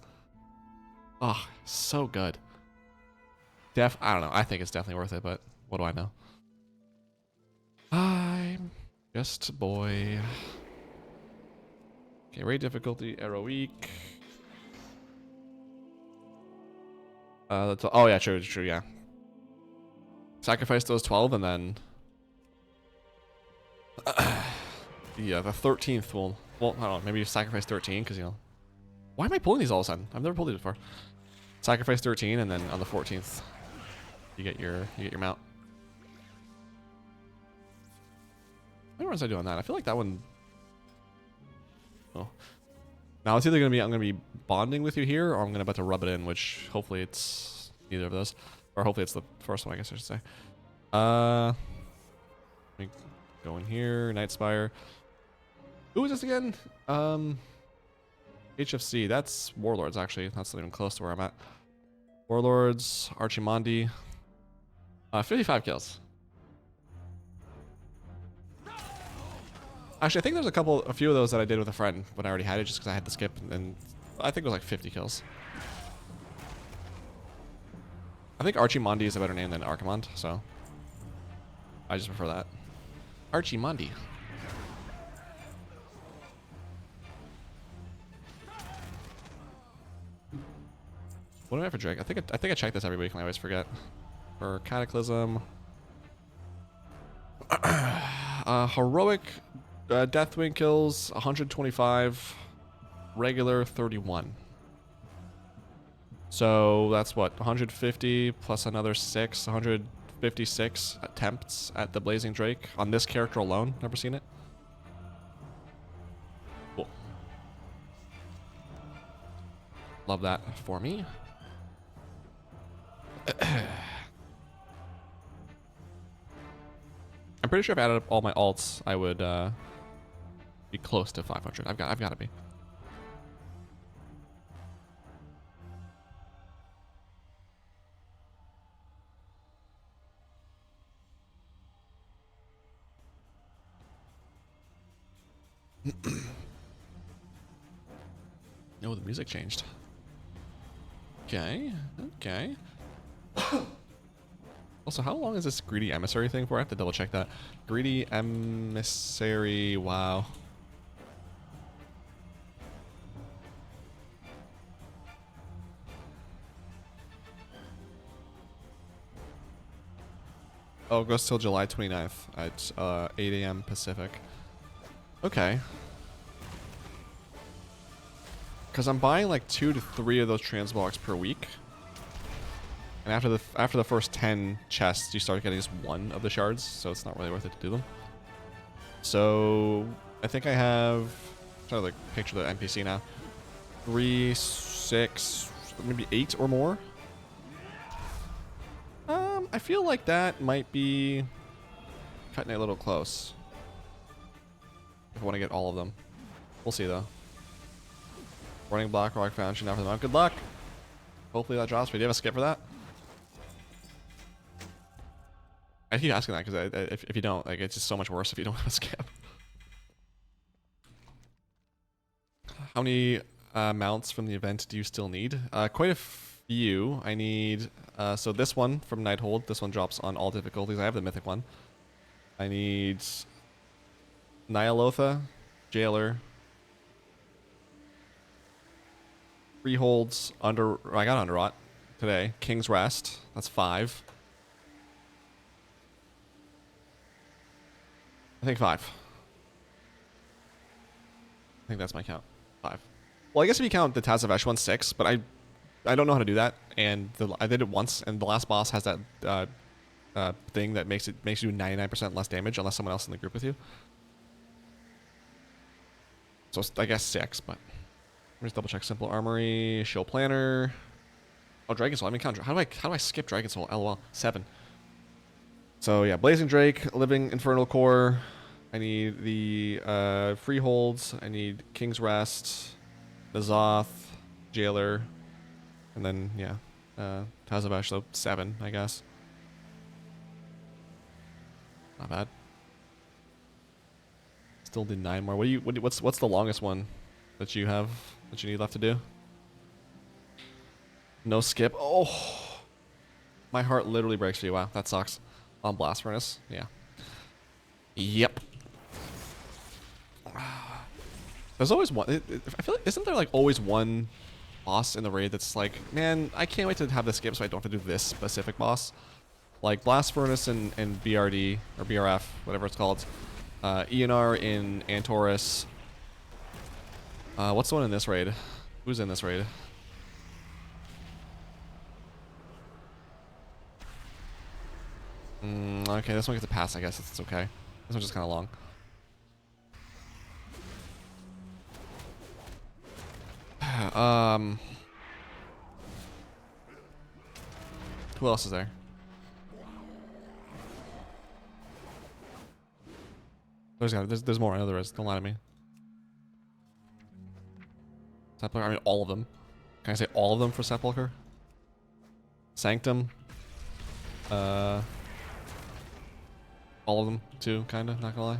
Oh, so good. I don't know. I think it's definitely worth it, but what do I know? I'm just a boy. Okay, rate difficulty, heroic. Oh yeah, true, yeah. Sacrifice those 12 and then yeah, the 13th will, well, I don't know, maybe you sacrifice 13 because, you know, why am I pulling these all of a sudden? I've never pulled these before. Sacrifice 13 and then on the 14th you get your mount. How many runs I do on that? I feel like that one. Oh. Now it's either I'm gonna be bonding with you here, or I'm about to rub it in, which hopefully it's neither of those, or hopefully it's the first one, I guess I should say. Go in here, Nightspire. Who is this again? HFC, that's Warlords actually. That's not even close to where I'm at. Warlords, Archimandi. 55 kills. Actually, I think there's a few of those that I did with a friend when I already had it, just because I had to skip, and I think it was like 50 kills. I think Archimandi is a better name than Archimond, so I just prefer that. Archimandi. What do I have for Drake? I think I check this every week and I always forget. For Cataclysm. Heroic Deathwing kills 125. Regular 31. So that's what, 150 plus another 6, 156 attempts at the Blazing Drake on this character alone. Never seen it. Cool. Love that for me. I'm pretty sure if I added up all my alts, I would be close to 500. I've got to be. No, the music changed. Okay, okay. Also, how long is this Greedy Emissary thing for? I have to double check that. Greedy Emissary, wow. Oh, it goes till July 29th at 8 a.m. Pacific. Okay. Because I'm buying like 2 to 3 of those transmogs per week. And after the first 10 chests, you start getting just 1 of the shards, so it's not really worth it to do them. So I think I have, I'm trying to like picture the NPC now. 3, 6, maybe 8 or more. I feel like that might be cutting it a little close. If I want to get all of them. We'll see though. Running Blackrock Foundation now for the mount. Good luck. Hopefully that drops. Do you have a skip for that? I keep asking that because if you don't, like, it's just so much worse if you don't have a skip. How many mounts from the event do you still need? Quite a few. I need, so this one from Nighthold. This one drops on all difficulties. I have the Mythic one. I need Ny'alotha, Jailer, Freeholds, I got Underrot today. King's Rest, that's 5. I think 5. I think that's my count. 5. Well, I guess if you count the Tazavesh one, 6, but I don't know how to do that, and I did it once, and the last boss has that thing that makes you do 99% less damage unless someone else in the group with you. So I guess 6, but let me just double check. Simple Armory, Show Planner. Oh, Dragon Soul. I mean, how do I skip Dragon Soul? LOL. 7. So yeah, Blazing Drake, Living Infernal Core. I need the Freeholds. I need King's Rest, Nazoth, Jailer, and then yeah, Tazavesh. So 7, I guess. Not bad. Still did 9 more. What's the longest one that you have that you need left to do? No skip. Oh, my heart literally breaks for you. Wow, that sucks. On Blast Furnace, yeah. Yep. There's always one. I feel like, isn't there like always one boss in the raid that's like, man, I can't wait to have this skip so I don't have to do this specific boss. Like Blast Furnace and BRD or BRF, whatever it's called. ENR in Antorus. What's the one in this raid? Who's in this raid? Okay, this one gets a pass, I guess. It's okay. This one's just kind of long. Who else is there? There's more. I know there is. Don't lie to me. Sepulcher. I mean, all of them. Can I say all of them for Sepulcher? Sanctum. All of them too. Kinda. Not gonna lie.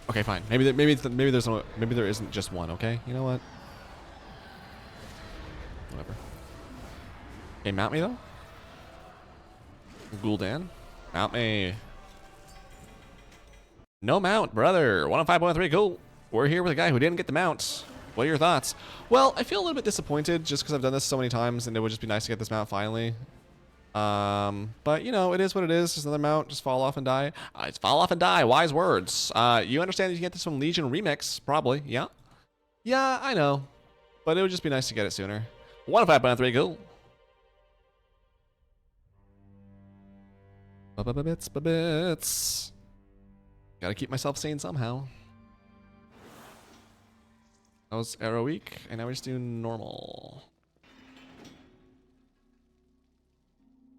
Okay, fine. Maybe there isn't just one. Okay. You know what? Whatever. Okay, mount me though. Gul'dan. Mount me. No mount, brother. 105.3, cool. We're here with a guy who didn't get the mount. What are your thoughts? Well, I feel a little bit disappointed just because I've done this so many times and it would just be nice to get this mount finally. But you know, it is what it is. Just another mount. Just fall off and die. Just fall off and die. Wise words. You understand you can get this from Legion Remix, probably. Yeah. Yeah, I know. But it would just be nice to get it sooner. 105.3, cool. Bits. Gotta keep myself sane somehow. That was arrow week, and now we just do normal.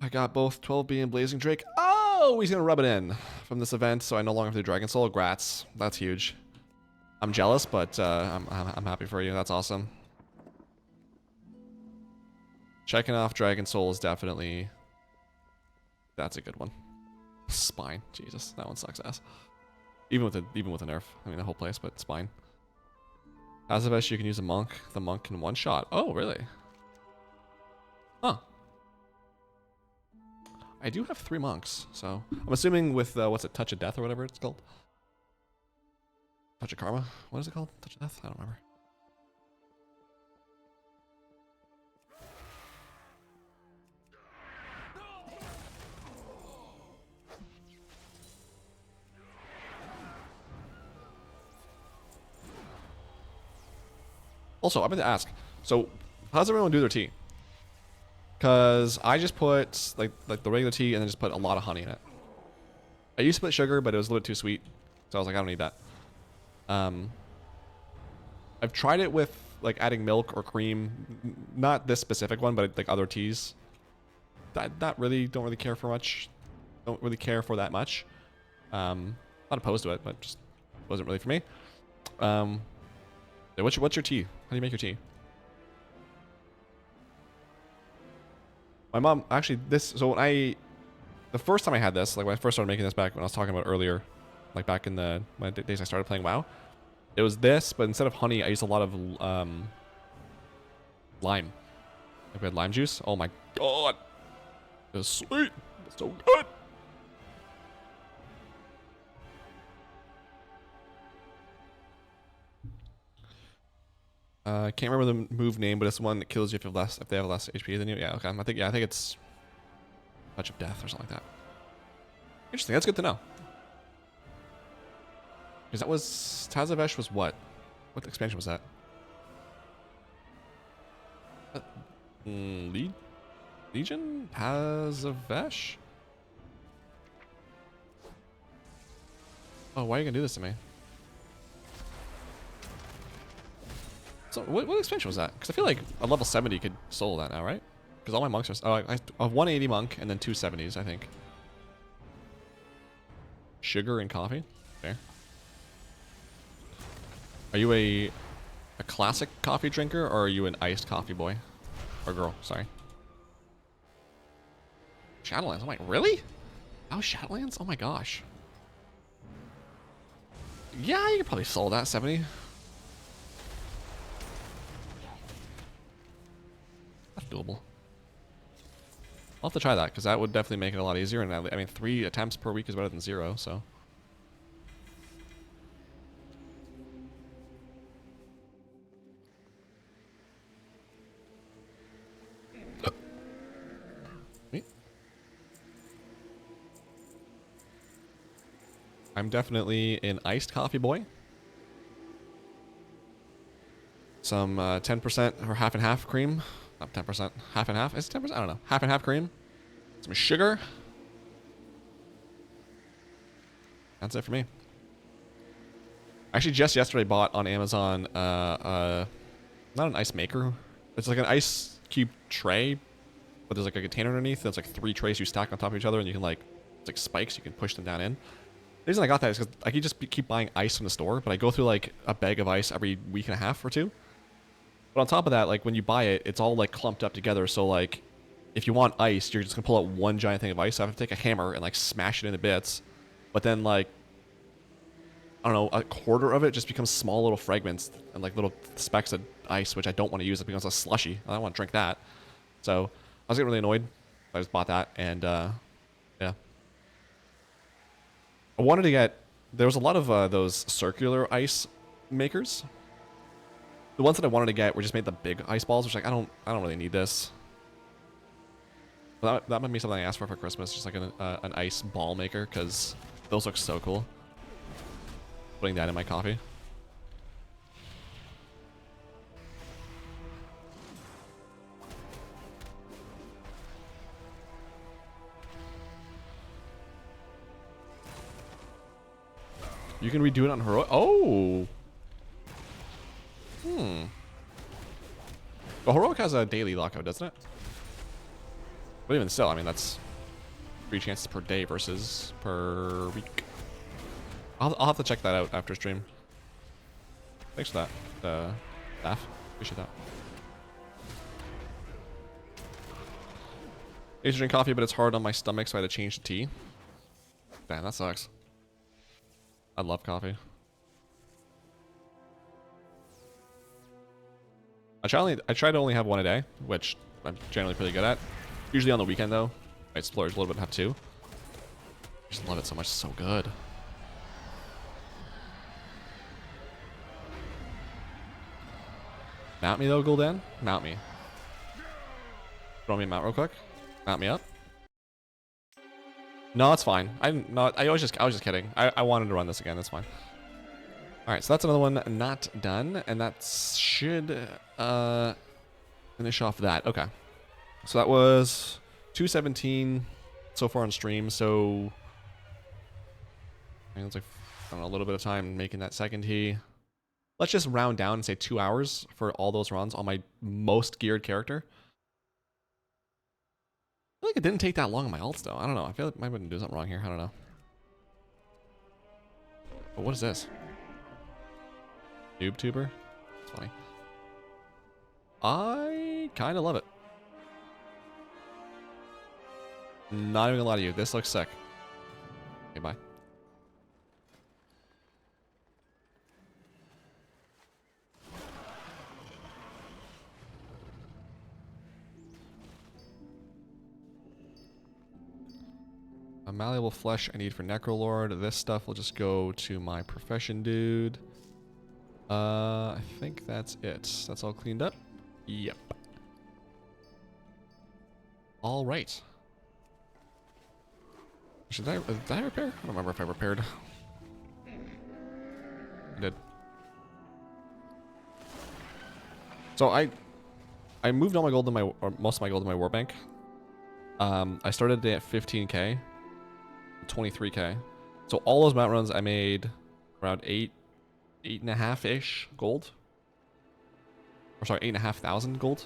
I got both 12B and Blazing Drake. Oh, he's gonna rub it in from this event, so I no longer have to do Dragon Soul. Grats. That's huge. I'm jealous, but I'm happy for you. That's awesome. Checking off Dragon Soul is definitely... That's a good one. Spine. Jesus, that one sucks ass. Even with a nerf. I mean, the whole place, but spine. As of you can use a monk. The monk can one shot. Oh, really? Huh. I do have 3 monks, so I'm assuming with what's it, Touch of Death or whatever it's called. Touch of Karma. What is it called? Touch of Death? I don't remember. Also, I meant to ask, so how does everyone do their tea? Because I just put like the regular tea and then just put a lot of honey in it. I used to put sugar, but it was a little bit too sweet, so I was like, I don't need that. I've tried it with like adding milk or cream, not this specific one, but like other teas. Don't really care for much. Don't really care for that much. Not opposed to it, but just wasn't really for me. What's your tea? How do you make your tea? My mom, actually, so the first time I had this, like when I first started making this back when I was talking about earlier, like back in the days I started playing WoW, it was this, but instead of honey, I used a lot of lime. Like we had lime juice. Oh my god. It was sweet. It's so good. I can't remember the move name, but it's one that kills you if they have less HP than you. Yeah, okay. I think it's Touch of Death or something like that. Interesting. That's good to know. Because that was Tazavesh was what? What expansion was that? Legion Tazavesh? Oh, why are you gonna do this to me? So what expansion was that? Because I feel like a level 70 could solo that now, right? Because all my monks are... Oh, I have 180 monk and then 2 70s, I think. Sugar and coffee? Fair. Are you a classic coffee drinker or are you an iced coffee boy? Or girl, sorry. Shadowlands, I'm like, really? Oh, Shadowlands? Oh my gosh. Yeah, you could probably solo that 70. That's doable. I'll have to try that because that would definitely make it a lot easier. And I mean, 3 attempts per week is better than 0, so. I'm definitely an iced coffee boy. Some 10% or half and half cream. Not 10%, half and half. Is it 10%? I don't know. Half and half cream. Some sugar. That's it for me. I actually just yesterday bought on Amazon not an ice maker. It's like an ice cube tray, but there's like a container underneath. There's like 3 trays you stack on top of each other, and you can like, it's like spikes. You can push them down in. The reason I got that is because I could just keep buying ice from the store, but I go through like a bag of ice every week and a half or two. But on top of that, like when you buy it, it's all like clumped up together. So like, if you want ice, you're just gonna pull out one giant thing of ice. So I have to take a hammer and like smash it into bits. But then like, I don't know, a quarter of it just becomes small little fragments and like little specks of ice, which I don't want to use. It becomes a slushy. I don't want to drink that. So I was getting really annoyed. I just bought that and yeah. I wanted to get, there was a lot of those circular ice makers. The ones that I wanted to get were just made the big ice balls, which like I don't really need this. But that might be something I asked for Christmas, just like an ice ball maker, because those look so cool. Putting that in my coffee. You can redo it on Heroic. Oh! Well, Heroic has a daily lockout, doesn't it? But even still, I mean, that's 3 chances per day versus per week. I'll have to check that out after stream. Thanks for that, Staff. Appreciate that. I used to drink coffee, but it's hard on my stomach, so I had to change to tea. Damn, that sucks. I love coffee. I try to only have one a day, which I'm generally pretty good at. Usually on the weekend though, I splurge a little bit and have 2. I just love it so much, it's so good. Mount me though, Gul'dan. Mount me. Throw me a mount real quick. Mount me up. No, it's fine. I was just kidding. I wanted to run this again. That's fine. All right, so that's another one not done, and that should finish off that. Okay, so that was 217 so far on stream. So I mean, it's like I don't know, a little bit of time making that second tee. Let's just round down and say 2 hours for all those runs on my most geared character. I feel like it didn't take that long on my ults though. I don't know. I feel like I might do something wrong here. I don't know. But what is this? Noob tuber? It's funny. I kind of love it. Not even gonna lie to you. This looks sick. Okay, bye. A malleable flesh I need for Necrolord. This stuff will just go to my profession dude. I think that's it. That's all cleaned up. Yep. All right. Did I repair? I don't remember if I repaired. I did. So I moved all my gold in my, or most of my gold in my war bank. I started the day at 15k, 23k. So all those mount runs I made around 8.5-ish gold. Or sorry, 8,500 gold.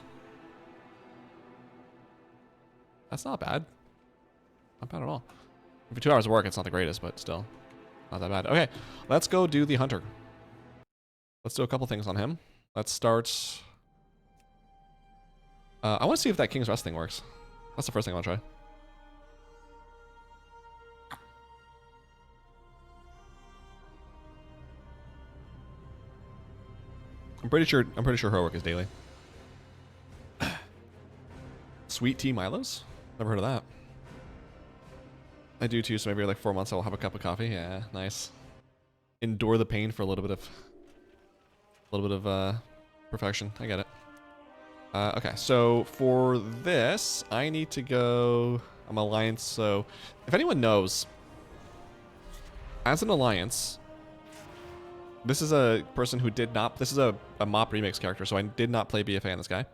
That's not bad. Not bad at all. For 2 hours of work, it's not the greatest, but still not that bad. Okay, let's go do the hunter. Let's do a couple things on him. Let's start. I want to see if that King's Rest thing works. That's the first thing I want to try. I'm pretty sure heroic is daily. Sweet tea Milos? Never heard of that. I do too, so maybe like 4 months I'll have a cup of coffee. Yeah, nice. Endure the pain for a little bit of perfection. I get it. Okay, so for this, I need to go. I'm alliance, so if anyone knows, as an alliance, this is a person who did not. This is a MOP remix character, so I did not play BFA on this guy.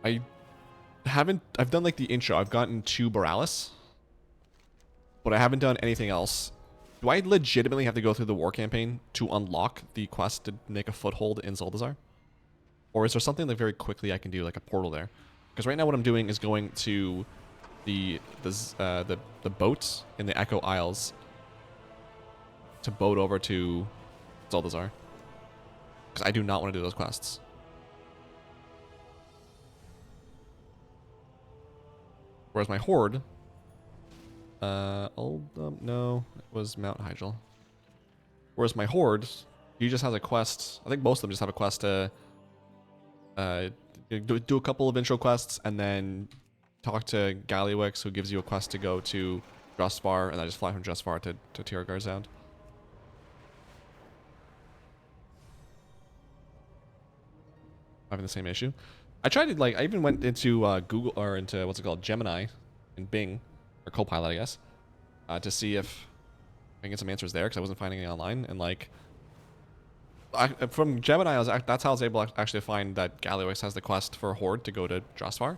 I've done like the intro. I've gotten 2 Borealis, but I haven't done anything else. Do I legitimately have to go through the war campaign to unlock the quest to make a foothold in Zuldazar? Or is there something like very quickly I can do, like a portal there? Because right now what I'm doing is going to the boat in the Echo Isles to boat over to Zuldazar. Because I do not want to do those quests. Whereas my Horde, no, it was Mount Hyjal. Whereas my Horde, he just has a quest. I think most of them just have a quest to do a couple of intro quests and then talk to Gallywix, who gives you a quest to go to Justvar, and I just fly from Justvar to Tiergarzound. Having the same issue. I tried to, like, I even went into Google, or into, what's it called, Gemini in Bing, or Copilot, I guess, to see if I can get some answers there, because I wasn't finding any online, and, like, from Gemini, that's how I was able to actually find that Gallywix has the quest for Horde to go to Drosvar,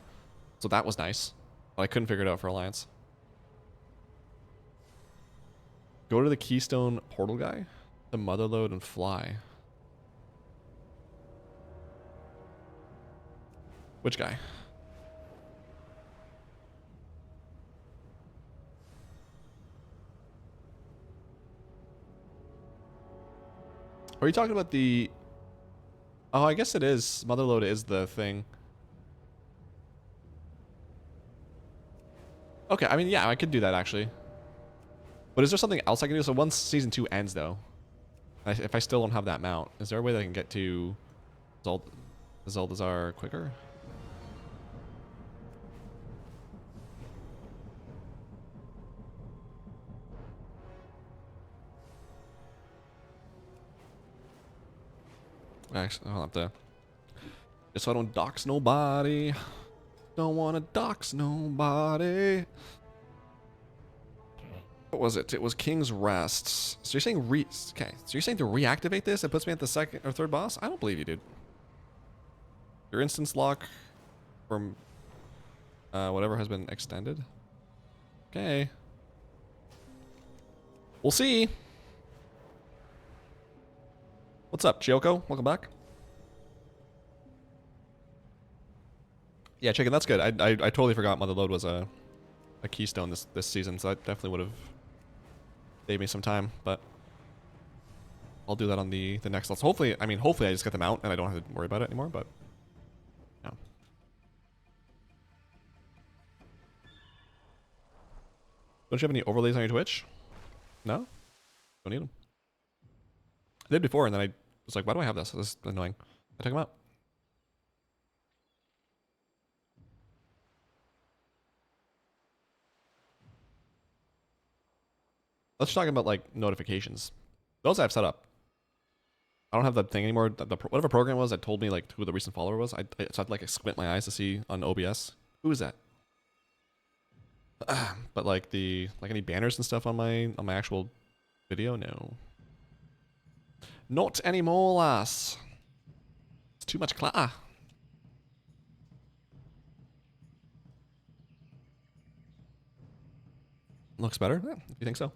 so that was nice, but I couldn't figure it out for Alliance. Go to the Keystone Portal guy, the Motherlode, and fly. Which guy? Are you talking about the... Oh, I guess it is. Motherlode is the thing. Okay, I mean, yeah, I could do that, actually. But is there something else I can do? So once Season 2 ends, though, if I still don't have that mount, is there a way that I can get to Zuldazar quicker? Actually, I'll have to... Just so I don't dox nobody. Don't want to dox nobody. What was it? It was King's Rest. So you're saying okay. So you're saying to reactivate this, it puts me at the second or third boss? I don't believe you, dude. Your instance lock from whatever has been extended. Okay. We'll see. What's up, Chioko? Welcome back. Yeah, chicken, that's good. I totally forgot Motherlode was a keystone this season, so that definitely would have saved me some time, but I'll do that on the next list. Hopefully I just get them out and I don't have to worry about it anymore, but yeah. Don't you have any overlays on your Twitch? No? Don't need them. I did before and then I was like, why do I have this? This is annoying. I took them out. Let's talk about, like, notifications. Those I've set up. I don't have that thing anymore. Whatever program it was that told me, like, who the recent follower was, so I'd like squint my eyes to see on OBS. Who is that? But like any banners and stuff on my actual video, no. Not anymore, lass. It's too much clutter. Looks better? Yeah, if you think so.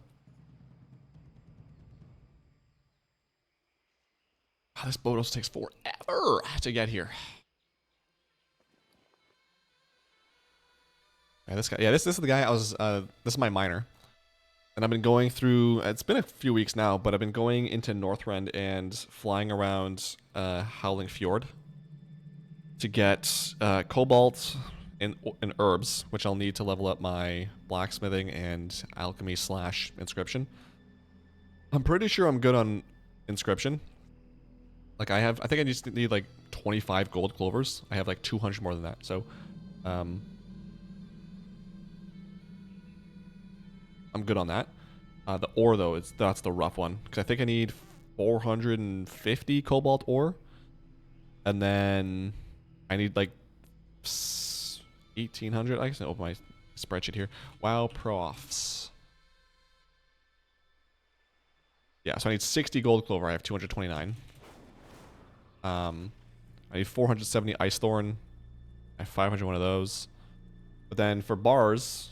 Oh, this boat also takes forever to get here. Yeah, this guy. Yeah, this is the guy I was. This is my miner, and I've been going through. It's been a few weeks now, but I've been going into Northrend and flying around Howling Fjord to get cobalt and herbs, which I'll need to level up my blacksmithing and alchemy / inscription. I'm pretty sure I'm good on inscription. Like I think I just need like 25 gold clovers. I have like 200 more than that. So, I'm good on that. The ore though, that's the rough one because I think I need 450 cobalt ore, and then I need like 1800. I can open my spreadsheet here. WoW profs. Yeah, so I need 60 gold clover. I have 229. I need 470 ice thorn. I have 500 one of those. But then for bars,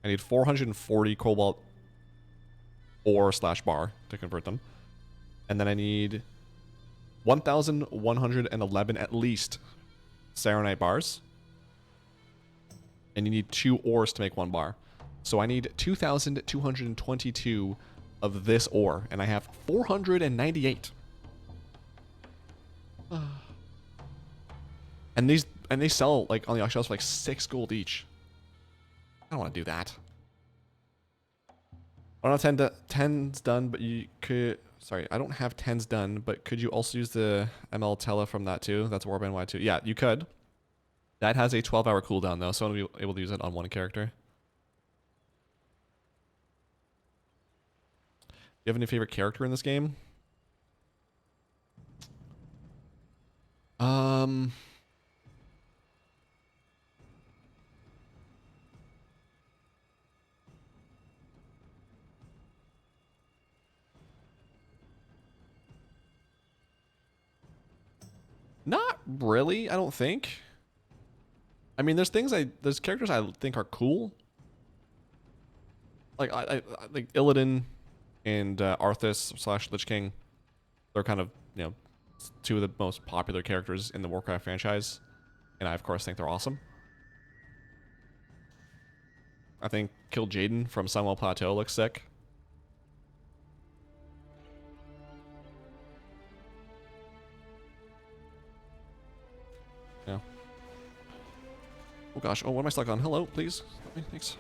I need 440 cobalt ore / bar to convert them. And then I need 1,111 at least Saronite bars. and you need 2 ores to make 1 bar. So I need 2,222 of this ore, and I have 498. And they sell like on the auction house for like 6 gold each. I don't want to do that. I don't have 10s done, but you could. Sorry, I don't have 10s done, but could you also use the ML Tele from that too? That's Warband Y2. Yeah, you could. That has a 12-hour cooldown though, so I'm gonna be able to use it on 1 character. Do you have any favorite character in this game? Not really, I don't think. I mean, there's characters I think are cool. Like I like Illidan and Arthas / Lich King. They're kind of, you know, 2 of the most popular characters in the Warcraft franchise, and I of course think they're awesome. I think Kill Jaden from Sunwell Plateau looks sick. Yeah. Oh gosh. Oh, what am I stuck on? Hello, please. Thanks. Do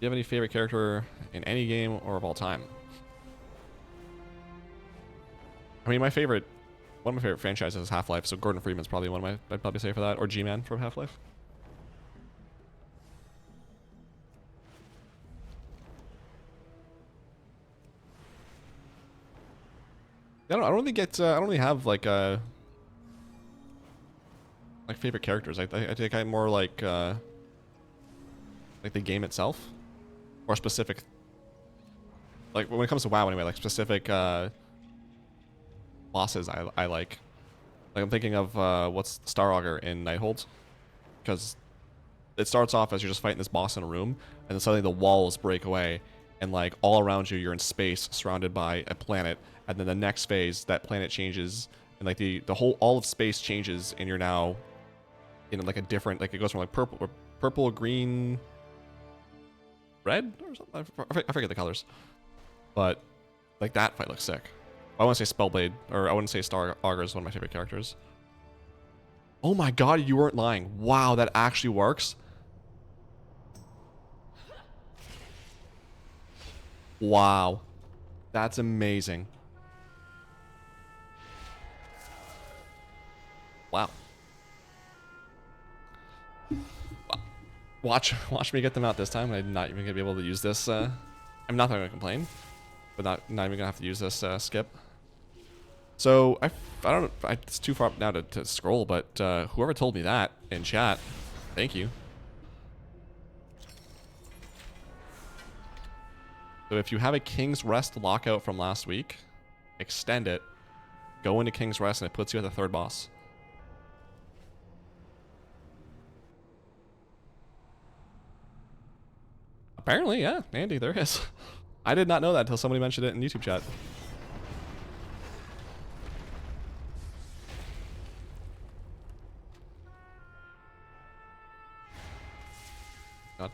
you have any favorite character in any game or of all time? I mean, one of my favorite franchises is Half-Life, so Gordon Freeman's probably one of my, I'd probably say for that, or G-Man from Half-Life. I don't really have like favorite characters. I think I'm more like the game itself, or specific. Like when it comes to WoW anyway, like specific bosses I like. Like I'm thinking of what's Star Augur in Nighthold, because it starts off as you're just fighting this boss in a room, and then suddenly the walls break away, and like all around you, you're in space, surrounded by a planet, and then the next phase, that planet changes, and like the whole all of space changes, and you're now in like a different, like it goes from like purple, green, red or something. I forget the colors, but like that fight looks sick. I want to say Spellblade, or I wouldn't say Star Augur is one of my favorite characters. Oh my god, you weren't lying. Wow, that actually works. Wow. That's amazing. Wow. Watch me get them out this time. I'm not even gonna be able to use this. I'm not gonna complain, but not even gonna have to use this skip. So I don't. It's too far up now to scroll, but whoever told me that in chat, thank you. So if you have a King's Rest lockout from last week, extend it, go into King's Rest, and it puts you at the 3rd boss. Apparently, yeah, Andy, there is. I did not know that until somebody mentioned it in YouTube chat. God.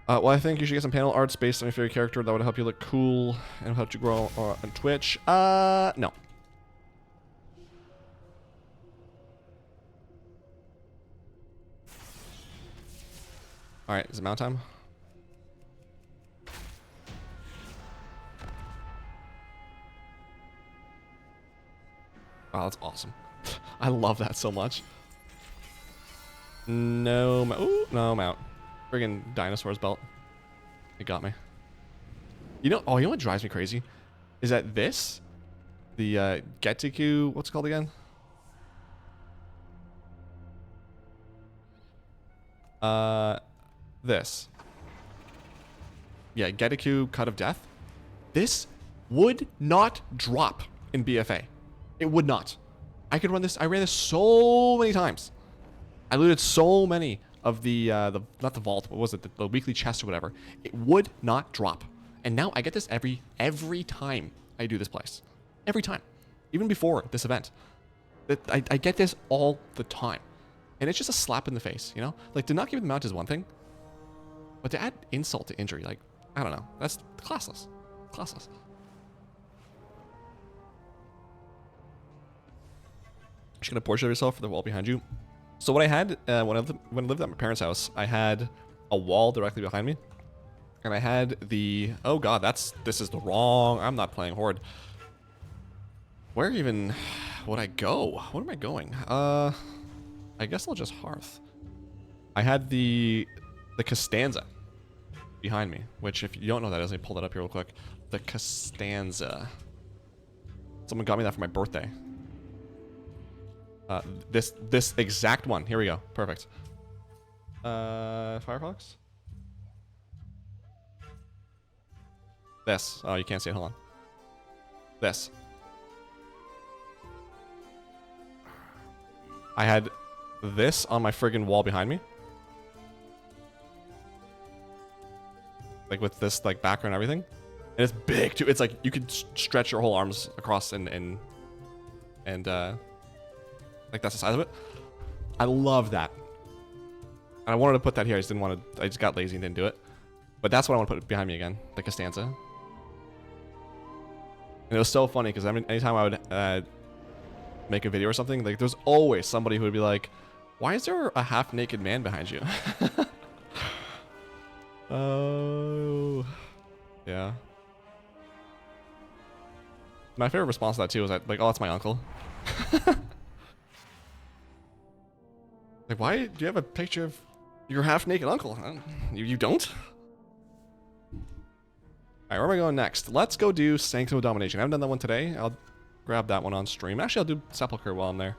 Well, I think you should get some panel arts based on your favorite character. That would help you look cool and help you grow on Twitch. No. Alright, is it mount time? Oh, that's awesome. I love that so much. No, ooh, no mount. Friggin' dinosaur's belt. It got me. You know what drives me crazy? Is that this? The Getiku, what's it called again? This. Yeah, Getiku Cut of Death. This would not drop in BFA. It would not. I could run this. I ran this so many times. I looted so many of the not the vault, what was it? The weekly chest or whatever. It would not drop. And now I get this every time I do this place. Every time. Even before this event. I get this all the time. And it's just a slap in the face, you know? Like, to not give the mount is one thing. But to add insult to injury, like, I don't know. That's classless. Classless. Just gonna portrait yourself for the wall behind you. So what I had when I lived at my parents' house, I had a wall directly behind me. And I had the... Oh god, this is the wrong... I'm not playing Horde. Where even would I go? Where am I going? I guess I'll just Hearth. I had the Costanza behind me, which if you don't know what that is, let me pull that up here real quick. The Costanza. Someone got me that for my birthday. This exact one. Here we go. Perfect. Firefox? This. Oh, you can't see it. Hold on. This. I had this on my friggin' wall behind me. Like with this like background and everything. And it's big too. It's like you could stretch your whole arms across and like that's the size of it. I love that. And I wanted to put that here. I just didn't want to. I just got lazy and didn't do it. But that's what I want to put behind me again. The Costanza. And it was so funny because anytime I would make a video or something, like there's always somebody who would be like, "Why is there a half-naked man behind you?" Oh, yeah. My favorite response to that too was like, "Oh, that's my uncle." Like, why do you have a picture of your half-naked uncle? You don't? Alright, where am I going next? Let's go do Sanctum of Domination. I haven't done that one today. I'll grab that one on stream. Actually, I'll do Sepulcher while I'm there.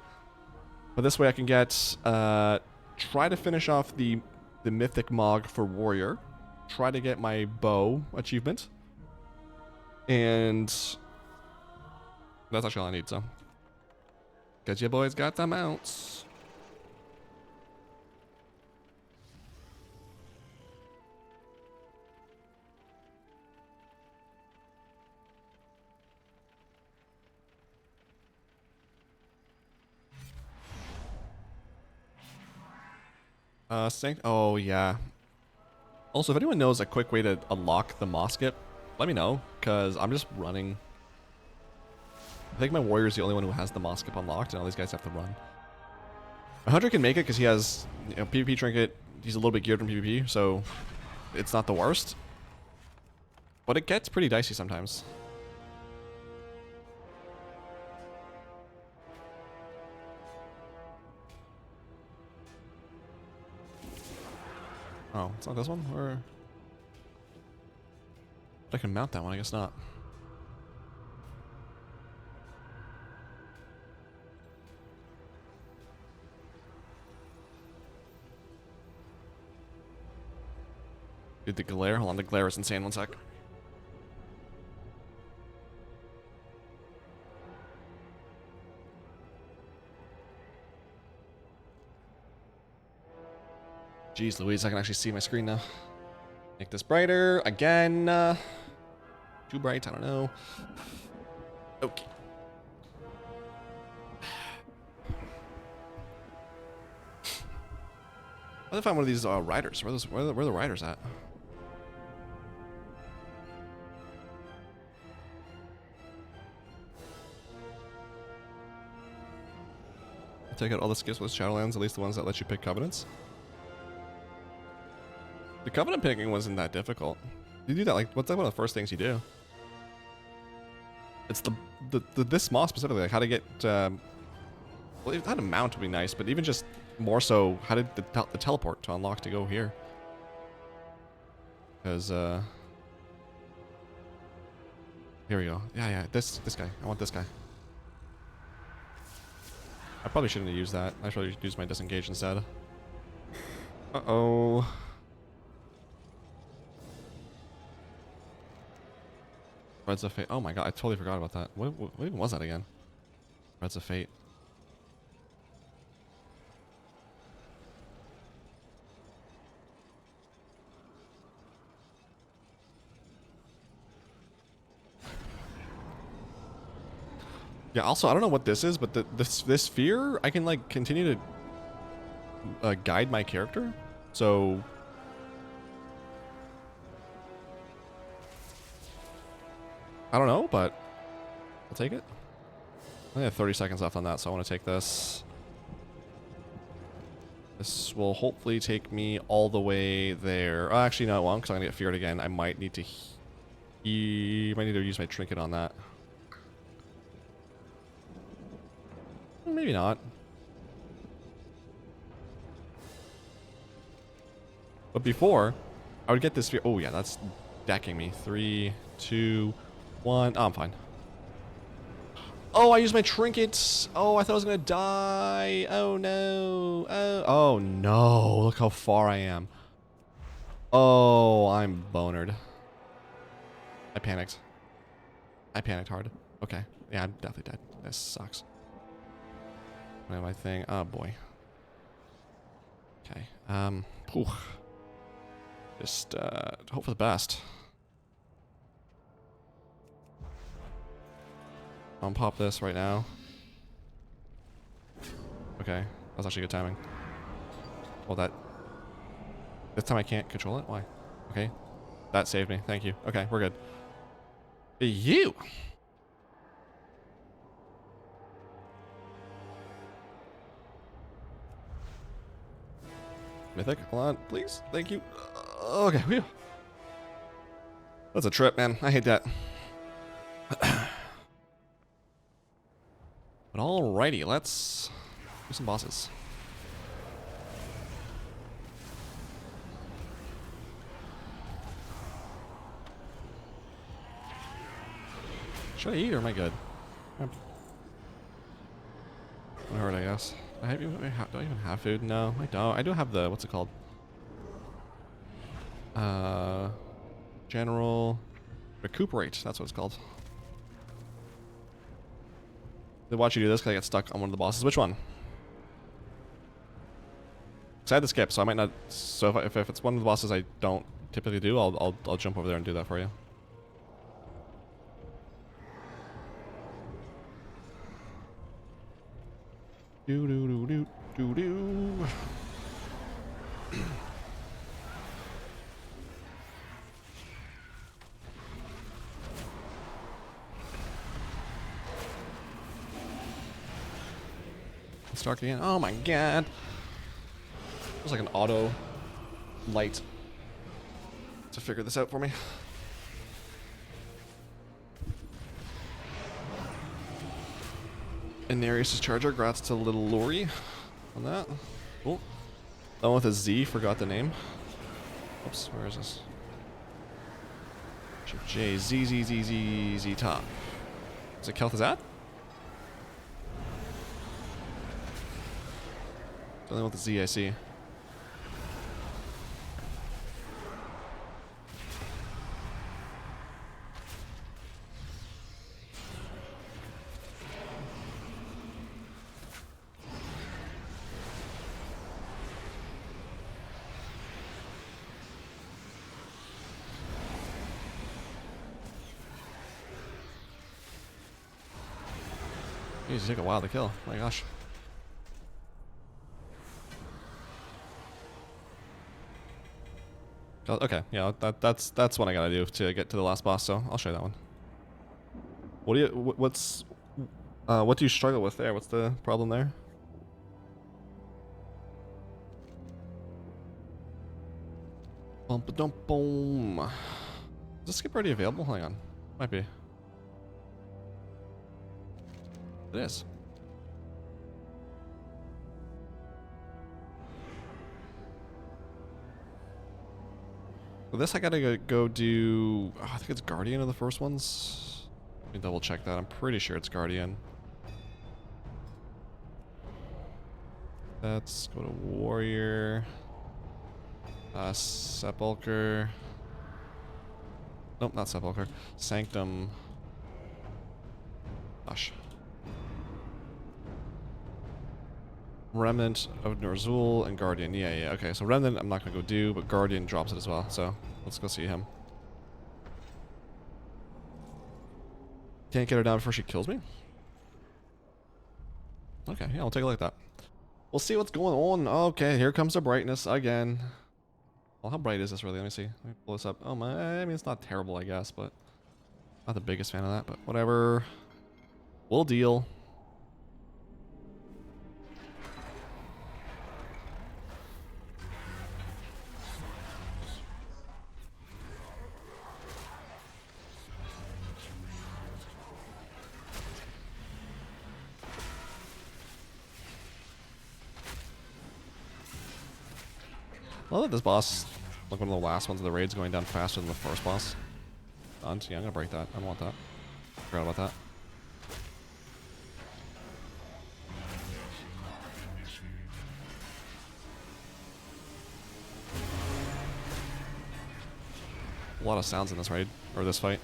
But this way I can get... try to finish off the Mythic Mog for Warrior. Try to get my bow achievement. And... that's actually all I need, so... because you boys got the mounts. Oh, yeah. Also, if anyone knows a quick way to unlock the moss skip, let me know, because I'm just running. I think my warrior is the only one who has the moss skip unlocked, and all these guys have to run. A hunter can make it because he has, you know, PvP trinket. He's a little bit geared from PvP, so it's not the worst. But it gets pretty dicey sometimes. Oh, it's not this one? Or... I can mount that one, I guess not. Dude, the glare? Hold on, the glare is insane. One sec. Jeez Louise, I can actually see my screen now. Make this brighter. Again. Too bright, I don't know. Okay. What if I find one of these riders? Where are the riders at? Take out all the skips with Shadowlands, at least the ones that let you pick covenants. The covenant picking wasn't that difficult. You do that, like, what's like one of the first things you do? It's this moss specifically, like how to get, well, how to mount would be nice, but even just more so, how did the teleport to unlock to go here? Because, here we go. Yeah, this guy. I want this guy. I probably shouldn't have used that. I should use my disengage instead. Uh-oh. Threads of Fate. Oh my god, I totally forgot about that. What even was that again? Threads of Fate. Yeah, also, I don't know what this is, but this sphere, I can, like, continue to guide my character. So... I don't know, but I'll take it. I only have 30 seconds left on that, so I want to take this. This will hopefully take me all the way there. Oh, actually, no, it won't, because I'm going to get feared again. I might need to... might need to use my trinket on that. Maybe not. But before, I would get this sphere. Oh, yeah, that's decking me. 3, 2, 1. Oh, I'm fine. Oh, I used my trinkets. Oh, I thought I was going to die. Oh, no. Oh, no. Look how far I am. Oh, I'm bonered. I panicked. I panicked hard. Okay. Yeah, I'm definitely dead. This sucks. My thing. Oh, boy. Okay. Whew. Just hope for the best. I'm gonna pop this right now. Okay, that's actually good timing. Well, that... This time I can't control it? Why? Okay. That saved me. Thank you. Okay, we're good. You! Mythic, hold on, please. Thank you. Okay, whew. That's a trip, man. I hate that. But alrighty, let's do some bosses. Should I eat or am I good? I'm hurt, I guess. Do I even have food? No, I don't. I do have the, what's it called? General Recuperate. That's what it's called. They watch you do this because I get stuck on one of the bosses. Which one? Because I had to skip, so I might not. So if it's one of the bosses I don't typically do, I'll jump over there and do that for you. Do do do do do do. It's dark again. Oh my god! There's like an auto light to figure this out for me. Antorus' charger. Grats to little Lori on that. Cool. That one with a Z. Forgot the name. Oops. Where is this? Shift J. Z Z Z Z Z top. Is it Kel'Thuzad? The only one with the Z I see. These take a while to kill. Oh my gosh. Okay, yeah, that's what I gotta do to get to the last boss. So I'll show you that one. What do you? What do you struggle with there? What's the problem there? Bum ba dum boom. Is this skip already available? Hang on, might be. It is. For this I gotta go do... Oh, I think it's Guardian of the first ones. Let me double check that. I'm pretty sure it's Guardian. Let's go to Warrior. Sepulcher. Nope, not Sepulcher. Sanctum. Gosh. Remnant of Norzul and Guardian. Yeah. Okay, so Remnant I'm not going to go do, but Guardian drops it as well. So let's go see him. Can't get her down before she kills me? Okay, yeah, we'll take a look at that. We'll see what's going on. Okay, here comes the brightness again. Well, how bright is this really? Let me see. Let me pull this up. Oh my, I mean, it's not terrible, I guess, but not the biggest fan of that, but whatever. We'll deal. I love that this boss, like one of the last ones of the raid's going down faster than the first boss. Yeah, I'm gonna break that. I don't want that. Forgot about that. A lot of sounds in this raid, or this fight.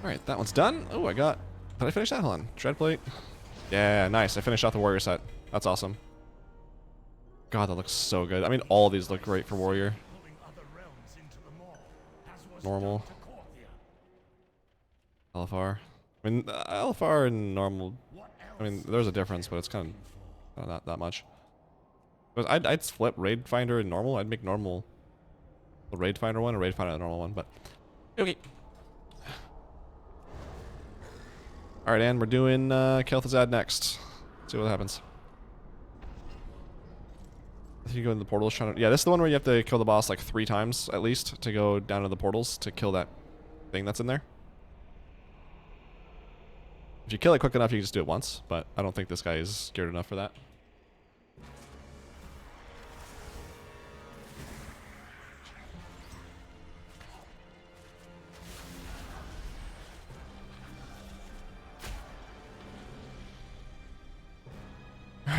Alright, that one's done. Oh, did I finish that? Hold on. Shred plate. Yeah, nice. I finished off the warrior set. That's awesome. God, that looks so good. I mean, all of these look great for warrior. Normal. LFR. I mean, LFR and normal. I mean, there's a difference, but it's kind of not that much. But I'd flip raid finder and normal. I'd make normal the raid finder one, and raid finder the normal one. But okay. All right, and we're doing Kel'Thuzad next. See what happens. I think you go in the portals trying to... Yeah, this is the one where you have to kill the boss like 3 times at least to go down to the portals to kill that thing that's in there. If you kill it quick enough, you can just do it once, but I don't think this guy is scared enough for that.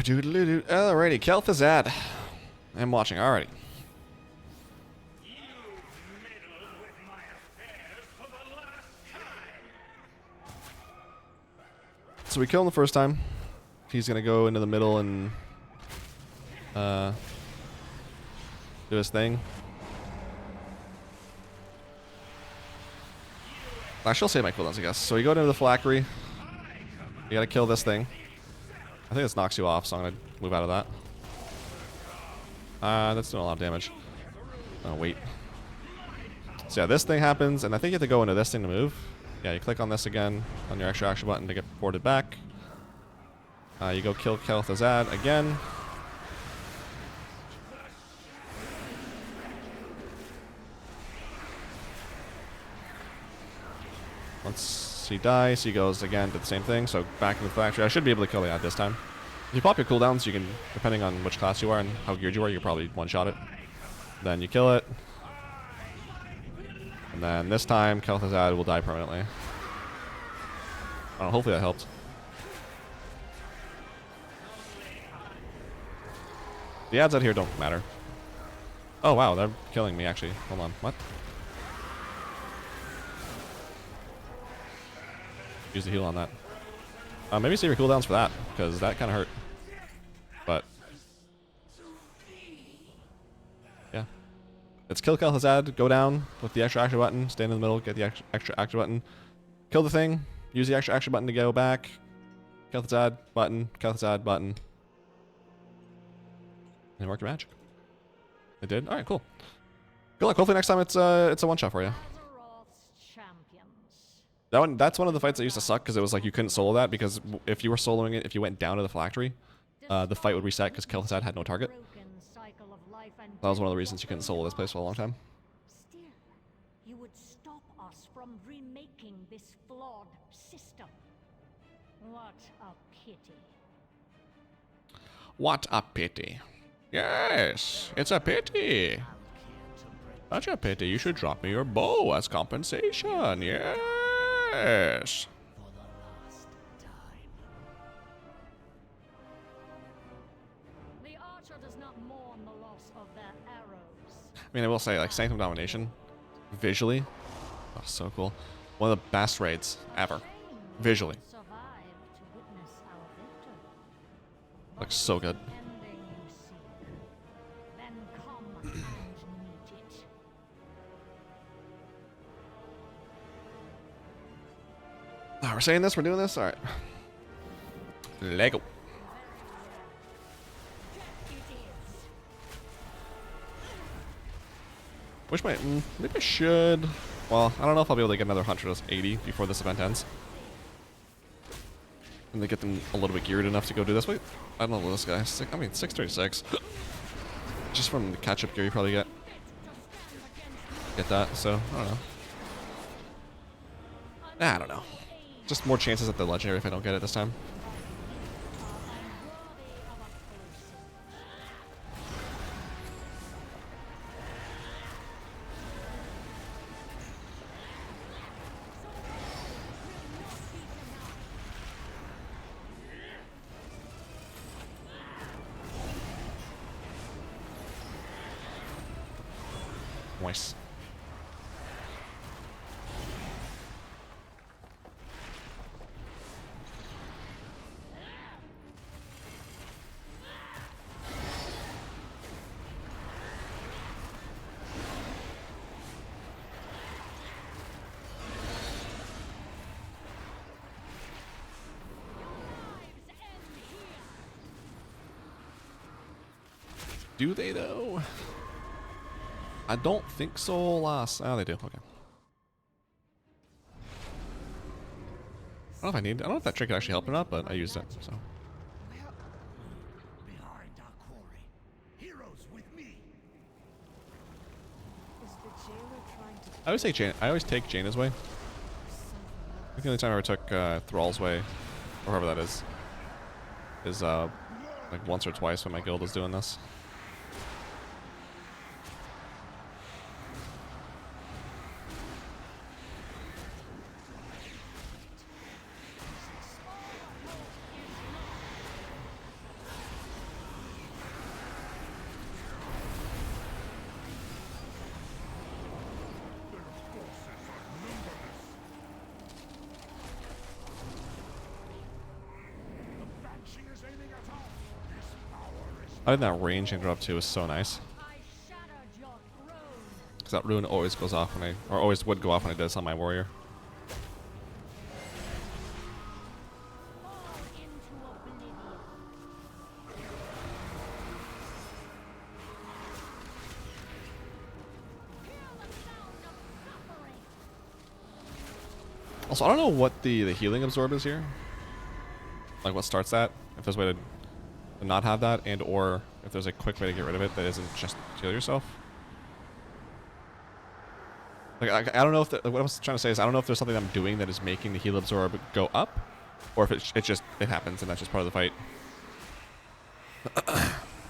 Alrighty, Kel'Thuzad. I'm watching, alrighty. So we kill him the first time. He's gonna go into the middle and do his thing. I shall save my cooldowns, I guess. So you go into the phylactery. You gotta kill this thing. I think this knocks you off, so I'm gonna move out of that. That's doing a lot of damage. Oh, wait. So yeah, this thing happens, and I think you have to go into this thing to move. Yeah, you click on this again on your extra action button to get ported back. You go kill Kel'Thuzad again. Once he dies, he goes again to the same thing, so back into the factory. I should be able to kill the ad this time. If you pop your cooldowns, you can, depending on which class you are and how geared you are, you can probably one-shot it. Then you kill it. And then this time, Kel'Thuzad will die permanently. I don't know, hopefully that helped. The ads out here don't matter. Oh wow, they're killing me actually. Hold on, what? Use the heal on that. Maybe save your cooldowns for that, because that kind of hurt. But yeah, it's kill Kel'Thuzad, go down with the extra action button, stand in the middle, get the extra action button, kill the thing, use the extra action button to go back, Kel'Thuzad button, and work your magic. It did. All right, cool. Good luck. Hopefully next time it's a one shot for you. That's one of the fights that used to suck because it was like you couldn't solo that because if you were soloing it, if you went down to the phylactery, the fight would reset because Kel'Thuzad had no target. That was one of the reasons you couldn't solo this place for a long time. Still, you would stop us from remaking this flawed system. What a pity. What a pity. Yes, it's a pity. Such a pity. You should drop me your bow as compensation. Yes. For the last time. The archer does not mourn the loss of their arrows. I mean, I will say, like, Sanctum Domination, visually, oh, so cool. One of the best raids ever. Visually. Survive to witness our victory. Looks so good. Ending you seek. Then come and meet it. Oh, we're saying this? We're doing this? Alright. Lego. Which might, maybe I should. Well, I don't know if I'll be able to get another 180 before this event ends. And they get them a little bit geared enough to go do this. Wait, I don't know this guy. 636. Just from the catch-up gear you probably get. Get that, so, I don't know. I don't know. Just more chances at the legendary if I don't get it this time. Nice. Do they though? I don't think so, lass. Oh, they do. Okay. I don't know if I need. I don't know if that trick could actually help or not, but I used it. So. Behind our quarry. Heroes with me. Is the jailer trying to I always say Jane. I always take Jaina's way. I think the only time I ever took Thrall's way, or whoever that is like once or twice when my guild was doing this. I think that range interrupt too is so nice. Because that rune always goes off when or always would go off when I did this on my warrior. Also, I don't know what the healing absorb is here. Like what starts that. If there's a way to not have that, and or if there's a quick way to get rid of it that isn't just heal yourself. Like I don't know if what I was trying to say is I don't know if there's something I'm doing that is making the heal absorb go up, or if it happens and that's just part of the fight.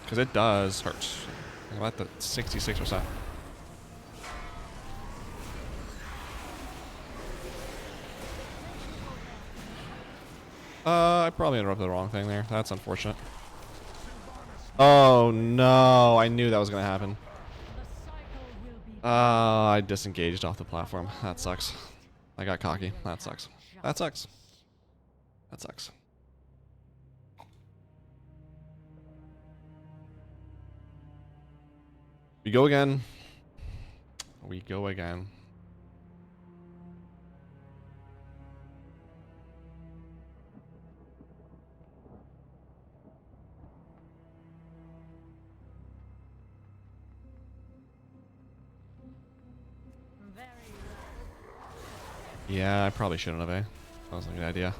Because it does hurt. I'm at the 66%. I probably interrupted the wrong thing there. That's unfortunate. Oh no, I knew that was gonna happen. I disengaged off the platform. That sucks. I got cocky. That sucks. That sucks. That sucks. We go again. We go again. Yeah, I probably shouldn't have, eh? That was a good idea.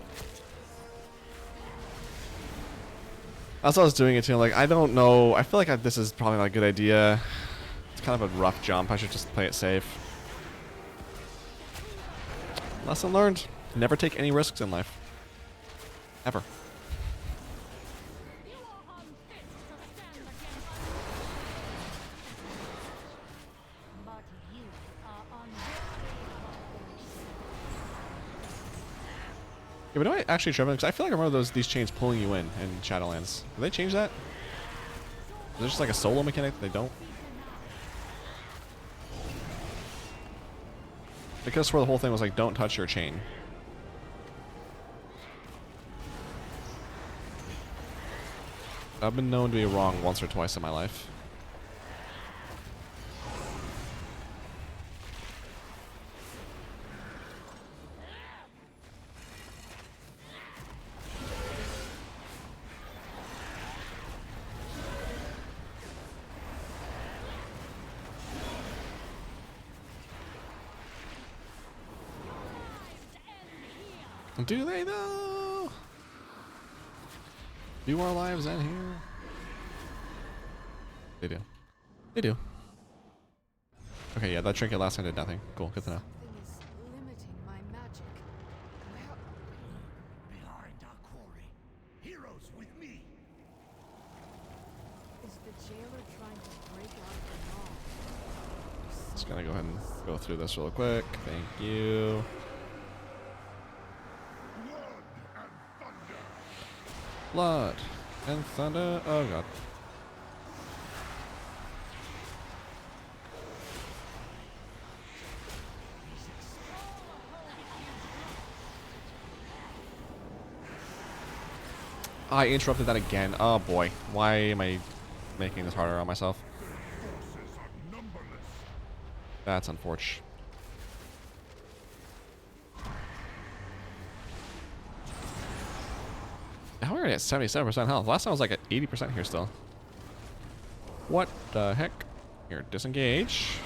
That's what I was doing it too. Like, I don't know. I feel like this is probably not a good idea. It's kind of a rough jump. I should just play it safe. Lesson learned. Never take any risks in life. Ever. Yeah, but do I actually trim it? Because I feel like I remember these chains pulling you in Shadowlands. Did they change that? Is it just like a solo mechanic that they don't? Because where the whole thing was like, don't touch your chain. I've been known to be wrong once or twice in my life. Do they though? Do our lives end here? They do. They do. Okay, yeah, that trinket last time did nothing. Cool, good to know. Something is limiting my magic. Where? Behind our quarry. Heroes with me. Is the jailer trying to break out of the law? Just gonna go ahead and go through this real quick. Thank you. Blood and thunder. Oh god. I interrupted that again. Oh boy. Why am I making this harder on myself? That's unfortunate. Now we're already at 77% health. Last time I was like at 80% here still. What the heck? Here, disengage.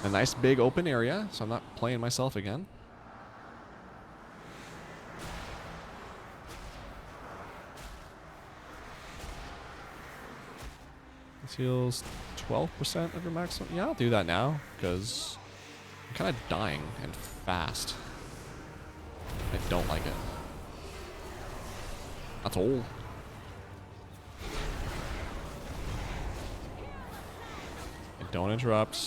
A nice big open area, so I'm not playing myself again. This heals 12% of your maximum. Yeah, I'll do that now, because I'm kind of dying and fast. I don't like it. That's all. And don't interrupt.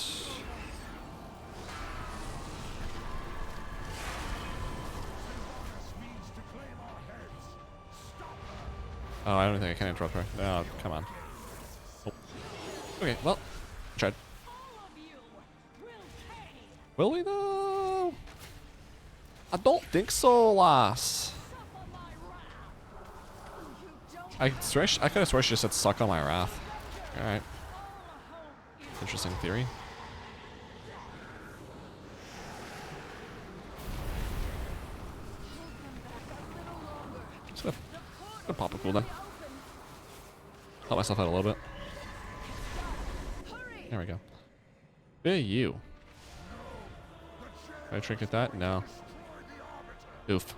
Oh, I don't think I can interrupt her. Oh, come on. Oh. Okay, well, tried. Will we though? I don't think so, lass. I could have sworn she just said suck on my wrath. Alright. Interesting theory. Just gonna pop a cooldown. Help myself out a little bit. There we go. Hey, you. Can I trinket that? No. Oof.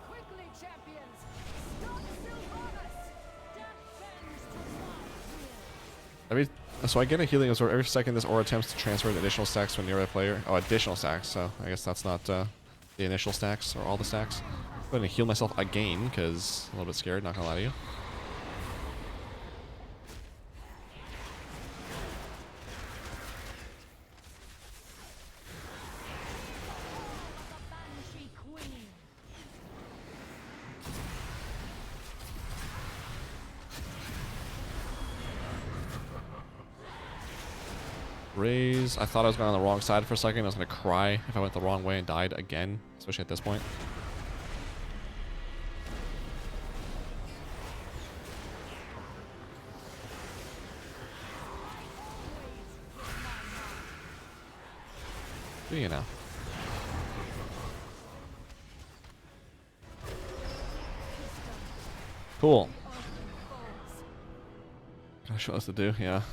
Quickly, champions! Stop Sylvanas! So I get a healing absorb every second this aura attempts to transfer the additional stacks to a nearby player. Oh, additional stacks. So I guess that's not the initial stacks or all the stacks. I'm going to heal myself again because I'm a little bit scared, not going to lie to you. Raise. I thought I was going on the wrong side for a second. I was going to cry if I went the wrong way and died again, especially at this point. Do you know? Cool. Gotta show us to do, yeah.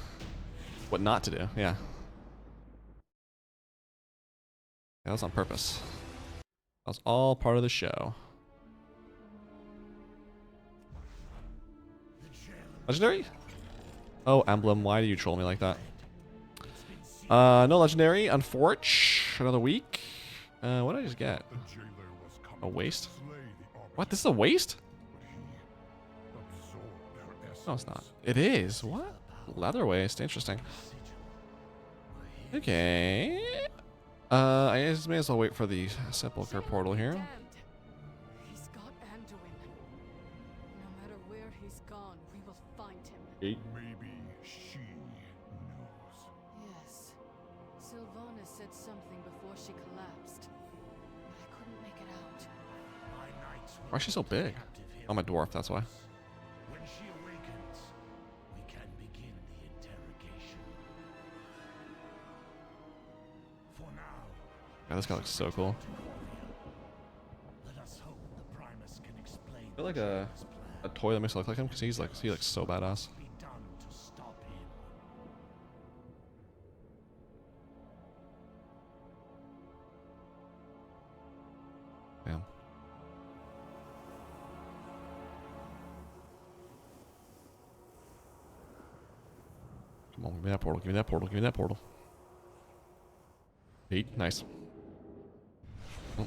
What not to do, yeah. That was on purpose. That was all part of the show. Legendary? Oh, emblem, why do you troll me like that? No legendary, unfortunate. Another week. What did I just get? A waste? What, this is a waste? No, it's not. It is, what? Leather waste, interesting. Okay. I just may as well wait for the Sepulcher portal here. He's got Anduin. No matter where he's gone, we will find him. Maybe she knows. Yes. Sylvanas said something before she collapsed. But I couldn't make it out. Why is she so big? I'm a dwarf, that's why. When she awakens, we can begin the interrogation. For now, Yeah, this guy looks so cool. let us hope the Primus can explain I feel like a toy that makes it look like him because he looks so badass. be done to stop him. Come on, give me that portal, give me that portal, give me that portal. 8, nice. Oh.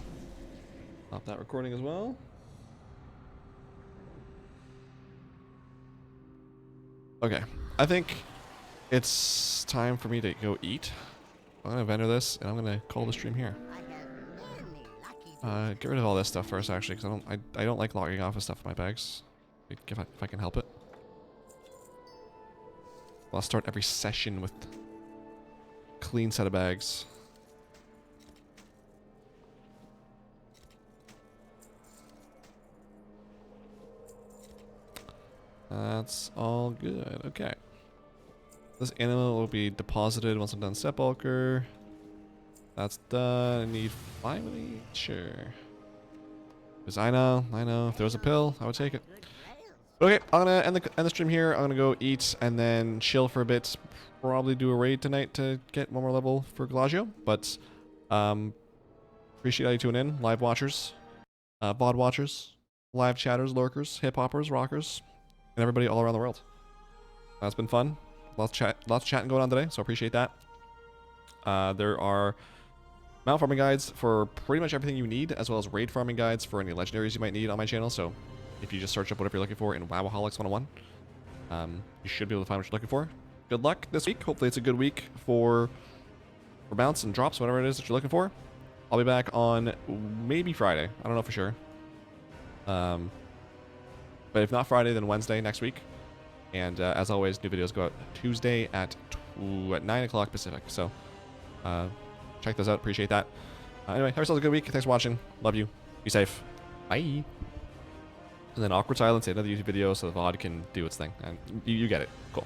Stop that recording as well. Okay, I think it's time for me to go eat. I'm gonna vendor this, and I'm gonna call the stream here. Get rid of all this stuff first, actually, because I don't like logging off of stuff in my bags. If I can help it. I'll start every session with a clean set of bags. That's all good. Okay. This animal will be deposited once I'm done Sepulcher. That's done. I need 5 of these? Sure. Because I know, if there was a pill, I would take it. Okay, I'm going to end the stream here. I'm going to go eat and then chill for a bit. Probably do a raid tonight to get one more level for Galagio. But, appreciate all you tuning in. Live watchers, VOD watchers, live chatters, lurkers, hip-hoppers, rockers, and everybody all around the world. That's been fun. Lots of chatting going on today, so appreciate that. There are mount farming guides for pretty much everything you need, as well as raid farming guides for any legendaries you might need on my channel. So if you just search up whatever you're looking for in WoWaholics 101, you should be able to find what you're looking for. Good luck this week. Hopefully it's a good week for mounts and drops, whatever it is that you're looking for. I'll be back on maybe Friday. I don't know for sure. But if not Friday, then Wednesday next week. And as always, new videos go out Tuesday at 9 o'clock Pacific. So check those out. Appreciate that. Anyway, have yourselves a good week. Thanks for watching. Love you. Be safe. Bye. And then awkward silence, another YouTube video so the VOD can do its thing. And you get it. Cool.